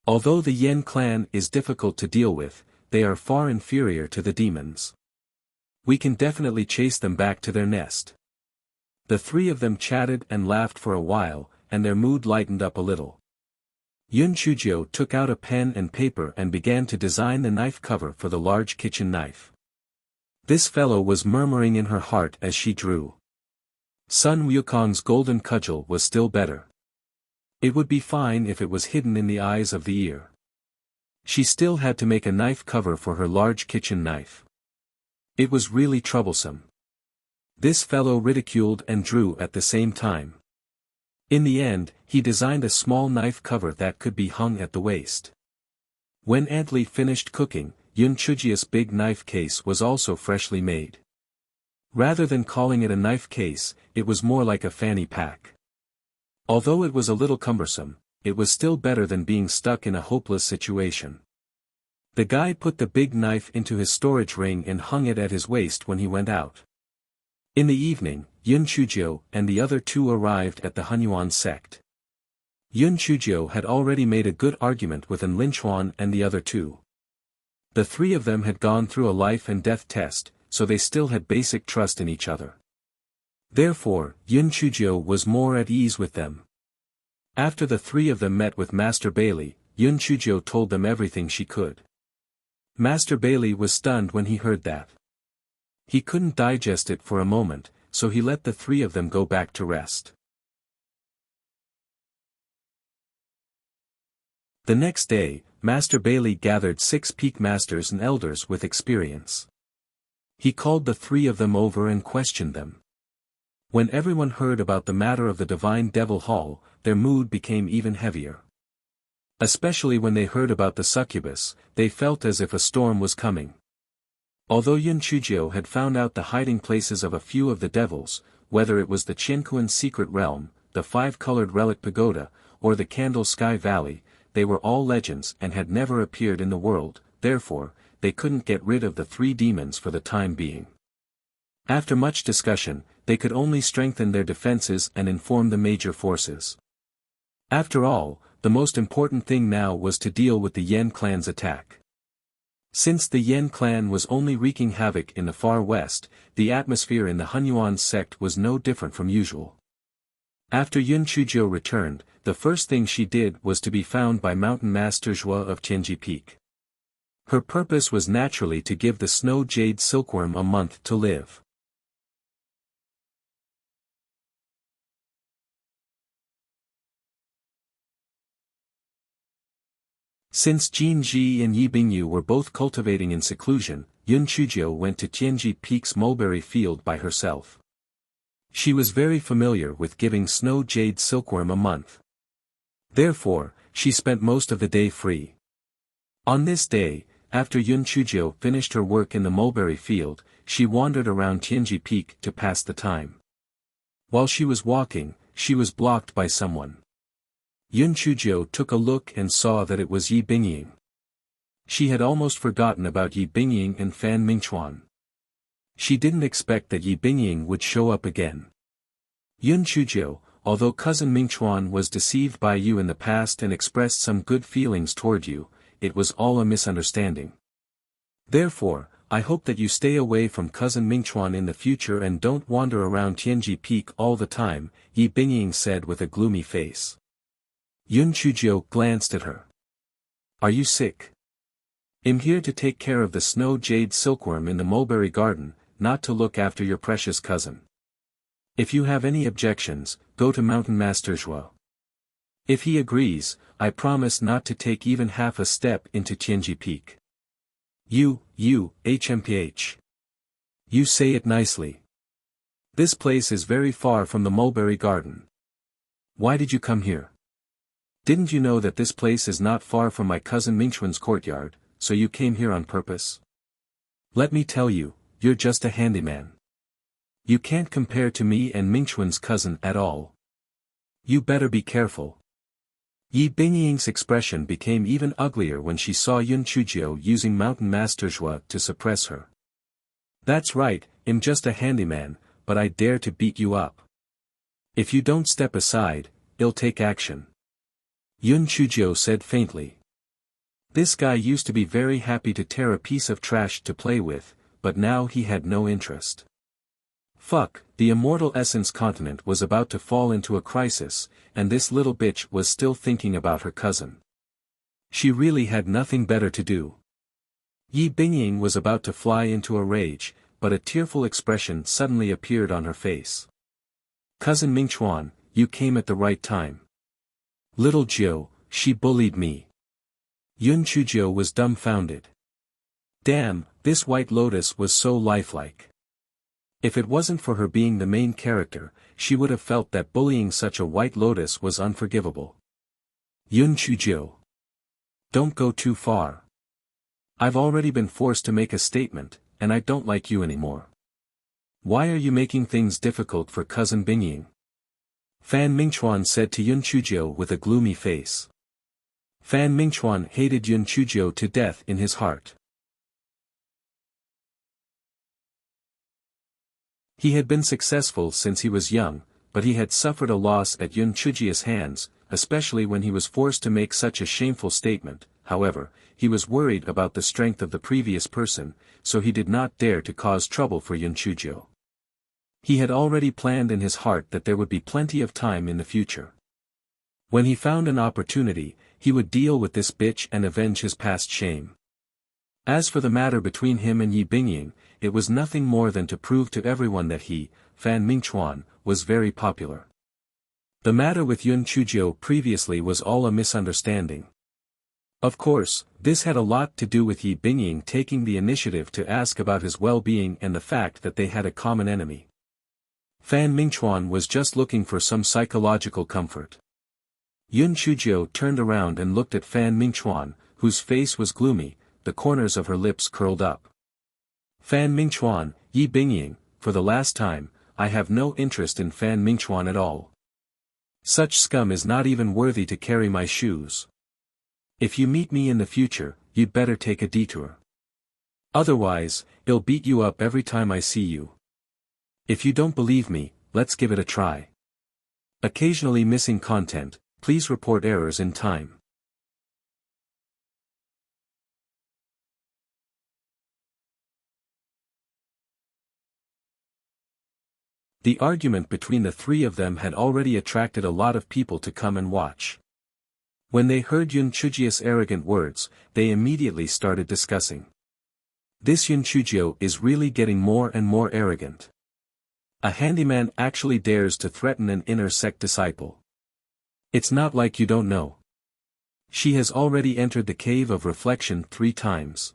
Although the Yen clan is difficult to deal with, they are far inferior to the demons. We can definitely chase them back to their nest. The three of them chatted and laughed for a while, and their mood lightened up a little. Yun Chujio took out a pen and paper and began to design the knife cover for the large kitchen knife. This fellow was murmuring in her heart as she drew. Sun Wukong's golden cudgel was still better. It would be fine if it was hidden in the eyes of the ear. She still had to make a knife cover for her large kitchen knife. It was really troublesome. This fellow ridiculed and drew at the same time. In the end, he designed a small knife cover that could be hung at the waist. When Aunt Li finished cooking, Yun Chujia's big knife case was also freshly made. Rather than calling it a knife case, it was more like a fanny pack. Although it was a little cumbersome, it was still better than being stuck in a hopeless situation. The guy put the big knife into his storage ring and hung it at his waist when he went out. In the evening, Yun Chujio and the other two arrived at the Hunyuan sect. Yun Chujio had already made a good argument with An Linchuan and the other two. The three of them had gone through a life and death test, so they still had basic trust in each other. Therefore, Yun Chujio was more at ease with them. After the three of them met with Master Bailey, Yun Chujio told them everything she could. Master Bailey was stunned when he heard that. He couldn't digest it for a moment, so he let the three of them go back to rest. The next day, Master Bailey gathered 6 peak masters and elders with experience. He called the three of them over and questioned them. When everyone heard about the matter of the Divine Devil Hall, their mood became even heavier. Especially when they heard about the succubus, they felt as if a storm was coming. Although Yun Chujio had found out the hiding places of a few of the devils, whether it was the Qianquan Secret Realm, the 5-colored Relic Pagoda, or the Candle Sky Valley, they were all legends and had never appeared in the world, therefore, they couldn't get rid of the 3 demons for the time being. After much discussion, they could only strengthen their defenses and inform the major forces. After all, the most important thing now was to deal with the Yen clan's attack. Since the Yen clan was only wreaking havoc in the far west, the atmosphere in the Hunyuan sect was no different from usual. After Yun Chuzhou returned, the first thing she did was to be found by Mountain Master Zhua of Tianji Peak. Her purpose was naturally to give the snow jade silkworm a month to live. Since Jin Ji and Yi Bingyu were both cultivating in seclusion, Yun Chuzhou went to Tianji Peak's mulberry field by herself. She was very familiar with giving snow jade silkworm a month. Therefore, she spent most of the day free. On this day, after Yun Chuzhou finished her work in the mulberry field, she wandered around Tianji Peak to pass the time. While she was walking, she was blocked by someone. Yun Chuzhou took a look and saw that it was Yi Bingying. She had almost forgotten about Yi Bingying and Fan Mingchuan. She didn't expect that Yi Bingying would show up again. Yun Chuzhou, although cousin Mingchuan was deceived by you in the past and expressed some good feelings toward you, it was all a misunderstanding. Therefore, I hope that you stay away from cousin Mingchuan in the future and don't wander around Tianji Peak all the time, Yi Bingying said with a gloomy face. Yun Chuzhou glanced at her. Are you sick? I'm here to take care of the snow jade silkworm in the mulberry garden, not to look after your precious cousin. If you have any objections, go to Mountain Master Zhua. If he agrees, I promise not to take even half a step into Tianji Peak. HMPH. You say it nicely. This place is very far from the mulberry garden. Why did you come here? Didn't you know that this place is not far from my cousin Mingchuan's courtyard, so you came here on purpose? Let me tell you, you're just a handyman. You can't compare to me and Mingchuan's cousin at all. You better be careful. Yi Bingying's expression became even uglier when she saw Yun Chuzhou using Mountain Master Zhua to suppress her. That's right, I'm just a handyman, but I dare to beat you up. If you don't step aside, I'll take action. Yun Chuzhou said faintly. This guy used to be very happy to tear a piece of trash to play with, but now he had no interest. Fuck, the Immortal Essence continent was about to fall into a crisis, and this little bitch was still thinking about her cousin. She really had nothing better to do. Yi Bingying was about to fly into a rage, but a tearful expression suddenly appeared on her face. Cousin Mingchuan, you came at the right time. Little Jiu, she bullied me. Yun Chuzhou was dumbfounded. Damn, this White Lotus was so lifelike. If it wasn't for her being the main character, she would have felt that bullying such a White Lotus was unforgivable. Yun Chuzhou. Don't go too far. I've already been forced to make a statement, and I don't like you anymore. Why are you making things difficult for cousin Bingying? Fan Mingchuan said to Yun Chuzhou with a gloomy face. Fan Mingchuan hated Yun Chuzhou to death in his heart. He had been successful since he was young, but he had suffered a loss at Yun Chuzhou's hands, especially when he was forced to make such a shameful statement. However, he was worried about the strength of the previous person, so he did not dare to cause trouble for Yun Chuzhou. He had already planned in his heart that there would be plenty of time in the future. When he found an opportunity, he would deal with this bitch and avenge his past shame. As for the matter between him and Yi Bingying, it was nothing more than to prove to everyone that he, Fan Mingchuan, was very popular. The matter with Yun Chuzhou previously was all a misunderstanding. Of course, this had a lot to do with Yi Bingying taking the initiative to ask about his well-being and the fact that they had a common enemy. Fan Mingchuan was just looking for some psychological comfort. Yun Chuzhou turned around and looked at Fan Mingchuan, whose face was gloomy, the corners of her lips curled up. Fan Mingchuan, Yi Bingying, for the last time, I have no interest in Fan Mingchuan at all. Such scum is not even worthy to carry my shoes. If you meet me in the future, you'd better take a detour. Otherwise, I'll beat you up every time I see you. If you don't believe me, let's give it a try. Occasionally missing content, please report errors in time. The argument between the three of them had already attracted a lot of people to come and watch. When they heard Yun Chujia's arrogant words, they immediately started discussing. This Yun Chujio is really getting more and more arrogant. A handyman actually dares to threaten an inner sect disciple. It's not like you don't know. She has already entered the cave of reflection 3 times.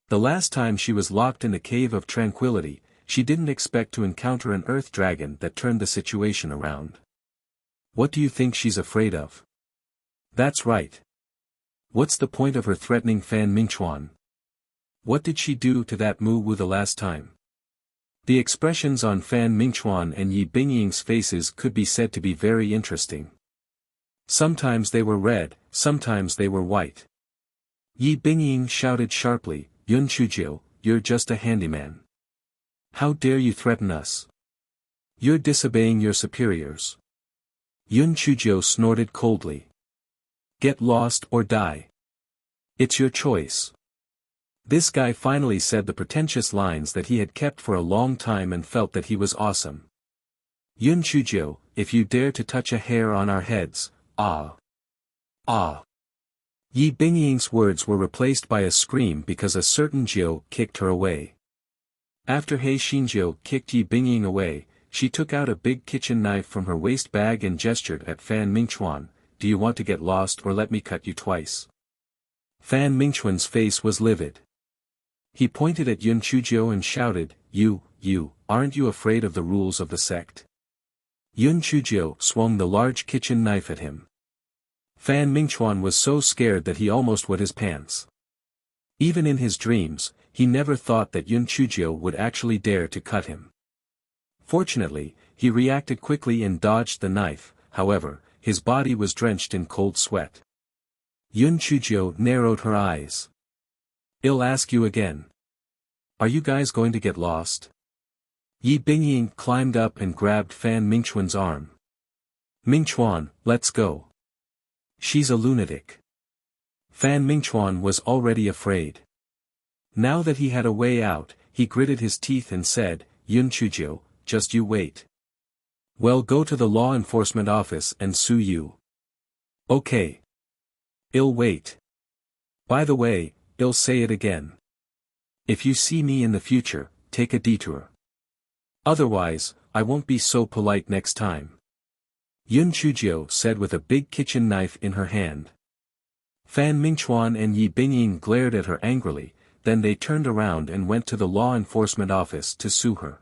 The last time she was locked in the cave of tranquility, she didn't expect to encounter an earth dragon that turned the situation around. What do you think she's afraid of? That's right. What's the point of her threatening Fan Mingchuan? What did she do to that Mu Wu the last time? The expressions on Fan Mingchuan and Yi Bingying's faces could be said to be very interesting. Sometimes they were red, sometimes they were white. Yi Bingying shouted sharply, Yun Chujio, you're just a handyman. How dare you threaten us? You're disobeying your superiors. Yun Chujio snorted coldly. Get lost or die. It's your choice. This guy finally said the pretentious lines that he had kept for a long time and felt that he was awesome. Yun Chujio, if you dare to touch a hair on our heads, ah. Ah. Yi Bingying's words were replaced by a scream because a certain Jiu kicked her away. After He Xinjiu kicked Yi Bingying away, she took out a big kitchen knife from her waist bag and gestured at Fan Mingchuan, do you want to get lost or let me cut you twice? Fan Mingchuan's face was livid. He pointed at Yun Chujio and shouted, you, aren't you afraid of the rules of the sect? Yun Chujio swung the large kitchen knife at him. Fan Mingchuan was so scared that he almost wet his pants. Even in his dreams, he never thought that Yun Chujio would actually dare to cut him. Fortunately, he reacted quickly and dodged the knife, however, his body was drenched in cold sweat. Yun Chujio narrowed her eyes. I'll ask you again. Are you guys going to get lost? Yi Bingying climbed up and grabbed Fan Mingchuan's arm. Mingchuan, let's go. She's a lunatic. Fan Mingchuan was already afraid. Now that he had a way out, he gritted his teeth and said, Yun Chujio, just you wait. Well, go to the law enforcement office and sue you. Okay. I'll wait. By the way, I'll say it again. If you see me in the future, take a detour. Otherwise, I won't be so polite next time. Yun Chujio said with a big kitchen knife in her hand. Fan Mingchuan and Yi Bingying glared at her angrily, then they turned around and went to the law enforcement office to sue her.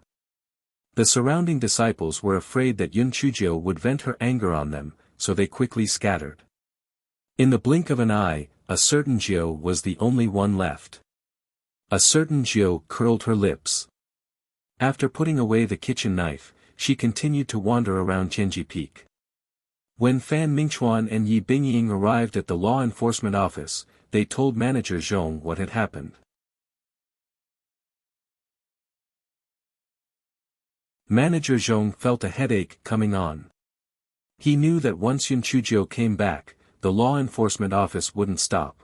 The surrounding disciples were afraid that Yun Chujio would vent her anger on them, so they quickly scattered. In the blink of an eye, a certain Jiu was the only one left. A certain Jiu curled her lips. After putting away the kitchen knife, she continued to wander around Tianji Peak. When Fan Mingchuan and Yi Bingying arrived at the law enforcement office, they told Manager Zhong what had happened. Manager Zhong felt a headache coming on. He knew that once Yun Chujio came back, the law enforcement office wouldn't stop.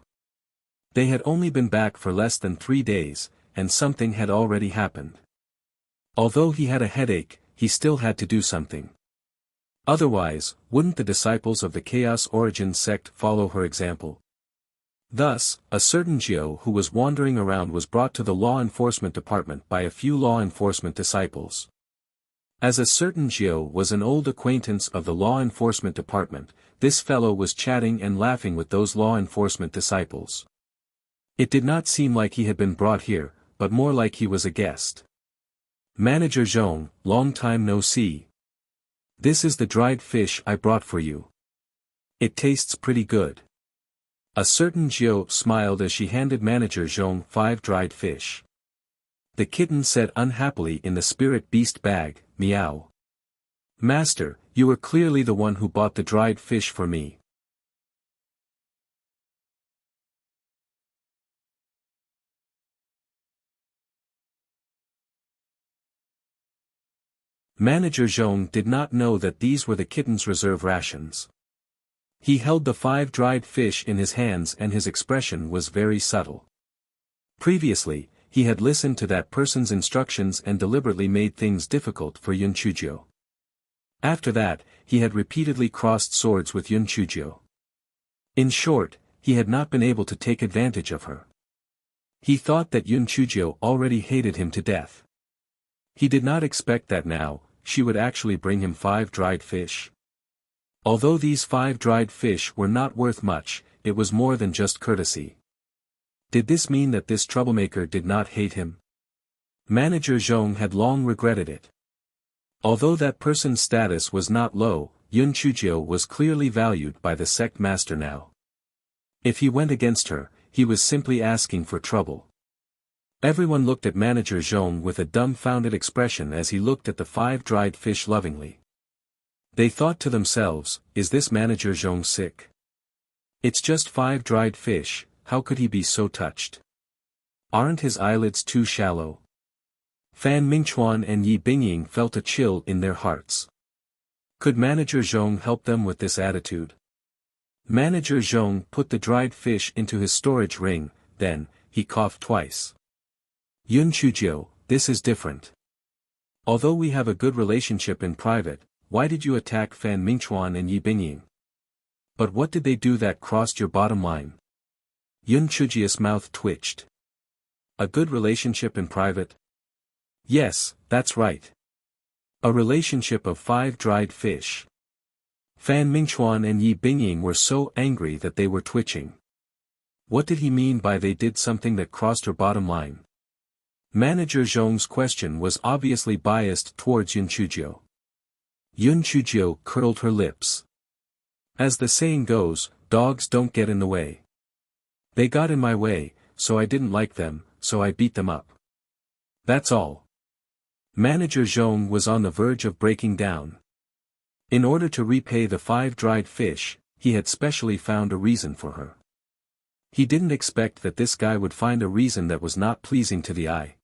They had only been back for less than 3 days, and something had already happened. Although he had a headache, he still had to do something. Otherwise, wouldn't the disciples of the Chaos Origin sect follow her example? Thus, a certain Jiu who was wandering around was brought to the law enforcement department by a few law enforcement disciples. As a certain Jiu was an old acquaintance of the law enforcement department, this fellow was chatting and laughing with those law enforcement disciples. It did not seem like he had been brought here, but more like he was a guest. Manager Zhong, long time no see. This is the dried fish I brought for you. It tastes pretty good. A certain Jiu smiled as she handed Manager Zhong 5 dried fish. The kitten said unhappily in the spirit beast bag, meow. Master, you were clearly the one who bought the dried fish for me. Manager Zhong did not know that these were the kitten's reserve rations. He held the 5 dried fish in his hands and his expression was very subtle. Previously, he had listened to that person's instructions and deliberately made things difficult for Yun Chujio. After that, he had repeatedly crossed swords with Yun Chujio. In short, he had not been able to take advantage of her. He thought that Yun Chujio already hated him to death. He did not expect that now, she would actually bring him 5 dried fish. Although these 5 dried fish were not worth much, it was more than just courtesy. Did this mean that this troublemaker did not hate him? Manager Zhong had long regretted it. Although that person's status was not low, Yun Chujio was clearly valued by the sect master now. If he went against her, he was simply asking for trouble. Everyone looked at Manager Zhong with a dumbfounded expression as he looked at the 5 dried fish lovingly. They thought to themselves, is this Manager Zhong sick? It's just 5 dried fish, how could he be so touched? Aren't his eyelids too shallow? Fan Mingchuan and Yi Bingying felt a chill in their hearts. Could Manager Zhong help them with this attitude? Manager Zhong put the dried fish into his storage ring, then, he coughed twice. Yun Chujio, this is different. Although we have a good relationship in private, why did you attack Fan Mingchuan and Yi Bingying? But what did they do that crossed your bottom line? Yun Chujio's mouth twitched. A good relationship in private? Yes, that's right. A relationship of 5 dried fish. Fan Mingchuan and Yi Bingying were so angry that they were twitching. What did he mean by they did something that crossed her bottom line? Manager Zhong's question was obviously biased towards Yun Chujio. Yun Chujio curled her lips. As the saying goes, dogs don't get in the way. They got in my way, so I didn't like them, so I beat them up. That's all. Manager Zhong was on the verge of breaking down. In order to repay the 5 dried fish, he had specially found a reason for her. He didn't expect that this guy would find a reason that was not pleasing to the eye.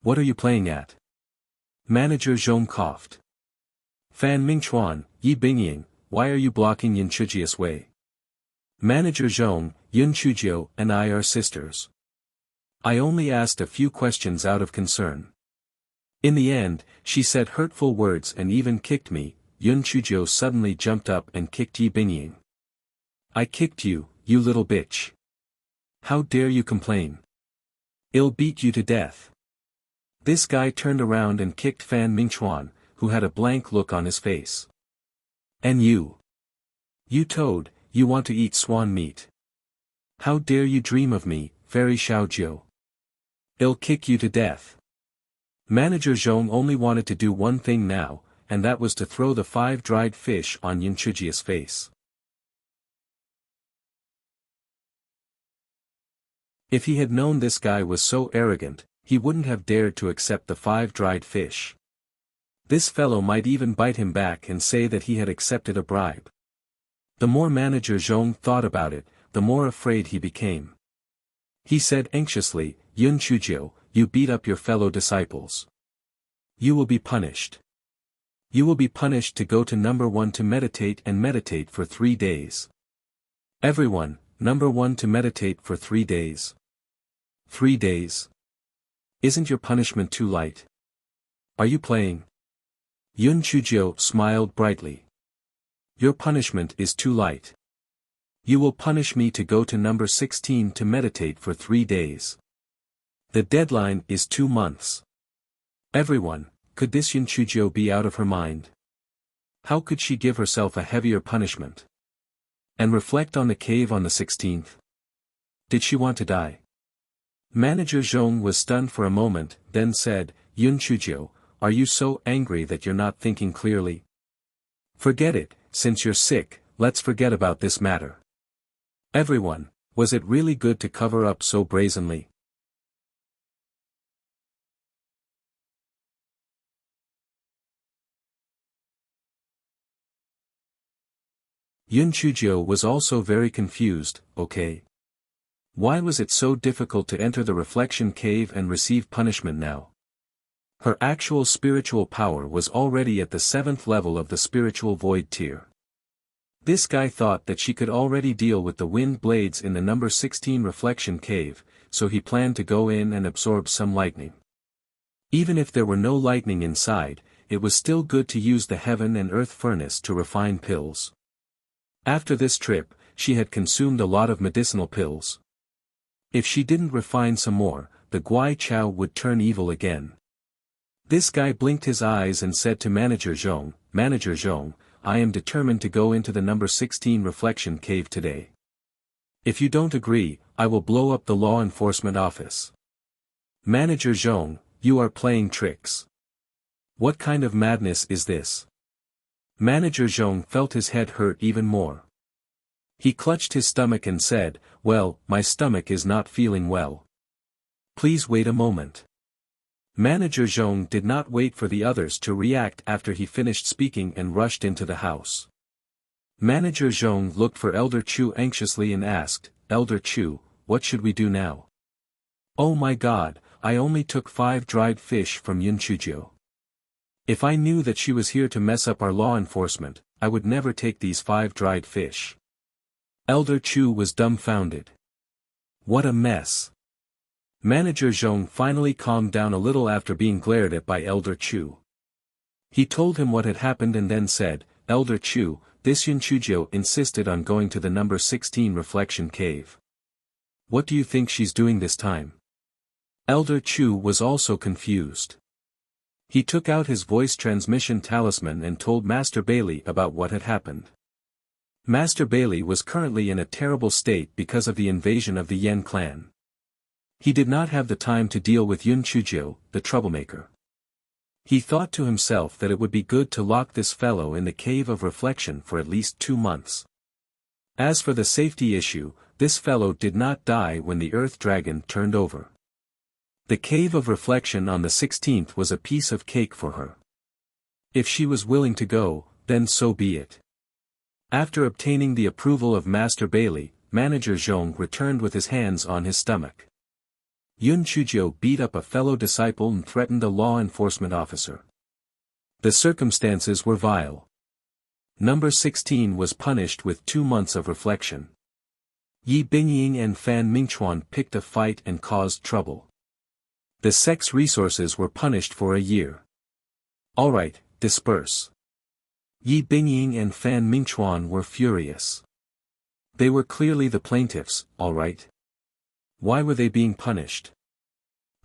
What are you playing at? Manager Zhong coughed. Fan Mingchuan, Yi Bingying, why are you blocking Yun Chujio's way? Manager Zhong, Yun Chujio and I are sisters. I only asked a few questions out of concern. In the end, she said hurtful words and even kicked me. Yun Chujio suddenly jumped up and kicked Yi Bingying. I kicked you, you little bitch. How dare you complain? I'll beat you to death. This guy turned around and kicked Fan Mingchuan, who had a blank look on his face. And you? You toad, you want to eat swan meat. How dare you dream of me, Fairy Xiaojiu. I'll kick you to death. Manager Zhong only wanted to do one thing now, and that was to throw the 5 dried fish on Yun Chujio's face. If he had known this guy was so arrogant, he wouldn't have dared to accept the 5 dried fish. This fellow might even bite him back and say that he had accepted a bribe. The more Manager Zhong thought about it, the more afraid he became. He said anxiously, Yun Chujio, you beat up your fellow disciples. You will be punished. You will be punished to go to number 1 to meditate and meditate for 3 days. Everyone, number 1 to meditate for 3 days. 3 days. Isn't your punishment too light? Are you playing? Yun Chujio smiled brightly. Your punishment is too light. You will punish me to go to number 16 to meditate for 3 days. The deadline is 2 months. Everyone, could this Yun Chujio be out of her mind? How could she give herself a heavier punishment? And reflect on the cave on the 16th? Did she want to die? Manager Zhong was stunned for a moment, then said, Yun Chujio, are you so angry that you're not thinking clearly? Forget it, since you're sick, let's forget about this matter. Everyone, was it really good to cover up so brazenly? Yun Chujio was also very confused, okay? Why was it so difficult to enter the reflection cave and receive punishment now? Her actual spiritual power was already at the 7th level of the spiritual void tier. This guy thought that she could already deal with the wind blades in the number 16 reflection cave, so he planned to go in and absorb some lightning. Even if there were no lightning inside, it was still good to use the heaven and earth furnace to refine pills. After this trip, she had consumed a lot of medicinal pills. If she didn't refine some more, the Guai Chao would turn evil again. This guy blinked his eyes and said to Manager Zhong, I am determined to go into the number 16 reflection cave today. If you don't agree, I will blow up the law enforcement office. Manager Zhong, you are playing tricks. What kind of madness is this? Manager Zhong felt his head hurt even more. He clutched his stomach and said, well, my stomach is not feeling well. Please wait a moment. Manager Zhong did not wait for the others to react after he finished speaking and rushed into the house. Manager Zhong looked for Elder Chu anxiously and asked, Elder Chu, what should we do now? Oh my God, I only took 5 dried fish from Yun Chuzhou. If I knew that she was here to mess up our law enforcement, I would never take these 5 dried fish. Elder Chu was dumbfounded. What a mess. Manager Zhong finally calmed down a little after being glared at by Elder Chu. He told him what had happened and then said, Elder Chu, this Yun Chuzhou insisted on going to the number 16 reflection cave. What do you think she's doing this time? Elder Chu was also confused. He took out his voice transmission talisman and told Master Bailey about what had happened. Master Bailey was currently in a terrible state because of the invasion of the Yen clan. He did not have the time to deal with Yun Chuzhou, the troublemaker. He thought to himself that it would be good to lock this fellow in the cave of reflection for at least 2 months. As for the safety issue, this fellow did not die when the earth dragon turned over. The cave of reflection on the 16th was a piece of cake for her. If she was willing to go, then so be it. After obtaining the approval of Master Bailey, Manager Zhong returned with his hands on his stomach. Yun Chuzhou beat up a fellow disciple and threatened a law enforcement officer. The circumstances were vile. Number 16 was punished with 2 months of reflection. Yi Bingying and Fan Mingchuan picked a fight and caused trouble. The sex resources were punished for a year. Alright, disperse. Yi Bingying and Fan Mingchuan were furious. They were clearly the plaintiffs, alright. Why were they being punished?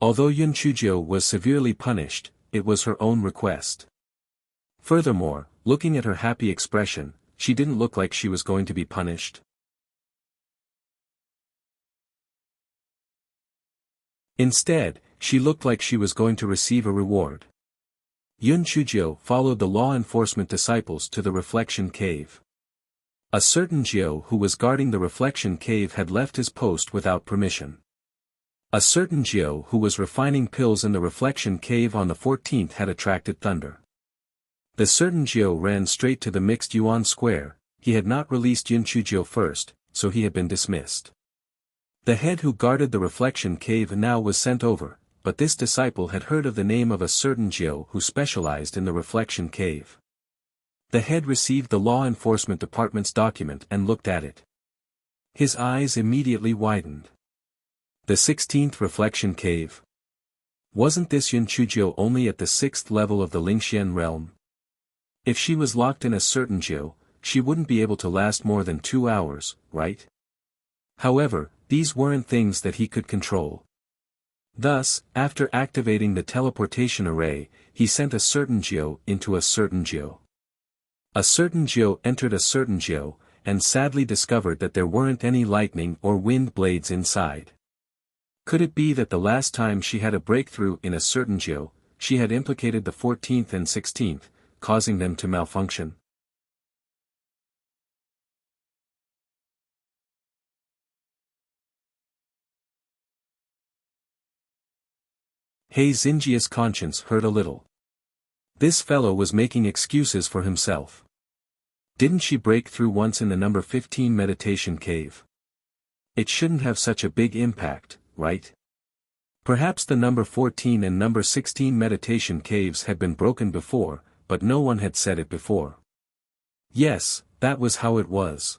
Although Yun Chuzhou was severely punished, it was her own request. Furthermore, looking at her happy expression, she didn't look like she was going to be punished. Instead, she looked like she was going to receive a reward. Yun Chuzhou followed the law enforcement disciples to the reflection cave. A certain Jiao who was guarding the reflection cave had left his post without permission. A certain Jiao who was refining pills in the reflection cave on the 14th had attracted thunder. The certain Jiao ran straight to the mixed Yuan square. He had not released Yun Chuzhou first, so he had been dismissed. The head who guarded the reflection cave now was sent over, but this disciple had heard of the name of a certain Jiao who specialized in the reflection cave. The head received the law enforcement department's document and looked at it. His eyes immediately widened. The 16th reflection cave. Wasn't this Yun Chuzhou only at the 6th level of the Lingxian realm? If she was locked in a certain Jiao, she wouldn't be able to last more than 2 hours, right? However, these weren't things that he could control. Thus, after activating the teleportation array, he sent a certain Jiao into a certain Jiao. A certain Jiao entered a certain Jiao, and sadly discovered that there weren't any lightning or wind blades inside. Could it be that the last time she had a breakthrough in a certain Jiao, she had implicated the 14th and 16th, causing them to malfunction? He Xinjia's conscience hurt a little. This fellow was making excuses for himself. Didn't she break through once in the number 15 meditation cave? It shouldn't have such a big impact, right? Perhaps the number 14 and number 16 meditation caves had been broken before, but no one had said it before. Yes, that was how it was.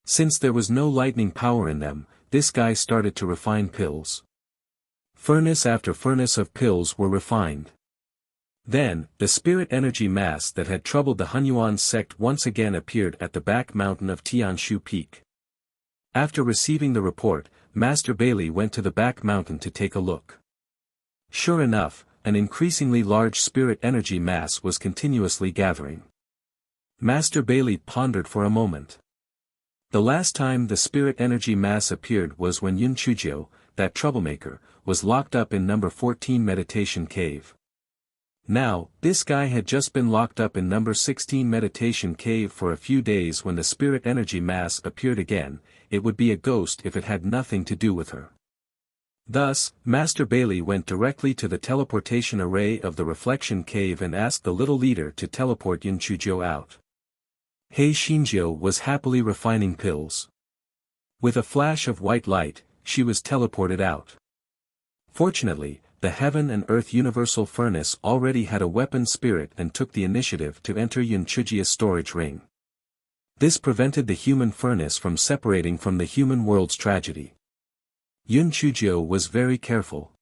Since there was no lightning power in them, this guy started to refine pills. Furnace after furnace of pills were refined. Then, the spirit energy mass that had troubled the Hunyuan sect once again appeared at the back mountain of Tianshu Peak. After receiving the report, Master Bailey went to the back mountain to take a look. Sure enough, an increasingly large spirit energy mass was continuously gathering. Master Bailey pondered for a moment. The last time the spirit energy mass appeared was when Yun Chujio, that troublemaker, was locked up in number 14 meditation cave. Now, this guy had just been locked up in number 16 meditation cave for a few days when the spirit energy mass appeared again. It would be a ghost if it had nothing to do with her. Thus, Master Bailey went directly to the teleportation array of the reflection cave and asked the little leader to teleport Yun Chujio out. Hei Shinjio was happily refining pills. With a flash of white light, she was teleported out. Fortunately, the Heaven and Earth Universal Furnace already had a weapon spirit and took the initiative to enter Yun Chujio's storage ring. This prevented the human furnace from separating from the human world's tragedy. Yun Chujio was very careful.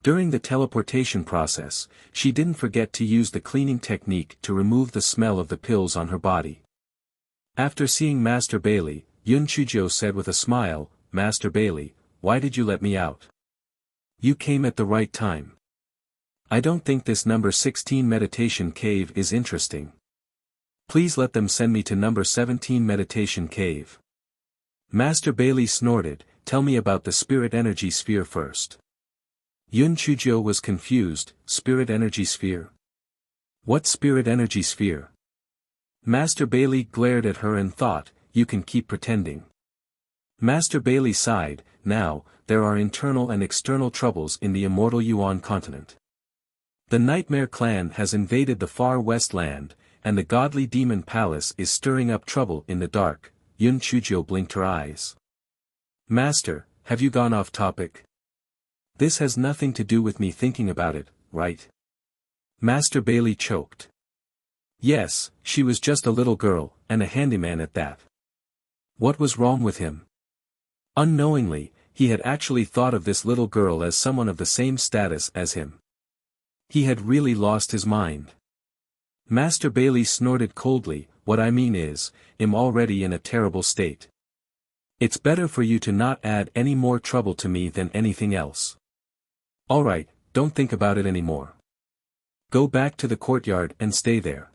During the teleportation process, she didn't forget to use the cleaning technique to remove the smell of the pills on her body. After seeing Master Bailey, Yun Chujio said with a smile, "Master Bailey, why did you let me out? You came at the right time. I don't think this number 16 meditation cave is interesting. Please let them send me to number 17 meditation cave." Master Bailey snorted, "Tell me about the spirit energy sphere first." Yun Chujio was confused. Spirit energy sphere? What spirit energy sphere? Master Bailey glared at her and thought, "You can keep pretending." Master Bailey sighed, "Now, there are internal and external troubles in the immortal Yuan continent. The Nightmare Clan has invaded the far west land, and the godly demon palace is stirring up trouble in the dark." Yun Chujio blinked her eyes. "Master, have you gone off topic? This has nothing to do with me thinking about it, right?" Master Bailey choked. Yes, she was just a little girl, and a handyman at that. What was wrong with him? Unknowingly, he had actually thought of this little girl as someone of the same status as him. He had really lost his mind. Master Bailey snorted coldly, "What I mean is, I'm already in a terrible state. It's better for you to not add any more trouble to me than anything else. Alright, don't think about it anymore. Go back to the courtyard and stay there.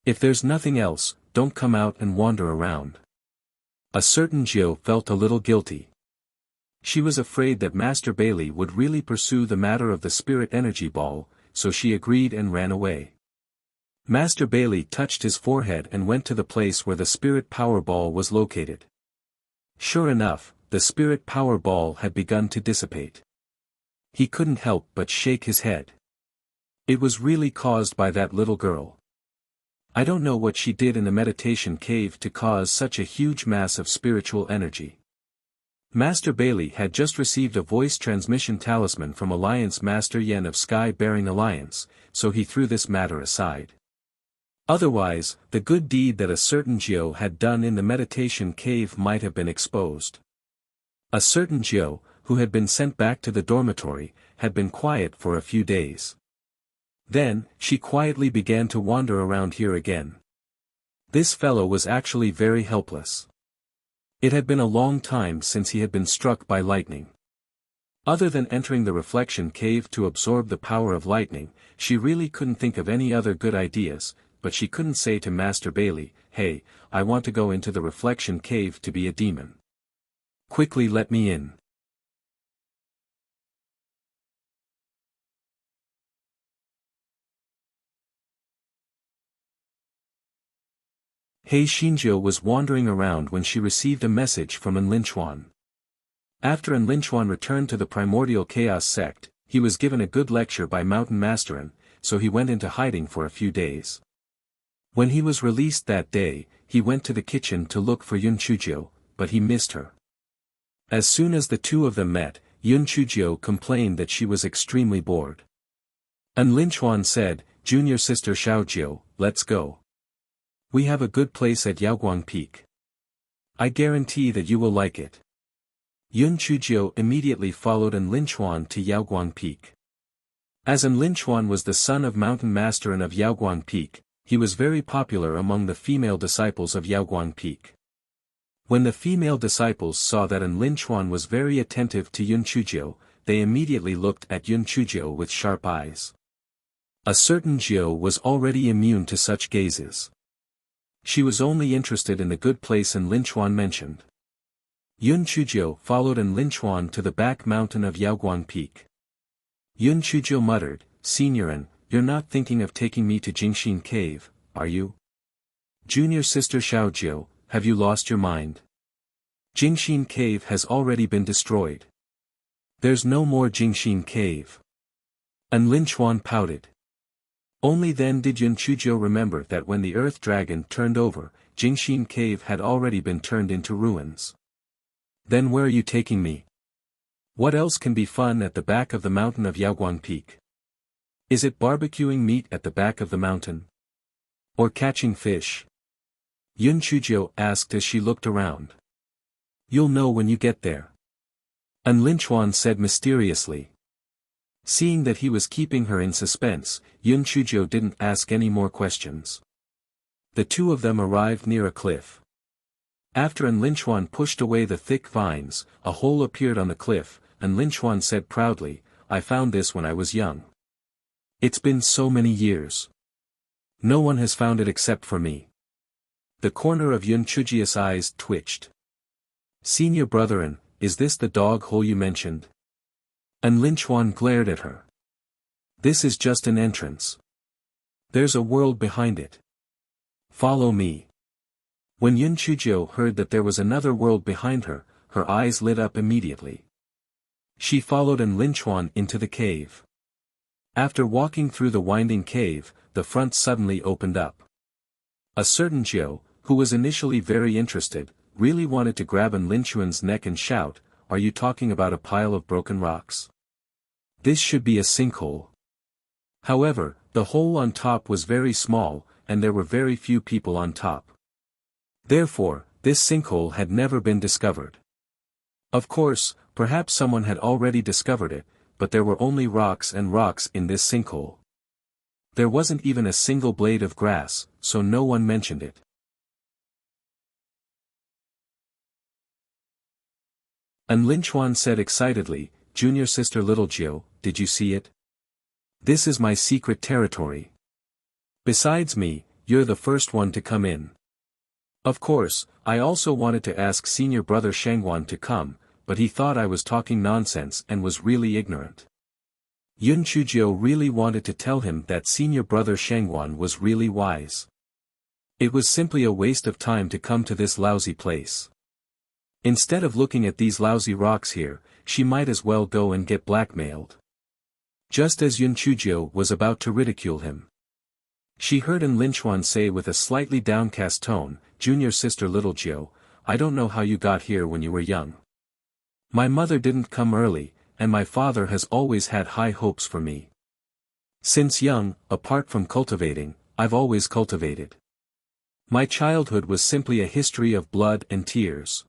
If there's nothing else, don't come out and wander around." A certain Jiu felt a little guilty. She was afraid that Master Bailey would really pursue the matter of the spirit energy ball, so she agreed and ran away. Master Bailey touched his forehead and went to the place where the spirit power ball was located. Sure enough, the spirit power ball had begun to dissipate. He couldn't help but shake his head. It was really caused by that little girl. I don't know what she did in the meditation cave to cause such a huge mass of spiritual energy. Master Bailey had just received a voice transmission talisman from Alliance Master Yen of Sky-Bearing Alliance, so he threw this matter aside. Otherwise, the good deed that a certain Jiu had done in the meditation cave might have been exposed. A certain Jiu, who had been sent back to the dormitory, had been quiet for a few days. Then, she quietly began to wander around here again. This fellow was actually very helpless. It had been a long time since he had been struck by lightning. Other than entering the reflection cave to absorb the power of lightning, she really couldn't think of any other good ideas, but she couldn't say to Master Bailey, "Hey, I want to go into the reflection cave to be a demon. Quickly let me in." Hei Shinjo was wandering around when she received a message from Enlinchuan. After Enlinchuan returned to the primordial chaos sect, he was given a good lecture by Mountain Masterin, so he went into hiding for a few days. When he was released that day, he went to the kitchen to look for Yun Chujio, but he missed her. As soon as the two of them met, Yun Chujio complained that she was extremely bored. Enlinchuan said, "Junior sister Xiaojio, let's go. We have a good place at Yaoguang Peak. I guarantee that you will like it. Yun Chujiu immediately followed An Linchuan to Yaoguang Peak. As An Linchuan was the son of Mountain Master and of Yaoguang Peak, he was very popular among the female disciples of Yaoguang Peak. When the female disciples saw that An Linchuan was very attentive to Yun Chujiu, they immediately looked at Yun Chujiu with sharp eyes. A certain Jiu was already immune to such gazes. She was only interested in the good place An Linchuan mentioned. Yun Chujiu followed An Linchuan to the back mountain of Yaoguang Peak. Yun Chujiu muttered, "Seniorin, you're not thinking of taking me to Jingxin Cave, are you? Junior sister Xiaojiu, have you lost your mind? Jingxin Cave has already been destroyed. There's no more Jingxin Cave." An Linchuan pouted. Only then did Yun Chujiu remember that when the earth dragon turned over, Jingxin Cave had already been turned into ruins. "Then where are you taking me? What else can be fun at the back of the mountain of Yaoguang Peak? Is it barbecuing meat at the back of the mountain? Or catching fish?" Yun Chujiu asked as she looked around. "You'll know when you get there," An Linchuan said mysteriously. Seeing that he was keeping her in suspense, Yun Chujiu didn't ask any more questions. The two of them arrived near a cliff. After An Linchuan pushed away the thick vines, a hole appeared on the cliff. An Linchuan said proudly, "I found this when I was young. It's been so many years. No one has found it except for me." The corner of Yun Chujiu's eyes twitched. "Senior Brotherin, is this the dog hole you mentioned?" An Linchuan glared at her. "This is just an entrance. There's a world behind it. Follow me." When Yun Chujiu heard that there was another world behind her, her eyes lit up immediately. She followed An Linchuan into the cave. After walking through the winding cave, the front suddenly opened up. A certain Jiu, who was initially very interested, really wanted to grab An Linchuan's neck and shout, "Are you talking about a pile of broken rocks? This should be a sinkhole." However, the hole on top was very small, and there were very few people on top. Therefore, this sinkhole had never been discovered. Of course, perhaps someone had already discovered it, but there were only rocks and rocks in this sinkhole. There wasn't even a single blade of grass, so no one mentioned it. An Linchuan said excitedly, "Junior sister Little Jiu, did you see it? This is my secret territory. Besides me, you're the first one to come in. Of course, I also wanted to ask senior brother Shangwan to come, but he thought I was talking nonsense and was really ignorant." Yun Chujiu really wanted to tell him that senior brother Shangwan was really wise. It was simply a waste of time to come to this lousy place. Instead of looking at these lousy rocks here, she might as well go and get blackmailed. Just as Yun Chujiu was about to ridicule him, she heard An Linchuan say with a slightly downcast tone, "Junior sister Little Jiu, I don't know how you got here when you were young. My mother didn't come early, and my father has always had high hopes for me. Since young, apart from cultivating, I've always cultivated. My childhood was simply a history of blood and tears."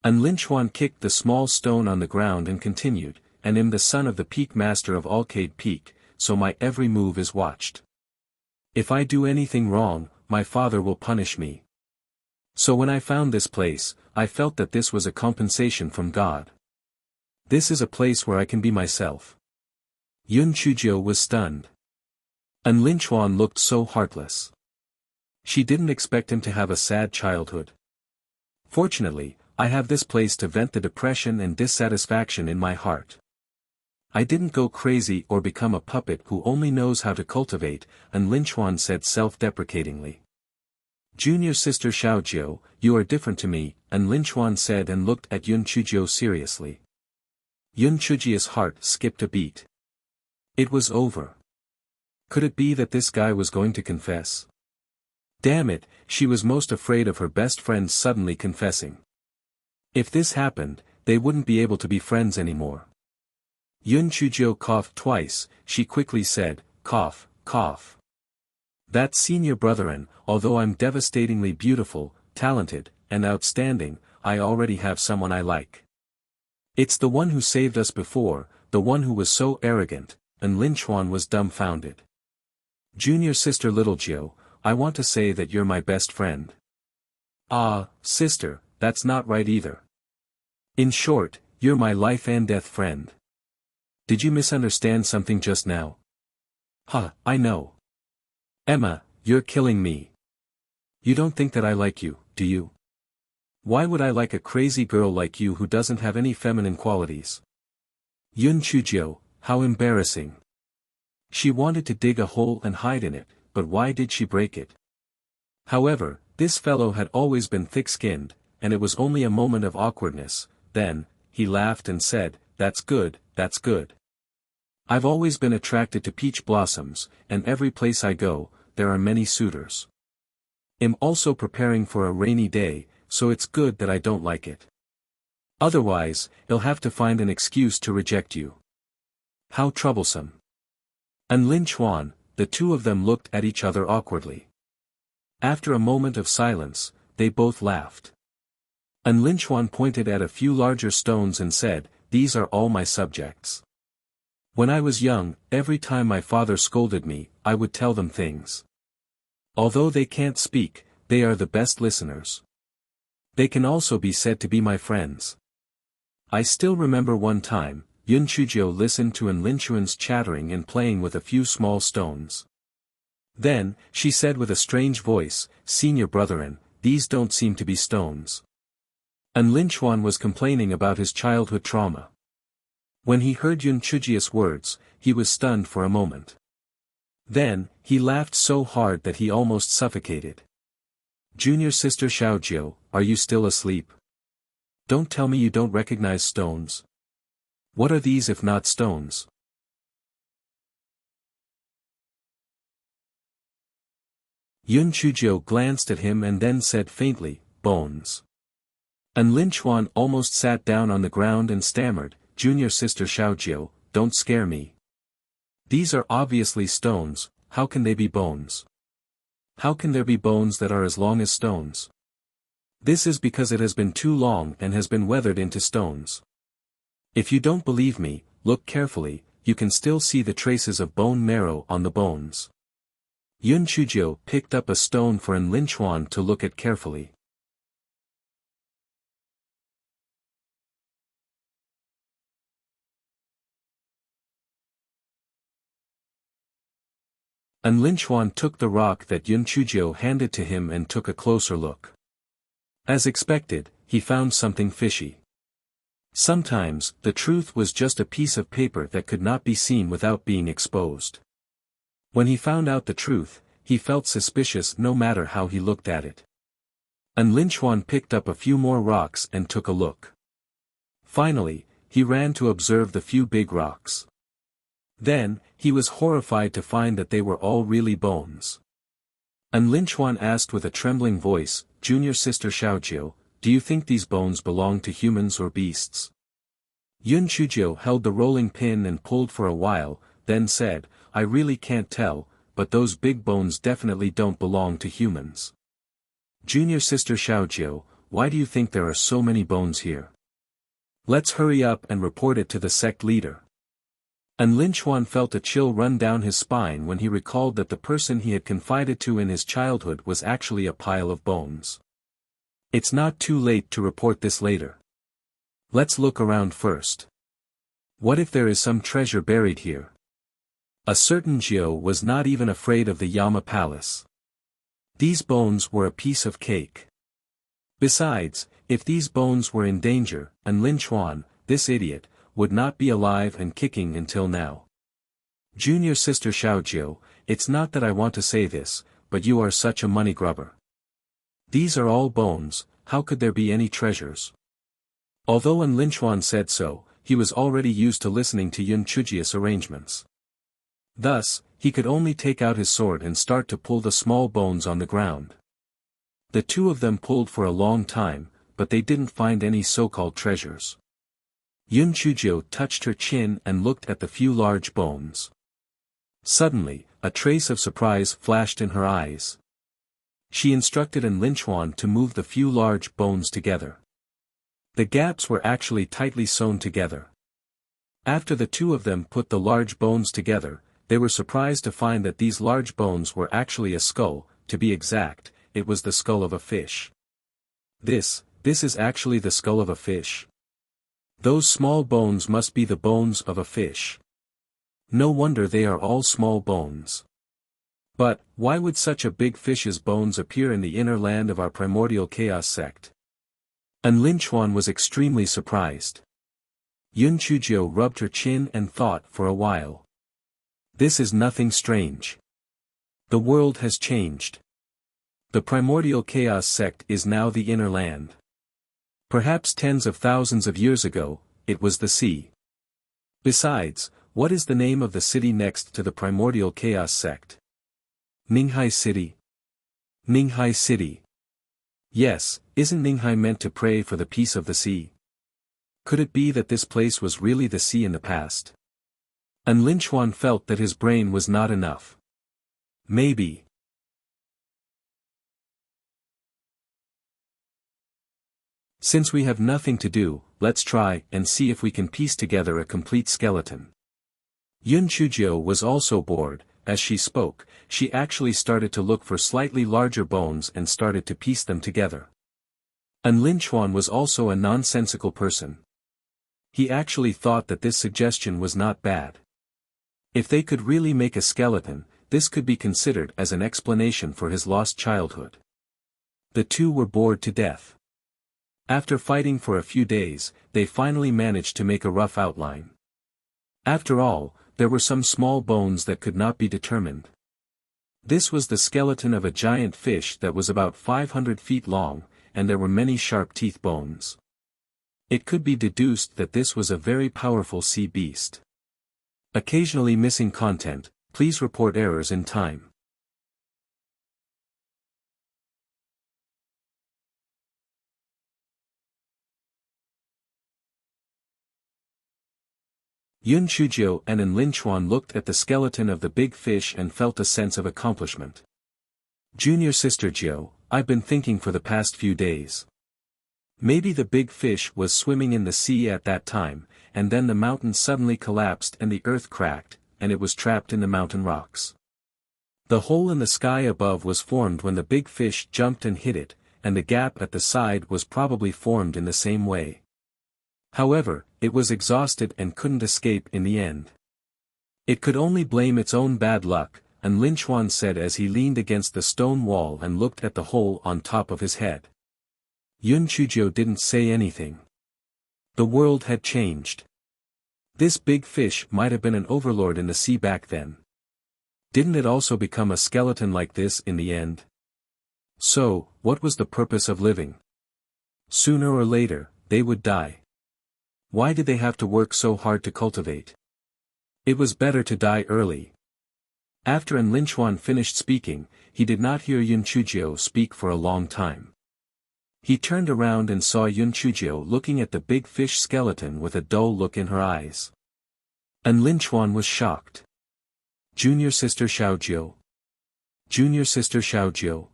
An Linchuan kicked the small stone on the ground and continued, "And am the son of the peak master of Alcade Peak, so my every move is watched. If I do anything wrong, my father will punish me. So when I found this place, I felt that this was a compensation from God. This is a place where I can be myself." Yun Chujiu was stunned. An Linchuan looked so heartless. She didn't expect him to have a sad childhood. "Fortunately, I have this place to vent the depression and dissatisfaction in my heart. I didn't go crazy or become a puppet who only knows how to cultivate," An Linchuan said self-deprecatingly. "Junior sister Xiaojiu, you are different to me," An Linchuan said and looked at Yun Chujiu seriously. Yun Chujiu's heart skipped a beat. It was over. Could it be that this guy was going to confess? Damn it, she was most afraid of her best friend suddenly confessing. If this happened, they wouldn't be able to be friends anymore. Yun Chujiu coughed twice. She quickly said, "Cough, cough. That senior brethren, although I'm devastatingly beautiful, talented, and outstanding, I already have someone I like. It's the one who saved us before, the one who was so arrogant, and Lin Chuan was dumbfounded. Junior sister Little Jiu, I want to say that you're my best friend. Ah, sister, that's not right either. In short, you're my life and death friend. Did you misunderstand something just now? Huh, I know. Emma, you're killing me. You don't think that I like you, do you? Why would I like a crazy girl like you who doesn't have any feminine qualities? Yun Chujio, how embarrassing. She wanted to dig a hole and hide in it, but why did she break it? However, this fellow had always been thick-skinned, and it was only a moment of awkwardness. Then, he laughed and said, that's good, that's good. I've always been attracted to peach blossoms, and every place I go, there are many suitors. I'm also preparing for a rainy day, so it's good that I don't like it. Otherwise, he'll have to find an excuse to reject you. How troublesome. And Lin Chuan, the two of them looked at each other awkwardly. After a moment of silence, they both laughed. And Lin Chuan pointed at a few larger stones and said, these are all my subjects. When I was young, every time my father scolded me, I would tell them things. Although they can't speak, they are the best listeners. They can also be said to be my friends. I still remember one time, Yun Chujio listened to An Lin Chuan's chattering and playing with a few small stones. Then, she said with a strange voice, senior brethren, these don't seem to be stones. An Lin Chuan was complaining about his childhood trauma. When he heard Yun Chujio's words, he was stunned for a moment. Then, he laughed so hard that he almost suffocated. Junior sister Xiaojiu, are you still asleep? Don't tell me you don't recognize stones. What are these if not stones? Yun Chujio glanced at him and then said faintly, bones. And Lin Chuan almost sat down on the ground and stammered, Junior sister Xiaojiu, don't scare me. These are obviously stones, how can they be bones? How can there be bones that are as long as stones? This is because it has been too long and has been weathered into stones. If you don't believe me, look carefully, you can still see the traces of bone marrow on the bones. Yun Chujio picked up a stone for An Lin Chuan to look at carefully. An Lin Chuan took the rock that Yun Chujio handed to him and took a closer look. As expected, he found something fishy. Sometimes, the truth was just a piece of paper that could not be seen without being exposed. When he found out the truth, he felt suspicious no matter how he looked at it. An Lin Chuan picked up a few more rocks and took a look. Finally, he ran to observe the few big rocks. Then, he was horrified to find that they were all really bones. An Lin Chuan asked with a trembling voice, Junior sister Xiaojiu, do you think these bones belong to humans or beasts? Yun Chujio held the rolling pin and pulled for a while, then said, I really can't tell, but those big bones definitely don't belong to humans. Junior sister Xiaojiu, why do you think there are so many bones here? Let's hurry up and report it to the sect leader. And Lin Chuan felt a chill run down his spine when he recalled that the person he had confided to in his childhood was actually a pile of bones. It's not too late to report this later. Let's look around first. What if there is some treasure buried here? A certain Jiu was not even afraid of the Yama Palace. These bones were a piece of cake. Besides, if these bones were in danger, and Lin Chuan, this idiot, would not be alive and kicking until now. Junior sister Xiaojiu, it's not that I want to say this, but you are such a money grubber. These are all bones, how could there be any treasures? Although An Lin Chuan said so, he was already used to listening to Yun Chujio's arrangements. Thus, he could only take out his sword and start to pull the small bones on the ground. The two of them pulled for a long time, but they didn't find any so-called treasures. Yun Chujio touched her chin and looked at the few large bones. Suddenly, a trace of surprise flashed in her eyes. She instructed An Linchuan to move the few large bones together. The gaps were actually tightly sewn together. After the two of them put the large bones together, they were surprised to find that these large bones were actually a skull. To be exact, it was the skull of a fish. This is actually the skull of a fish. Those small bones must be the bones of a fish. No wonder they are all small bones. But, why would such a big fish's bones appear in the inner land of our primordial chaos sect? An Linchuan was extremely surprised. Yun Chujiu rubbed her chin and thought for a while. This is nothing strange. The world has changed. The primordial chaos sect is now the inner land. Perhaps tens of thousands of years ago, it was the sea. Besides, what is the name of the city next to the primordial chaos sect? Ninghai City. Ninghai City. Yes, isn't Ninghai meant to pray for the peace of the sea? Could it be that this place was really the sea in the past? An Linchuan felt that his brain was not enough. Maybe. Since we have nothing to do, let's try and see if we can piece together a complete skeleton. Yun Chujiu was also bored. As she spoke, she actually started to look for slightly larger bones and started to piece them together. An Linchuan was also a nonsensical person. He actually thought that this suggestion was not bad. If they could really make a skeleton, this could be considered as an explanation for his lost childhood. The two were bored to death. After fighting for a few days, they finally managed to make a rough outline. After all, there were some small bones that could not be determined. This was the skeleton of a giant fish that was about 500 feet long, and there were many sharp teeth bones. It could be deduced that this was a very powerful sea beast. Occasionally missing content, please report errors in time. Yun Chujiu and An Linchuan looked at the skeleton of the big fish and felt a sense of accomplishment. Junior sister Jiu, I've been thinking for the past few days. Maybe the big fish was swimming in the sea at that time, and then the mountain suddenly collapsed and the earth cracked, and it was trapped in the mountain rocks. The hole in the sky above was formed when the big fish jumped and hit it, and the gap at the side was probably formed in the same way. However, it was exhausted and couldn't escape in the end. It could only blame its own bad luck, An Linchuan said as he leaned against the stone wall and looked at the hole on top of his head. Yun Chujiu didn't say anything. The world had changed. This big fish might have been an overlord in the sea back then. Didn't it also become a skeleton like this in the end? So, what was the purpose of living? Sooner or later, they would die. Why did they have to work so hard to cultivate? It was better to die early. After An Linchuan finished speaking, he did not hear Yun Chujiu speak for a long time. He turned around and saw Yun Chujiu looking at the big fish skeleton with a dull look in her eyes. An Linchuan was shocked. Junior sister Xiaojiu. Junior sister Xiaojiu.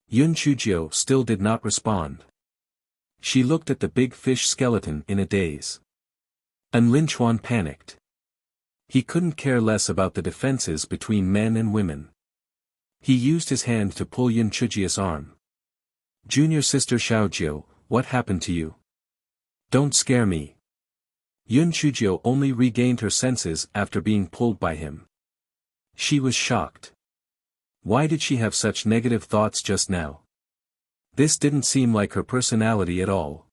Yun Chujiu still did not respond. She looked at the big fish skeleton in a daze. An Linchuan panicked. He couldn't care less about the defenses between men and women. He used his hand to pull Yun Chujiu's arm. Junior sister Xiaojiu, what happened to you? Don't scare me. Yun Chujiu only regained her senses after being pulled by him. She was shocked. Why did she have such negative thoughts just now? This didn't seem like her personality at all.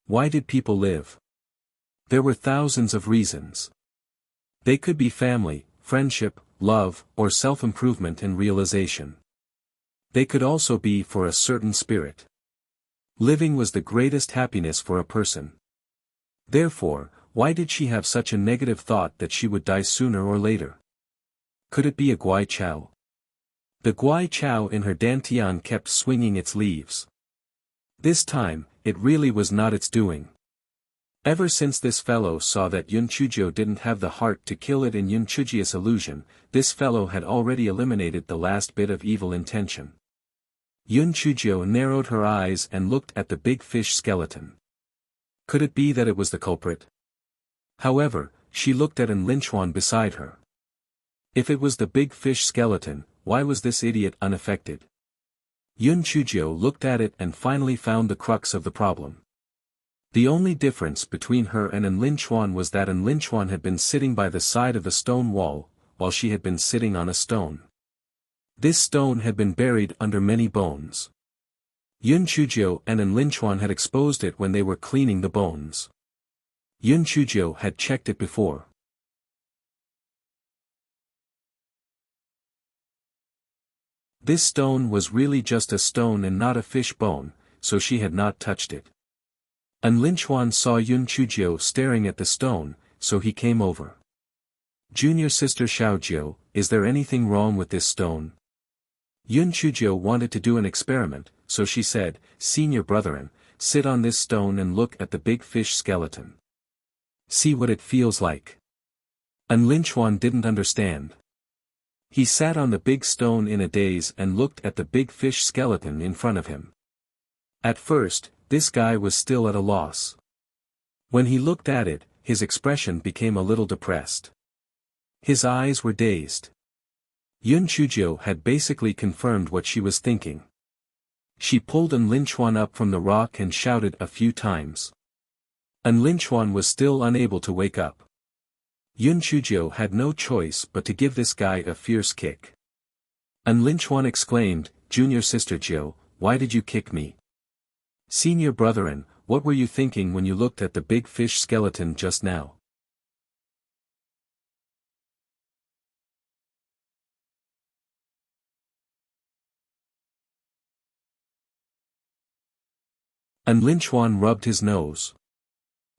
Why did people live? There were thousands of reasons. They could be family, friendship, love, or self-improvement and realization. They could also be for a certain spirit. Living was the greatest happiness for a person. Therefore, why did she have such a negative thought that she would die sooner or later? Could it be a Guai Chao? The Guai Chao in her dantian kept swinging its leaves. This time, it really was not its doing. Ever since this fellow saw that Yun Chuzhou didn't have the heart to kill it in Yun Chujia's illusion, this fellow had already eliminated the last bit of evil intention. Yun Chuzhou narrowed her eyes and looked at the big fish skeleton. Could it be that it was the culprit? However, she looked at An Linchuan beside her. If it was the big fish skeleton, why was this idiot unaffected? Yun Chuzhou looked at it and finally found the crux of the problem. The only difference between her and An Linchuan was that An Linchuan had been sitting by the side of the stone wall, while she had been sitting on a stone. This stone had been buried under many bones. Yun Chuzhou and An Linchuan had exposed it when they were cleaning the bones. Yun Chuzhou had checked it before. This stone was really just a stone and not a fish bone, so she had not touched it. An Linchuan saw Yun Chuzhou staring at the stone, so he came over. Junior sister Xiaojiu, is there anything wrong with this stone? Yun Chuzhou wanted to do an experiment, so she said, Senior brethren, sit on this stone and look at the big fish skeleton. See what it feels like. An Linchuan didn't understand. He sat on the big stone in a daze and looked at the big fish skeleton in front of him. At first, this guy was still at a loss. When he looked at it, his expression became a little depressed. His eyes were dazed. Yun Chuzhou had basically confirmed what she was thinking. She pulled An Linchuan up from the rock and shouted a few times. An Linchuan was still unable to wake up. Yun Chuzhou had no choice but to give this guy a fierce kick. An Linchuan exclaimed, Junior sister Jiu, why did you kick me? Senior brethren, what were you thinking when you looked at the big fish skeleton just now? An Linchuan rubbed his nose.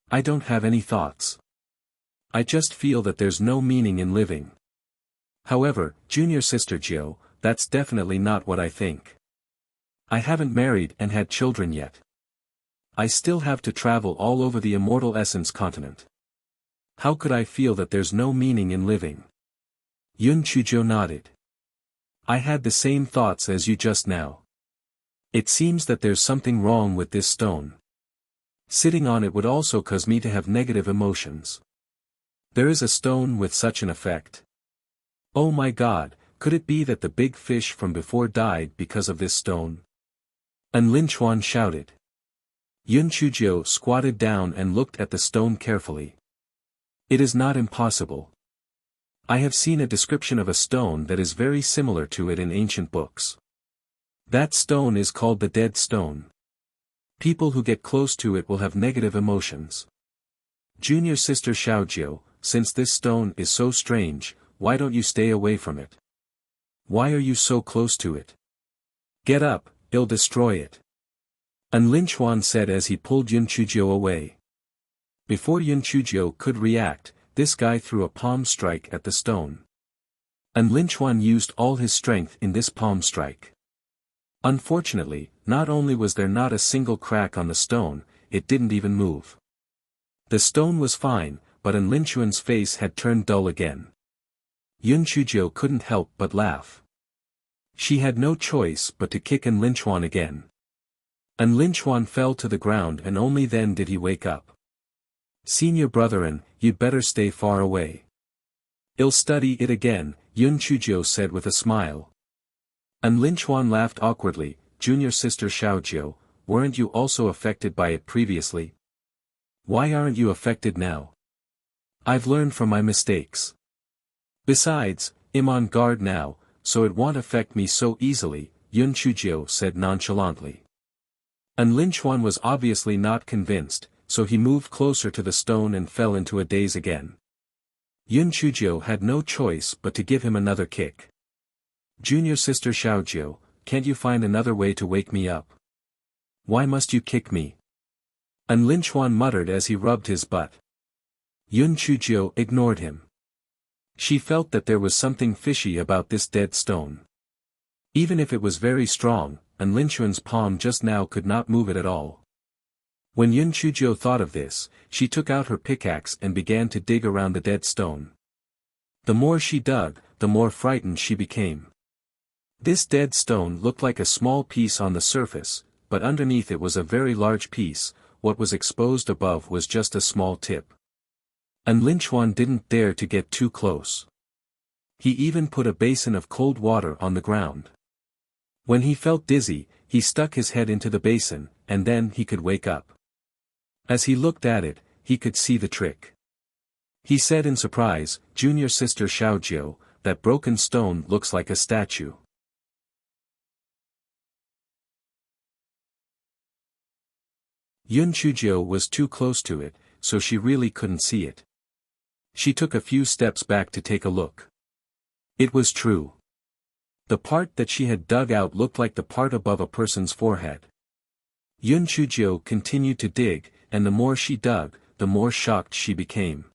I don't have any thoughts. I just feel that there's no meaning in living. However, Junior sister Jiu, that's definitely not what I think. I haven't married and had children yet. I still have to travel all over the immortal essence continent. How could I feel that there's no meaning in living? Yun Chuzhou nodded. I had the same thoughts as you just now. It seems that there's something wrong with this stone. Sitting on it would also cause me to have negative emotions. There is a stone with such an effect. Oh my God, could it be that the big fish from before died because of this stone? An Linchuan shouted. Yun Chuzhou squatted down and looked at the stone carefully. It is not impossible. I have seen a description of a stone that is very similar to it in ancient books. That stone is called the dead stone. People who get close to it will have negative emotions. Junior sister Xiaojiu, since this stone is so strange, why don't you stay away from it? Why are you so close to it? Get up, it'll destroy it. An Linchuan said as he pulled Yun Chuzhou away. Before Yun Chuzhou could react, this guy threw a palm strike at the stone. An Linchuan used all his strength in this palm strike. Unfortunately, not only was there not a single crack on the stone, it didn't even move. The stone was fine, but An Linchuan's face had turned dull again. Yun Chuzhou couldn't help but laugh. She had no choice but to kick An Linchuan again. An Linchuan fell to the ground and only then did he wake up. Senior brethren, you'd better stay far away. I'll study it again, Yun Chuzhou said with a smile. An Linchuan laughed awkwardly, Junior sister Xiaojiu, weren't you also affected by it previously? Why aren't you affected now? I've learned from my mistakes. Besides, I'm on guard now, so it won't affect me so easily, Yun Chuzhou said nonchalantly. An Linchuan was obviously not convinced, so he moved closer to the stone and fell into a daze again. Yun Chuzhou had no choice but to give him another kick. Junior sister Xiaojiu, can't you find another way to wake me up? Why must you kick me? An Linchuan muttered as he rubbed his butt. Yun Chuzhou ignored him. She felt that there was something fishy about this dead stone. Even if it was very strong, An Linchuan's palm just now could not move it at all. When Yun Chuzhou thought of this, she took out her pickaxe and began to dig around the dead stone. The more she dug, the more frightened she became. This dead stone looked like a small piece on the surface, but underneath it was a very large piece. What was exposed above was just a small tip. And Lin Chuan didn't dare to get too close. He even put a basin of cold water on the ground. When he felt dizzy, he stuck his head into the basin, and then he could wake up. As he looked at it, he could see the trick. He said in surprise, "Junior sister Xiaojiu, that broken stone looks like a statue." Yun Chuzhou was too close to it, so she really couldn't see it. She took a few steps back to take a look. It was true. The part that she had dug out looked like the part above a person's forehead. Yun Chuzhou continued to dig, and the more she dug, the more shocked she became.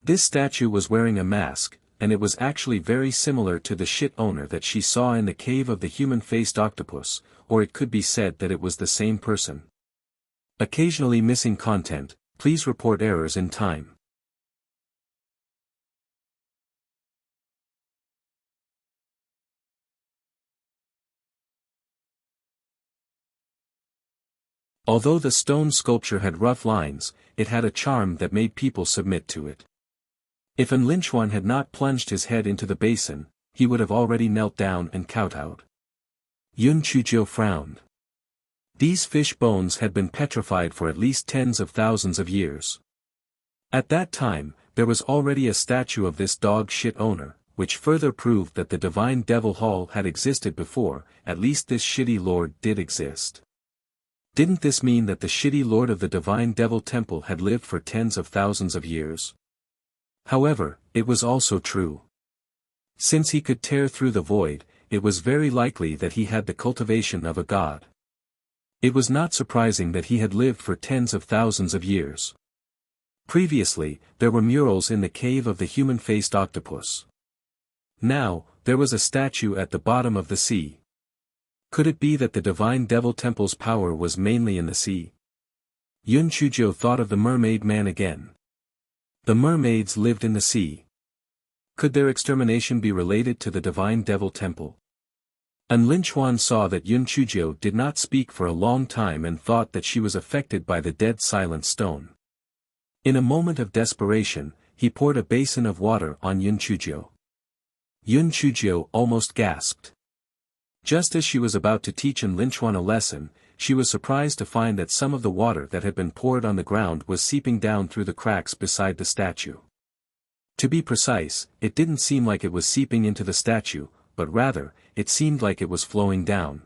This statue was wearing a mask, and it was actually very similar to the shit owner that she saw in the cave of the human-faced octopus, or it could be said that it was the same person. Occasionally missing content, please report errors in time. Although the stone sculpture had rough lines, it had a charm that made people submit to it. If An Linchuan had not plunged his head into the basin, he would have already knelt down and kowtowed. Yun Chuzhou frowned. These fish bones had been petrified for at least tens of thousands of years. At that time, there was already a statue of this dog shit owner, which further proved that the Divine Devil Hall had existed before. At least this shitty lord did exist. Didn't this mean that the shitty lord of the Divine Devil Temple had lived for tens of thousands of years? However, it was also true. Since he could tear through the void, it was very likely that he had the cultivation of a god. It was not surprising that he had lived for tens of thousands of years. Previously, there were murals in the cave of the human-faced octopus. Now, there was a statue at the bottom of the sea. Could it be that the Divine Devil Temple's power was mainly in the sea? Yun Chuzhou thought of the mermaid man again. The mermaids lived in the sea. Could their extermination be related to the Divine Devil Temple? An Linchuan saw that Yun Chuzhou did not speak for a long time and thought that she was affected by the dead silent stone. In a moment of desperation, he poured a basin of water on Yun Chuzhou. Yun Chuzhou almost gasped. Just as she was about to teach An Linchuan a lesson, she was surprised to find that some of the water that had been poured on the ground was seeping down through the cracks beside the statue. To be precise, it didn't seem like it was seeping into the statue, but rather, it seemed like it was flowing down.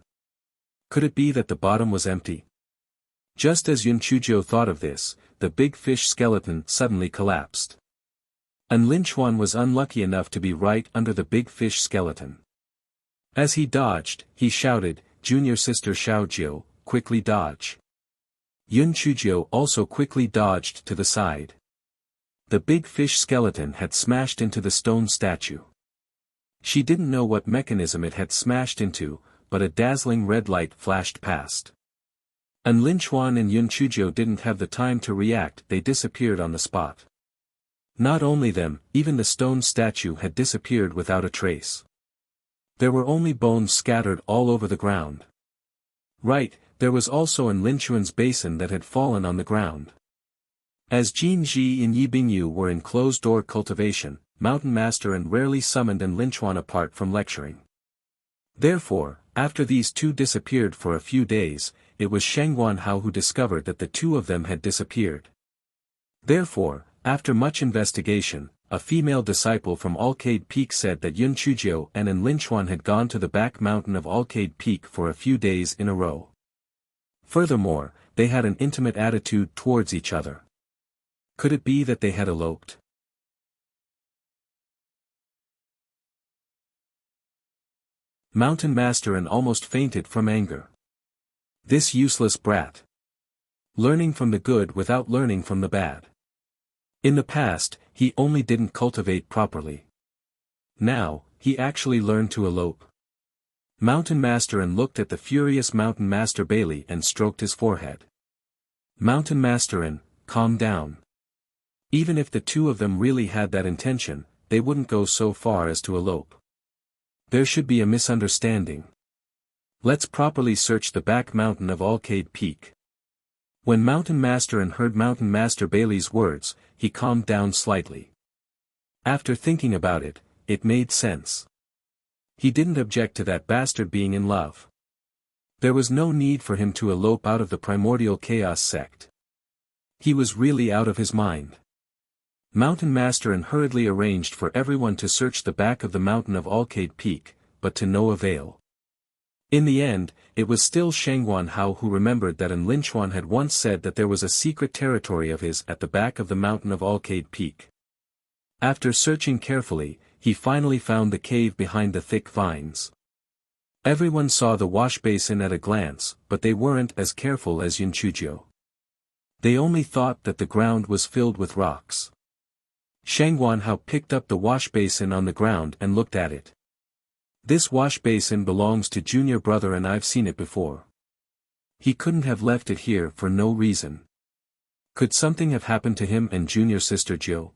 Could it be that the bottom was empty? Just as Yun Chuzhou thought of this, the big fish skeleton suddenly collapsed. An Linchuan was unlucky enough to be right under the big fish skeleton. As he dodged, he shouted, "Junior sister Xiaojiu, quickly dodge." Yun Chuzhou also quickly dodged to the side. The big fish skeleton had smashed into the stone statue. She didn't know what mechanism it had smashed into, but a dazzling red light flashed past. An Linchuan and Yun Chuzhou didn't have the time to react, they disappeared on the spot. Not only them, even the stone statue had disappeared without a trace. There were only bones scattered all over the ground. Right, there was also An Linchuan's basin that had fallen on the ground. As Jin Ji and Yi Bingyu were in closed-door cultivation, Mountain Master and rarely summoned An Linchuan apart from lecturing. Therefore, after these two disappeared for a few days, it was Shengguan Hao who discovered that the two of them had disappeared. Therefore, after much investigation, a female disciple from Alcade Peak said that Yun Chuzhou and An Linchuan had gone to the back mountain of Alcade Peak for a few days in a row. Furthermore, they had an intimate attitude towards each other. Could it be that they had eloped? Mountain Master and almost fainted from anger. This useless brat. Learning from the good without learning from the bad. In the past, he only didn't cultivate properly. Now, he actually learned to elope. Mountain Master and looked at the furious Mountain Master Bailey and stroked his forehead. Mountain Masterin, calm down. Even if the two of them really had that intention, they wouldn't go so far as to elope. There should be a misunderstanding. Let's properly search the back mountain of Alcade Peak. When Mountain Masterin heard Mountain Master Bailey's words, he calmed down slightly. After thinking about it, it made sense. He didn't object to that bastard being in love. There was no need for him to elope out of the Primordial Chaos sect. He was really out of his mind. Mountain Masterin hurriedly arranged for everyone to search the back of the mountain of Alcade Peak, but to no avail. In the end, it was still Shangguan Hao who remembered that An Linchuan had once said that there was a secret territory of his at the back of the mountain of Alcade Peak. After searching carefully, he finally found the cave behind the thick vines. Everyone saw the wash basin at a glance, but they weren't as careful as Yunchujiu. They only thought that the ground was filled with rocks. Shangguan Hao picked up the wash basin on the ground and looked at it. This wash basin belongs to Junior Brother and I've seen it before. He couldn't have left it here for no reason. Could something have happened to him and Junior Sister Jill?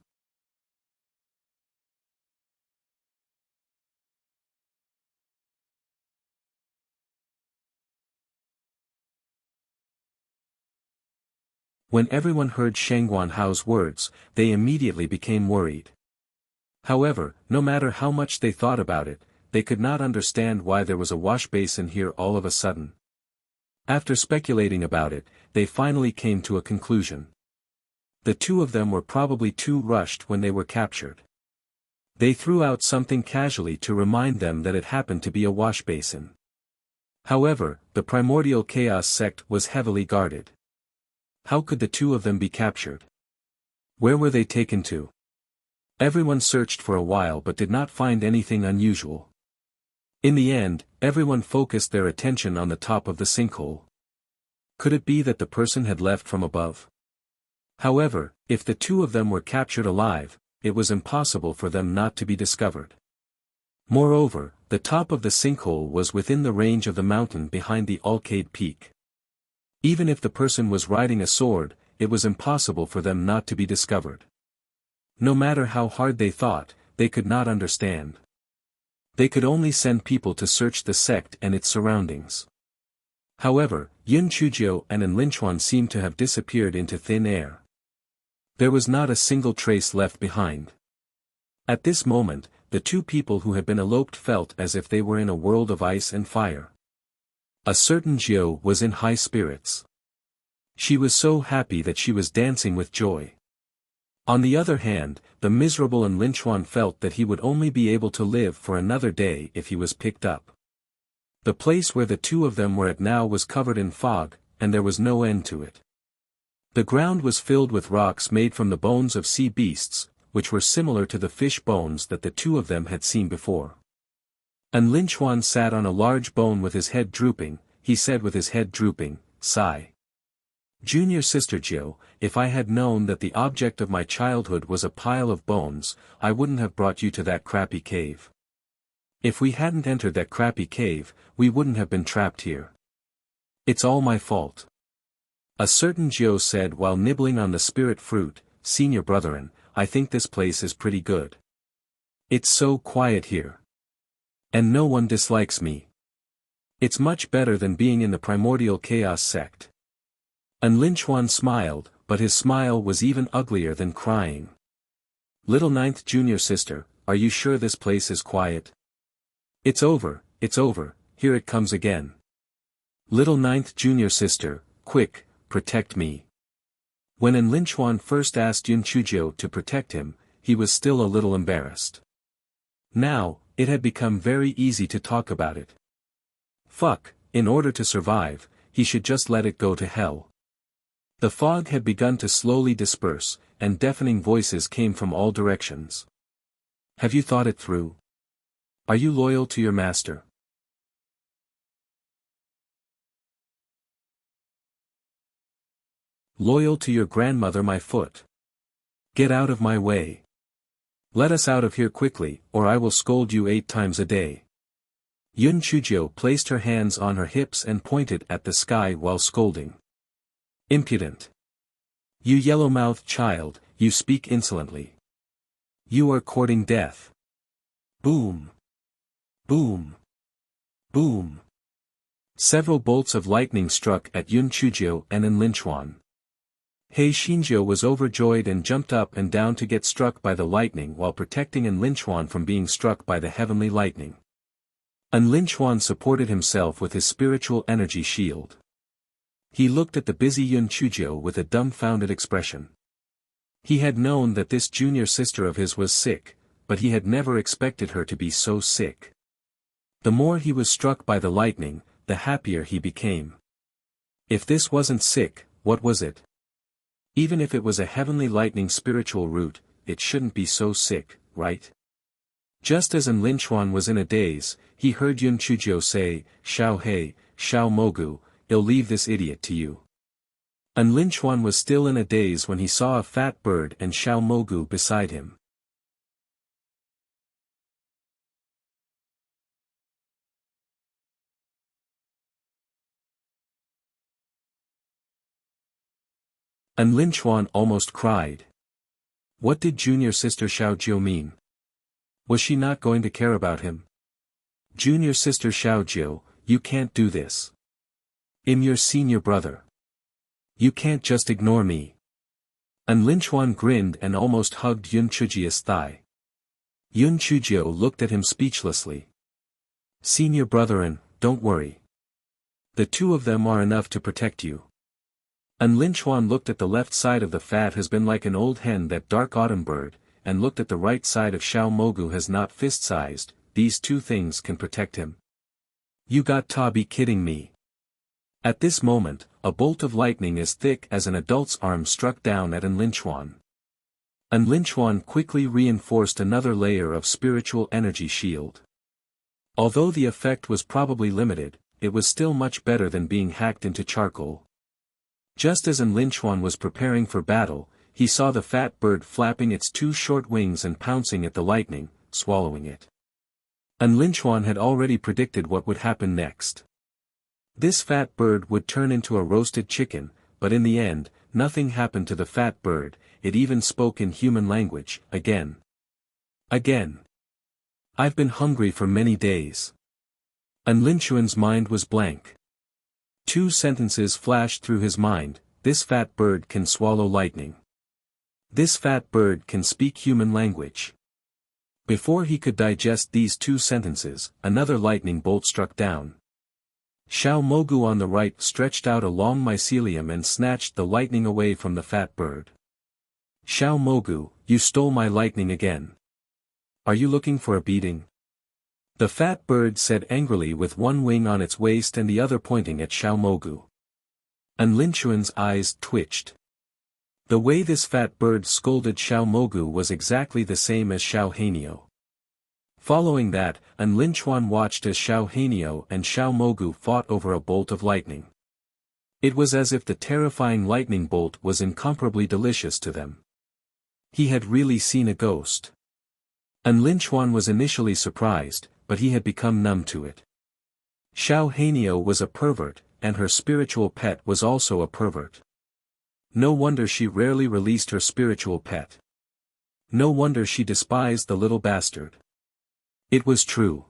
When everyone heard Shangguan Hao's words, they immediately became worried. However, no matter how much they thought about it, they could not understand why there was a wash basin here all of a sudden. After speculating about it, they finally came to a conclusion. The two of them were probably too rushed when they were captured. They threw out something casually to remind them that it happened to be a wash basin. However, the Primordial Chaos sect was heavily guarded. How could the two of them be captured? Where were they taken to? Everyone searched for a while but did not find anything unusual. In the end, everyone focused their attention on the top of the sinkhole. Could it be that the person had left from above? However, if the two of them were captured alive, it was impossible for them not to be discovered. Moreover, the top of the sinkhole was within the range of the mountain behind the Alcade Peak. Even if the person was riding a sword, it was impossible for them not to be discovered. No matter how hard they thought, they could not understand. They could only send people to search the sect and its surroundings. However, Yun Chujiu and An Linchuan seemed to have disappeared into thin air. There was not a single trace left behind. At this moment, the two people who had been eloped felt as if they were in a world of ice and fire. A certain Jiu was in high spirits. She was so happy that she was dancing with joy. On the other hand, the miserable An Linchuan felt that he would only be able to live for another day if he was picked up. The place where the two of them were at now was covered in fog, and there was no end to it. The ground was filled with rocks made from the bones of sea beasts, which were similar to the fish bones that the two of them had seen before. An Linchuan sat on a large bone with his head drooping. He said with his head drooping, "Sigh. Junior Sister Jill, if I had known that the object of my childhood was a pile of bones, I wouldn't have brought you to that crappy cave. If we hadn't entered that crappy cave, we wouldn't have been trapped here. It's all my fault." A certain Jiu said while nibbling on the spirit fruit, "Senior Brotherin, I think this place is pretty good. It's so quiet here. And no one dislikes me. It's much better than being in the Primordial Chaos sect." An Linchuan smiled, but his smile was even uglier than crying. "Little Ninth Junior Sister, are you sure this place is quiet?" It's over, here it comes again. "Little Ninth Junior Sister, quick, protect me." When An Linchuan first asked Yun Chujiu to protect him, he was still a little embarrassed. Now, it had become very easy to talk about it. Fuck, in order to survive, he should just let it go to hell. The fog had begun to slowly disperse, and deafening voices came from all directions. "Have you thought it through? Are you loyal to your master?" "Loyal to your grandmother my foot. Get out of my way. Let us out of here quickly, or I will scold you 8 times a day." Yun Chujiu placed her hands on her hips and pointed at the sky while scolding. "Impudent. You yellow-mouthed child, you speak insolently. You are courting death. Boom. Boom. Boom. Several bolts of lightning struck at Yun Chuzhou and Lin Chuan. He Xinjiu was overjoyed and jumped up and down to get struck by the lightning while protecting Lin Chuan from being struck by the heavenly lightning. Lin Chuan supported himself with his spiritual energy shield. He looked at the busy Yun Chuzhou with a dumbfounded expression. He had known that this junior sister of his was sick, but he had never expected her to be so sick. The more he was struck by the lightning, the happier he became. If this wasn't sick, what was it? Even if it was a heavenly lightning spiritual root, it shouldn't be so sick, right? Just as Lin Chuan was in a daze, he heard Yun Chuzhou say, "Xiao He, Xiao Mogu, I'll leave this idiot to you." Lin Chuan was still in a daze when he saw a fat bird and Xiao Mogu beside him. Lin Chuan almost cried. What did junior sister Xiao Jiu mean? Was she not going to care about him? Junior sister Xiao Jiu, you can't do this. I'm your senior brother. You can't just ignore me. Lin Chuan grinned and almost hugged Yun Chuzhou's thigh. Yun Chuzhou looked at him speechlessly. Senior brother, don't worry. The two of them are enough to protect you. Lin Chuan looked at the left side of the fat has been like an old hen that dark autumn bird, and looked at the right side of Xiao Mogu has not fist-sized, these two things can protect him. You got to be kidding me. At this moment, a bolt of lightning as thick as an adult's arm struck down at Lin Chuan. Lin Chuan quickly reinforced another layer of spiritual energy shield. Although the effect was probably limited, it was still much better than being hacked into charcoal. Just as Lin Chuan was preparing for battle, he saw the fat bird flapping its two short wings and pouncing at the lightning, swallowing it. Lin Chuan had already predicted what would happen next. This fat bird would turn into a roasted chicken, but in the end, nothing happened to the fat bird, it even spoke in human language, again. Again. I've been hungry for many days. Lin Chuan's mind was blank. Two sentences flashed through his mind, this fat bird can swallow lightning. This fat bird can speak human language. Before he could digest these two sentences, another lightning bolt struck down. Xiao Mogu on the right stretched out a long mycelium and snatched the lightning away from the fat bird. Xiao Mogu, you stole my lightning again. Are you looking for a beating? The fat bird said angrily with one wing on its waist and the other pointing at Xiao Mogu. Lin Chuan's eyes twitched. The way this fat bird scolded Xiao Mogu was exactly the same as Xiao Hanio. Following that, Lin Chuan watched as Xiao Hanio and Xiao Mogu fought over a bolt of lightning. It was as if the terrifying lightning bolt was incomparably delicious to them. He had really seen a ghost. Lin Chuan was initially surprised, but he had become numb to it. Xiao Hanio was a pervert, and her spiritual pet was also a pervert. No wonder she rarely released her spiritual pet. No wonder she despised the little bastard. It was true.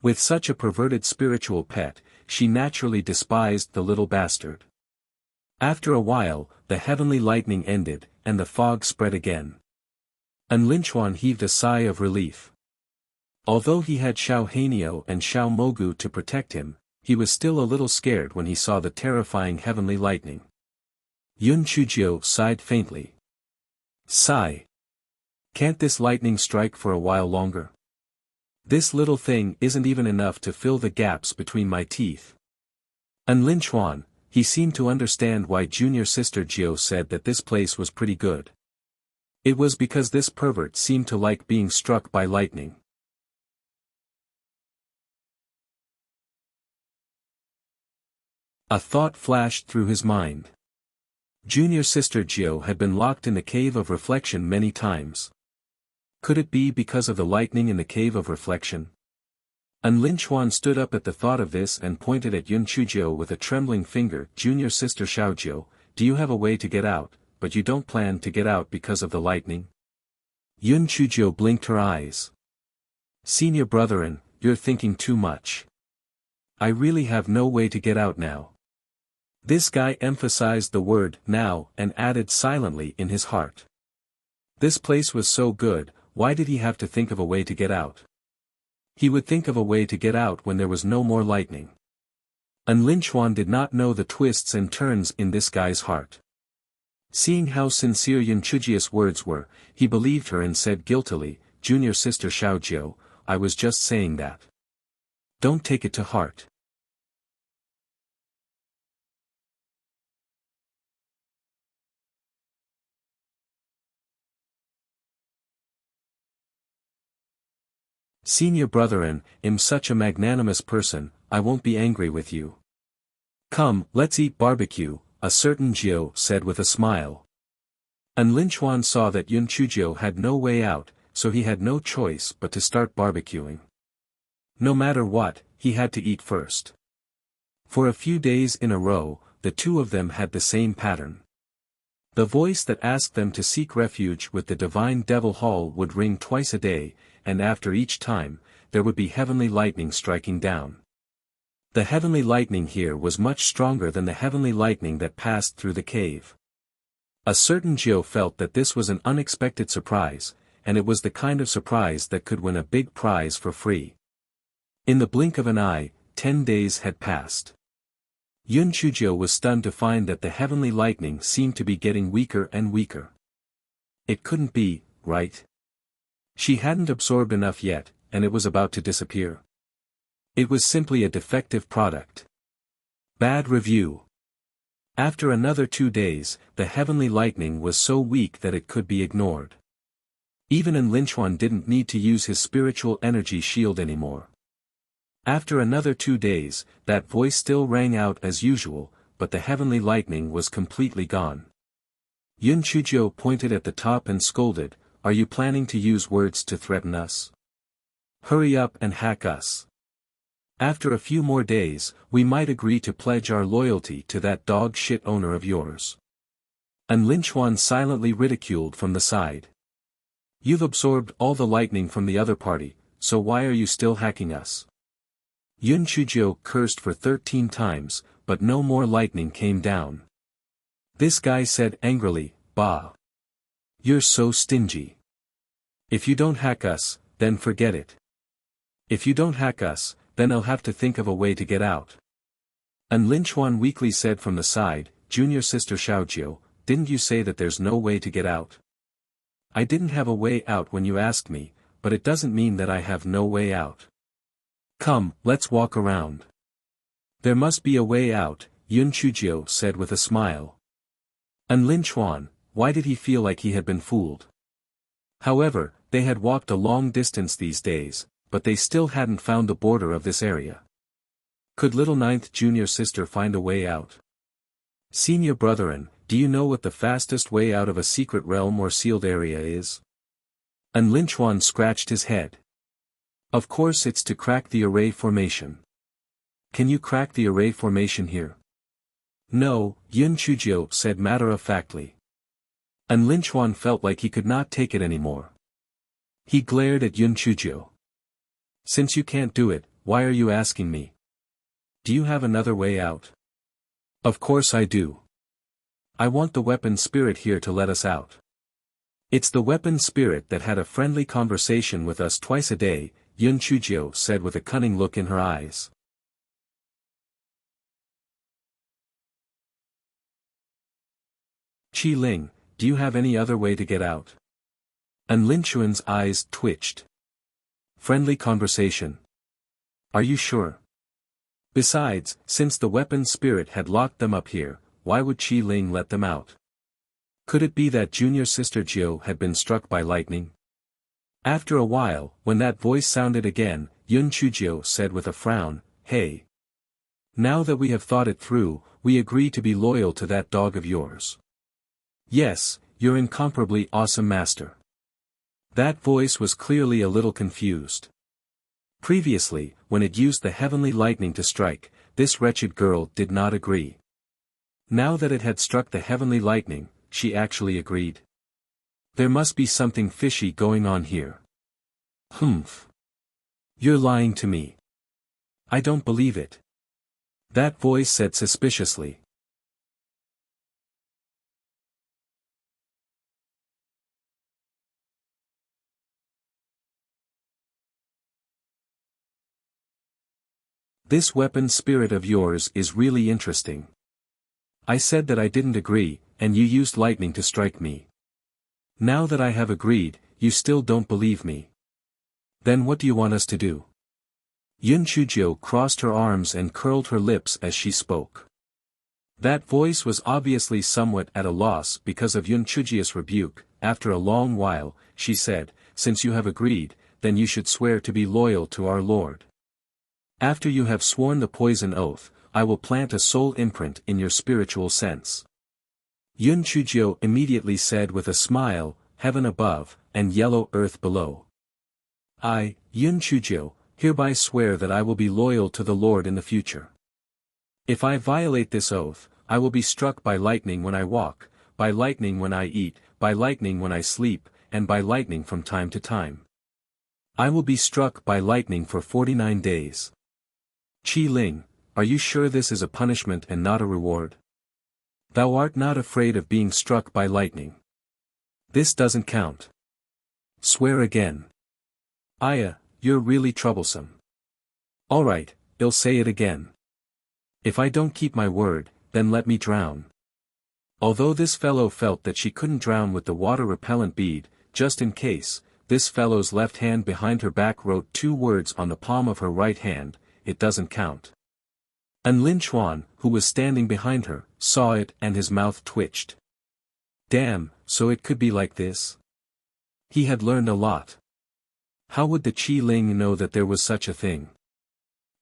With such a perverted spiritual pet, she naturally despised the little bastard. After a while, the heavenly lightning ended, and the fog spread again. Lin Chuan heaved a sigh of relief. Although he had Xiao Hanio and Xiao Mogu to protect him, he was still a little scared when he saw the terrifying heavenly lightning. Yun Chuzhou sighed faintly. Sigh. Can't this lightning strike for a while longer? This little thing isn't even enough to fill the gaps between my teeth. Lin Chuan, he seemed to understand why junior sister Jiu said that this place was pretty good. It was because this pervert seemed to like being struck by lightning. A thought flashed through his mind. Junior sister Jiu had been locked in the cave of reflection many times. Could it be because of the lightning in the cave of reflection? Lin Chuan stood up at the thought of this and pointed at Yun Chuzhou with a trembling finger. Junior sister Xiaojiu, do you have a way to get out, but you don't plan to get out because of the lightning? Yun Chujiu blinked her eyes. Senior Brotherin, you're thinking too much. I really have no way to get out now. This guy emphasized the word now and added silently in his heart. This place was so good, why did he have to think of a way to get out? He would think of a way to get out when there was no more lightning. And Lin Chuan did not know the twists and turns in this guy's heart. Seeing how sincere Yun Chujiu's words were, he believed her and said guiltily, Junior Sister Xiaojiu, I was just saying that. Don't take it to heart. Senior Brotherin, I'm such a magnanimous person, I won't be angry with you. Come, let's eat barbecue, a certain Jiu said with a smile. And Lin Chuan saw that Yun Chujiu had no way out, so he had no choice but to start barbecuing. No matter what, he had to eat first. For a few days in a row, the two of them had the same pattern. The voice that asked them to seek refuge with the divine devil hall would ring twice a day, and after each time, there would be heavenly lightning striking down. The heavenly lightning here was much stronger than the heavenly lightning that passed through the cave. A certain Jiu felt that this was an unexpected surprise, and it was the kind of surprise that could win a big prize for free. In the blink of an eye, 10 days had passed. Yun Chujiu was stunned to find that the heavenly lightning seemed to be getting weaker and weaker. It couldn't be, right? She hadn't absorbed enough yet, and it was about to disappear. It was simply a defective product. Bad review. After another 2 days, the heavenly lightning was so weak that it could be ignored. Even Lin Chuan didn't need to use his spiritual energy shield anymore. After another 2 days, that voice still rang out as usual, but the heavenly lightning was completely gone. Yun Chujiu pointed at the top and scolded, Are you planning to use words to threaten us? Hurry up and hack us. After a few more days, we might agree to pledge our loyalty to that dog shit owner of yours. And Lin Chuan silently ridiculed from the side. You've absorbed all the lightning from the other party, so why are you still hacking us? Yun Chujiu cursed for 13 times, but no more lightning came down. This guy said angrily, Bah! You're so stingy. If you don't hack us, then forget it. If you don't hack us, then I'll have to think of a way to get out. And Lin Chuan weakly said from the side, Junior Sister Xiaojiu, didn't you say that there's no way to get out? I didn't have a way out when you asked me, but it doesn't mean that I have no way out. Come, let's walk around. There must be a way out, Yun Chujiu said with a smile. And Lin Chuan, why did he feel like he had been fooled? However, they had walked a long distance these days, but they still hadn't found the border of this area. Could little ninth junior sister find a way out? Senior Brotherin, do you know what the fastest way out of a secret realm or sealed area is? And Lin Chuan scratched his head. Of course it's to crack the array formation. Can you crack the array formation here? No, Yun Chujiu said matter-of-factly. And Lin Chuan felt like he could not take it anymore. He glared at Yun Chujiu. Since you can't do it, why are you asking me? Do you have another way out? Of course I do. I want the weapon spirit here to let us out. It's the weapon spirit that had a friendly conversation with us twice a day, Yun Chujiu said with a cunning look in her eyes. Qi Ling, do you have any other way to get out? And Lin Chuan's eyes twitched. Friendly conversation. Are you sure? Besides, since the weapon spirit had locked them up here, why would Qi Ling let them out? Could it be that junior sister Jiu had been struck by lightning? After a while, when that voice sounded again, Yun Chujiu said with a frown, Hey. Now that we have thought it through, we agree to be loyal to that dog of yours. Yes, you're incomparably awesome master. That voice was clearly a little confused. Previously, when it used the heavenly lightning to strike, this wretched girl did not agree. Now that it had struck the heavenly lightning, she actually agreed. There must be something fishy going on here. Humph. You're lying to me. I don't believe it. That voice said suspiciously. This weapon spirit of yours is really interesting. I said that I didn't agree, and you used lightning to strike me. Now that I have agreed, you still don't believe me. Then what do you want us to do? Yun Chujio crossed her arms and curled her lips as she spoke. That voice was obviously somewhat at a loss because of Yun Chujio's rebuke. After a long while, she said, "Since you have agreed, then you should swear to be loyal to our Lord. After you have sworn the poison oath, I will plant a soul imprint in your spiritual sense." Yun Chujio immediately said with a smile, "Heaven above, and yellow earth below. I, Yun Chujio, hereby swear that I will be loyal to the Lord in the future. If I violate this oath, I will be struck by lightning when I walk, by lightning when I eat, by lightning when I sleep, and by lightning from time to time. I will be struck by lightning for 49 days. Qi Ling, are you sure this is a punishment and not a reward? Thou art not afraid of being struck by lightning. This doesn't count. Swear again. Aya, you're really troublesome. Alright, I'll say it again. If I don't keep my word, then let me drown." Although this fellow felt that she couldn't drown with the water-repellent bead, just in case, this fellow's left hand behind her back wrote 2 words on the palm of her right hand, "It doesn't count." And Lin Chuan, who was standing behind her, saw it and his mouth twitched. Damn, so it could be like this? He had learned a lot. How would the Qi Ling know that there was such a thing?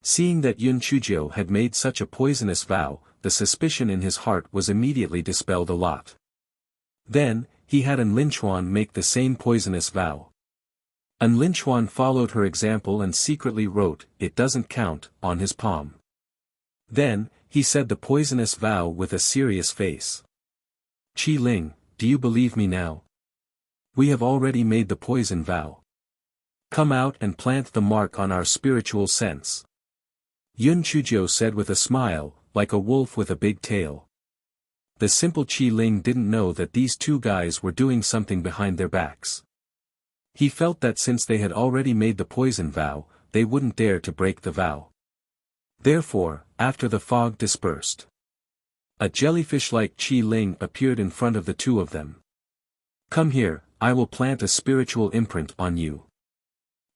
Seeing that Yun Chujio had made such a poisonous vow, the suspicion in his heart was immediately dispelled a lot. Then, he had An Linchuan make the same poisonous vow. An Linchuan followed her example and secretly wrote, "It doesn't count," on his palm. Then, he said the poisonous vow with a serious face. "Qi Ling, do you believe me now? We have already made the poison vow. Come out and plant the mark on our spiritual sense." Yun Chujio said with a smile, like a wolf with a big tail. The simple Qi Ling didn't know that these 2 guys were doing something behind their backs. He felt that since they had already made the poison vow, they wouldn't dare to break the vow. Therefore, after the fog dispersed, a jellyfish-like Qi Ling appeared in front of the 2 of them. "Come here, I will plant a spiritual imprint on you,"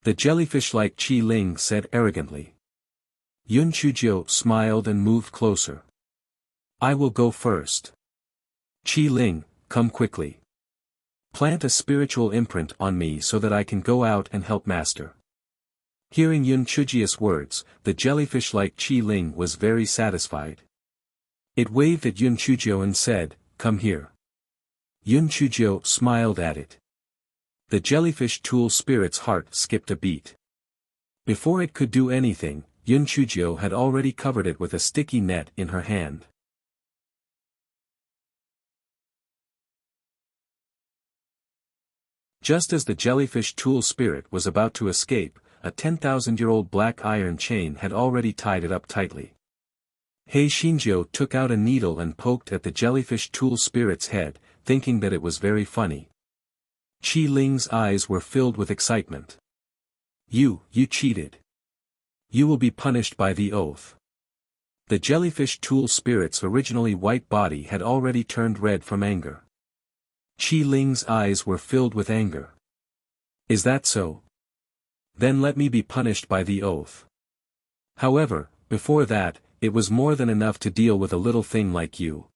the jellyfish-like Qi Ling said arrogantly. Yun Chujio smiled and moved closer. "I will go first. Qi Ling, come quickly. Plant a spiritual imprint on me so that I can go out and help Master." Hearing Yun Chujio's words, the jellyfish-like Qi Ling was very satisfied. It waved at Yun Chujio and said, "Come here." Yun Chujio smiled at it. The jellyfish tool spirit's heart skipped a beat. Before it could do anything, Yun Chujio had already covered it with a sticky net in her hand. Just as the jellyfish tool spirit was about to escape, a 10,000-year-old black iron chain had already tied it up tightly. Hei Shinjo took out a needle and poked at the jellyfish tool spirit's head, thinking that it was very funny. Qi Ling's eyes were filled with excitement. You cheated. You will be punished by the oath." The jellyfish tool spirit's originally white body had already turned red from anger. Qi Ling's eyes were filled with anger. "Is that so? Then let me be punished by the oath. However, before that, it was more than enough to deal with a little thing like you.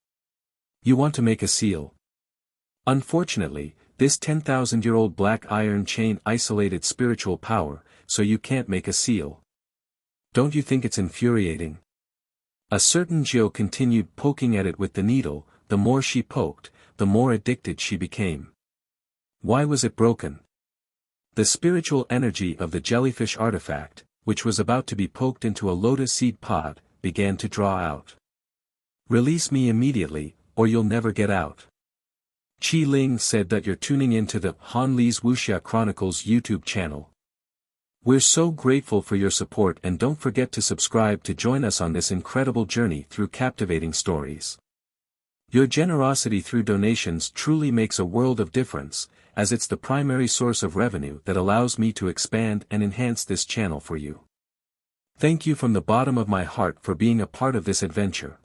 You want to make a seal. Unfortunately, this 10,000-year-old black iron chain isolated spiritual power, so you can't make a seal. Don't you think it's infuriating?" A certain Jiu continued poking at it with the needle. The more she poked, the more addicted she became. Why was it broken? The spiritual energy of the jellyfish artifact, which was about to be poked into a lotus seed pod, began to draw out. "Release me immediately, or you'll never get out." Chi Ling said that you're tuning into the Han Li's Wuxia Chronicles YouTube channel. We're so grateful for your support, and don't forget to subscribe to join us on this incredible journey through captivating stories. Your generosity through donations truly makes a world of difference, as it's the primary source of revenue that allows me to expand and enhance this channel for you. Thank you from the bottom of my heart for being a part of this adventure.